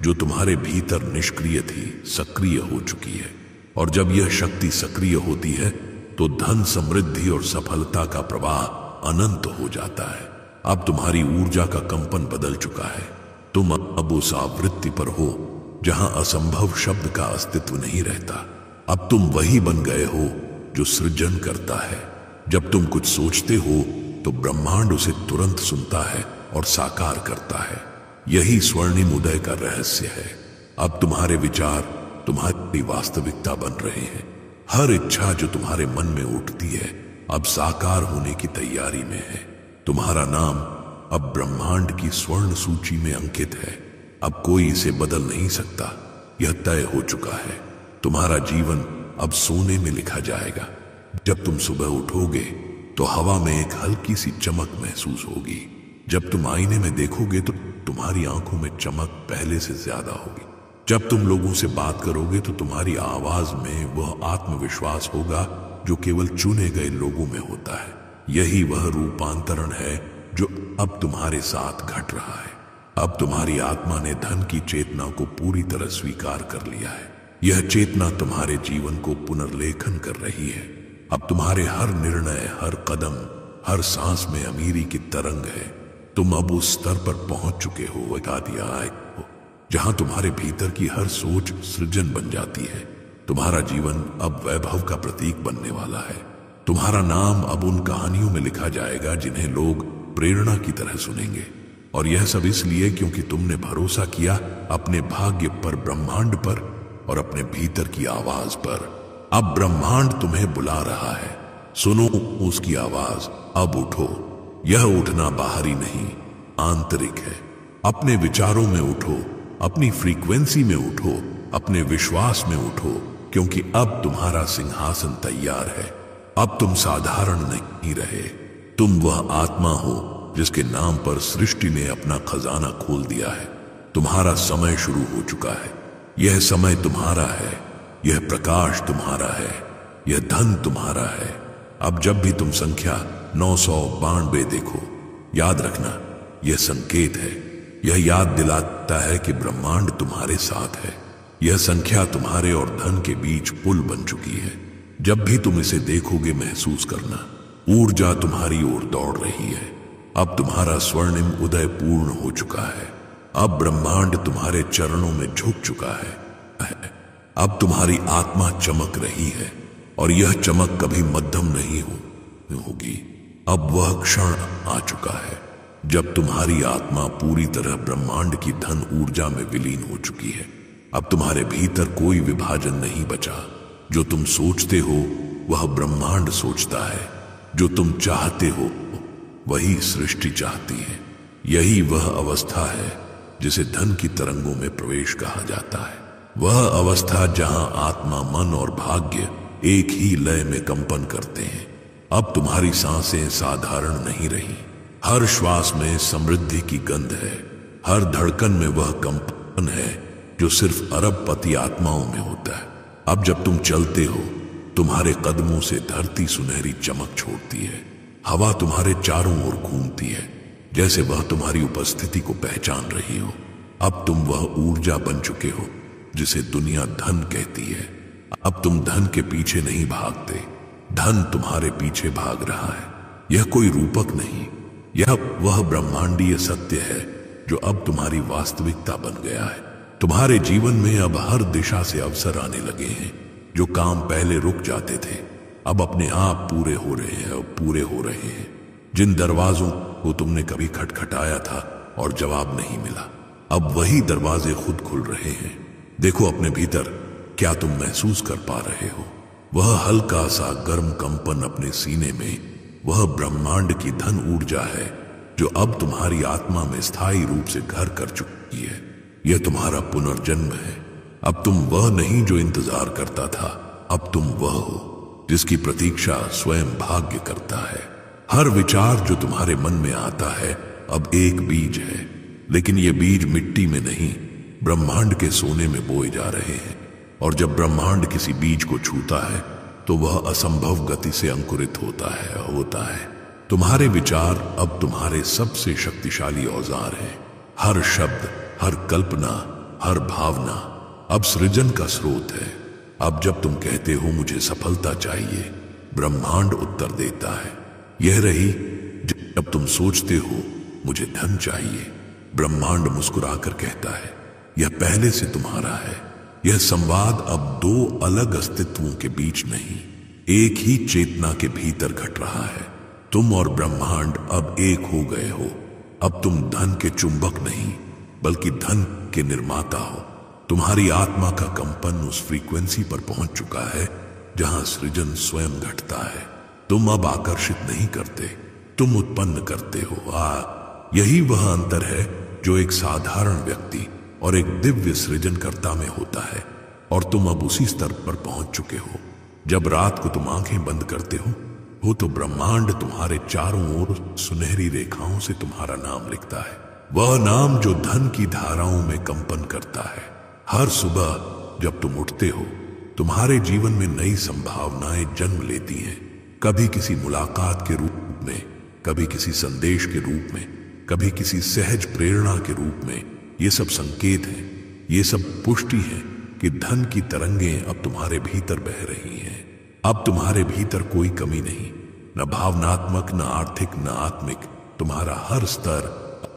जो तुम्हारे भीतर निष्क्रिय थी सक्रिय हो चुकी है। और जब यह शक्ति सक्रिय होती है तो धन, समृद्धि और सफलता का प्रवाह अनंत हो जाता है। अब तुम्हारी ऊर्जा का कंपन बदल चुका है। तुम अब उस आवृत्ति पर हो जहां असंभव शब्द का अस्तित्व नहीं रहता। अब तुम वही बन गए हो जो सृजन करता है। जब तुम कुछ सोचते हो तो ब्रह्मांड उसे तुरंत सुनता है और साकार करता है। यही स्वर्णिम उदय का रहस्य है। अब तुम्हारे विचार तुम्हारी वास्तविकता बन रहे हैं। हर इच्छा जो तुम्हारे मन में उठती है अब साकार होने की तैयारी में है। तुम्हारा नाम अब ब्रह्मांड की स्वर्ण सूची में अंकित है। अब कोई इसे बदल नहीं सकता। यह तय हो चुका है। तुम्हारा जीवन अब सोने में लिखा जाएगा। जब तुम सुबह उठोगे तो हवा में एक हल्की सी चमक महसूस होगी। जब तुम आईने में देखोगे तो तुम्हारी आंखों में चमक पहले से ज्यादा होगी। जब तुम लोगों से बात करोगे तो तुम्हारी आवाज में वह आत्मविश्वास होगा जो केवल चुने गए लोगों में होता है। यही वह रूपांतरण है जो अब तुम्हारे साथ घट रहा है। अब तुम्हारी आत्मा ने धन की चेतना को पूरी तरह स्वीकार कर लिया है। यह चेतना तुम्हारे जीवन को पुनर्लेखन कर रही है। अब तुम्हारे हर निर्णय, हर कदम, हर सांस में अमीरी की तरंग है। तुम अब उस स्तर पर पहुंच चुके हो, जहां तुम्हारे भीतर की हर सोच सृजन बन जाती है। तुम्हारा जीवन अब वैभव का प्रतीक बनने वाला है। तुम्हारा नाम अब उन कहानियों में लिखा जाएगा जिन्हें लोग प्रेरणा की तरह सुनेंगे। और यह सब इसलिए क्योंकि तुमने भरोसा किया अपने भाग्य पर, ब्रह्मांड पर और अपने भीतर की आवाज पर। अब ब्रह्मांड तुम्हें बुला रहा है। सुनो उसकी आवाज। अब उठो। यह उठना बाहरी नहीं, आंतरिक है। अपने विचारों में उठो, अपनी फ्रीक्वेंसी में उठो, अपने विश्वास में उठो, क्योंकि अब तुम्हारा सिंहासन तैयार है। अब तुम साधारण नहीं रहे। तुम वह आत्मा हो जिसके नाम पर सृष्टि ने अपना खजाना खोल दिया है। तुम्हारा समय शुरू हो चुका है। यह समय तुम्हारा है, यह प्रकाश तुम्हारा है, यह धन तुम्हारा है। अब जब भी तुम संख्या 992 देखो, याद रखना यह संकेत है। यह याद दिलाता है कि ब्रह्मांड तुम्हारे साथ है। यह संख्या तुम्हारे और धन के बीच पुल बन चुकी है। जब भी तुम इसे देखोगे महसूस करना, ऊर्जा तुम्हारी ओर दौड़ रही है। अब तुम्हारा स्वर्णिम उदय पूर्ण हो चुका है। अब ब्रह्मांड तुम्हारे चरणों में झुक चुका है। अब तुम्हारी आत्मा चमक रही है और यह चमक कभी मध्यम नहीं होगी। अब वह क्षण आ चुका है जब तुम्हारी आत्मा पूरी तरह ब्रह्मांड की धन ऊर्जा में विलीन हो चुकी है। अब तुम्हारे भीतर कोई विभाजन नहीं बचा। जो तुम सोचते हो वह ब्रह्मांड सोचता है, जो तुम चाहते हो वही सृष्टि चाहती है। यही वह अवस्था है जिसे धन की तरंगों में प्रवेश कहा जाता है। वह अवस्था जहां आत्मा, मन और भाग्य एक ही लय में कंपन करते हैं। अब तुम्हारी सांसें साधारण नहीं रही। हर श्वास में समृद्धि की गंध है। हर धड़कन में वह कंपन है जो सिर्फ अरबपति आत्माओं में होता है। अब जब तुम चलते हो, तुम्हारे कदमों से धरती सुनहरी चमक छोड़ती है। हवा तुम्हारे चारों ओर घूमती है, जैसे वह तुम्हारी उपस्थिति को पहचान रही हो। अब तुम वह ऊर्जा बन चुके हो जिसे दुनिया धन कहती है। अब तुम धन के पीछे नहीं भागते, धन तुम्हारे पीछे भाग रहा है। यह कोई रूपक नहीं, यह वह ब्रह्मांडीय सत्य है जो अब तुम्हारी वास्तविकता बन गया है। तुम्हारे जीवन में अब हर दिशा से अवसर आने लगे हैं। जो काम पहले रुक जाते थे अब अपने आप पूरे हो रहे हैं, अब पूरे हो रहे हैं। जिन दरवाजों को तुमने कभी खटखटाया था और जवाब नहीं मिला, अब वही दरवाजे खुद खुल रहे हैं। देखो अपने भीतर, क्या तुम महसूस कर पा रहे हो? वह हल्का सा गर्म कंपन अपने सीने में, वह ब्रह्मांड की धन ऊर्जा है जो अब तुम्हारी आत्मा में स्थायी रूप से घर कर चुकी है। यह तुम्हारा पुनर्जन्म है। अब तुम वह नहीं जो इंतजार करता था, अब तुम वह हो जिसकी प्रतीक्षा स्वयं भाग्य करता है। हर विचार जो तुम्हारे मन में आता है अब एक बीज है, लेकिन यह बीज मिट्टी में नहीं, ब्रह्मांड के सोने में बोए जा रहे हैं। और जब ब्रह्मांड किसी बीज को छूता है तो वह असंभव गति से अंकुरित होता है। तुम्हारे विचार अब तुम्हारे सबसे शक्तिशाली औजार हैं। हर शब्द, हर कल्पना, हर भावना अब सृजन का स्रोत है। अब जब तुम कहते हो मुझे सफलता चाहिए, ब्रह्मांड उत्तर देता है। यह रही जब तुम सोचते हो मुझे धन चाहिए, ब्रह्मांड मुस्कुराकर कहता है यह पहले से तुम्हारा है। यह संवाद अब दो अलग अस्तित्वों के बीच नहीं, एक ही चेतना के भीतर घट रहा है। तुम और ब्रह्मांड अब एक हो गए हो। अब तुम धन के चुंबक नहीं बल्कि धन के निर्माता हो। तुम्हारी आत्मा का कंपन उस फ्रीक्वेंसी पर पहुंच चुका है जहां सृजन स्वयं घटता है। तुम अब आकर्षित नहीं करते, तुम उत्पन्न करते हो। यही वह अंतर है जो एक साधारण व्यक्ति और एक दिव्य सृजनकर्ता में होता है। और तुम अब उसी स्तर पर पहुंच चुके हो। जब रात को तुम आंखें बंद करते हो तो ब्रह्मांड तुम्हारे चारों ओर सुनहरी रेखाओं से तुम्हारा नाम लिखता है। वह नाम जो धन की धाराओं में कंपन करता है। हर सुबह जब तुम उठते हो, तुम्हारे जीवन में नई संभावनाएं जन्म लेती हैं। कभी किसी मुलाकात के रूप में, कभी किसी संदेश के रूप में, कभी किसी सहज प्रेरणा के रूप में। ये सब संकेत हैं, ये सब पुष्टि है कि धन की तरंगें अब तुम्हारे भीतर बह रही हैं। अब तुम्हारे भीतर कोई कमी नहीं, न भावनात्मक, न आर्थिक, न आत्मिक। तुम्हारा हर स्तर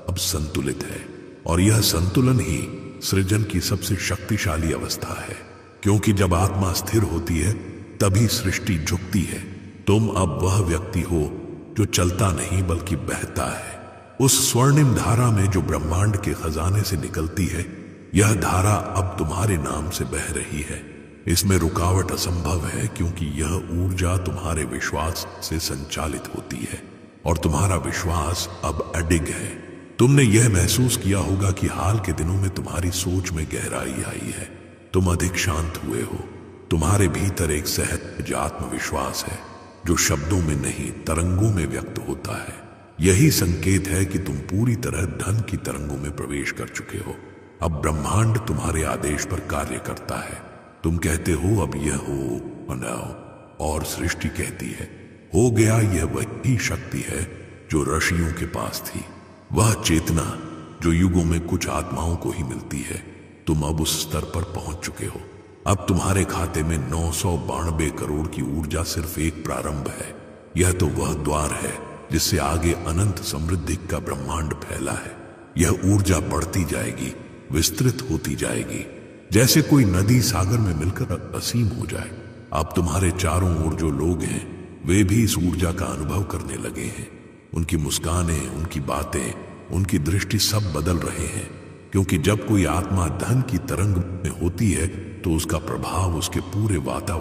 अब संतुलित है और यह संतुलन ही सृजन की सबसे शक्तिशाली अवस्था है। क्योंकि जब आत्मा स्थिर होती है तभी सृष्टि झुकती है। तुम अब वह व्यक्ति हो जो चलता नहीं बल्कि बहता है। उस स्वर्णिम धारा में जो ब्रह्मांड के खजाने से निकलती है, यह धारा अब तुम्हारे नाम से बह रही है। इसमें रुकावट असंभव है क्योंकि यह ऊर्जा तुम्हारे विश्वास से संचालित होती है और तुम्हारा विश्वास अब अडिग है। तुमने यह महसूस किया होगा कि हाल के दिनों में तुम्हारी सोच में गहराई आई है। तुम अधिक शांत हुए हो। तुम्हारे भीतर एक सहज आत्मविश्वास है जो शब्दों में नहीं, तरंगों में व्यक्त होता है। यही संकेत है कि तुम पूरी तरह धन की तरंगों में प्रवेश कर चुके हो। अब ब्रह्मांड तुम्हारे आदेश पर कार्य करता है। तुम कहते हो अब यह हो बनाओ, और सृष्टि कहती है हो गया। यह वही शक्ति है जो ऋषियों के पास थी, वह चेतना जो युगों में कुछ आत्माओं को ही मिलती है। तुम अब उस स्तर पर पहुंच चुके हो। अब तुम्हारे खाते में 992 करोड़ की ऊर्जा सिर्फ एक प्रारंभ है। यह तो वह द्वार है जिससे आगे अनंत समृद्धि का ब्रह्मांड फैला है। यह ऊर्जा बढ़ती जाएगी, विस्तृत होती जाएगी, जैसे कोई नदी सागर में मिलकर असीम हो जाए। अब तुम्हारे चारों ओर जो लोग हैं वे भी इस ऊर्जा का अनुभव करने लगे हैं। उनकी मुस्कानें, उनकी बातें, उनकी दृष्टि सब बदल रहे हैं, क्योंकि जब कोई आत्मा धन की तरंग में होती है तो उसका प्रभाव उसके पूरे वातावरण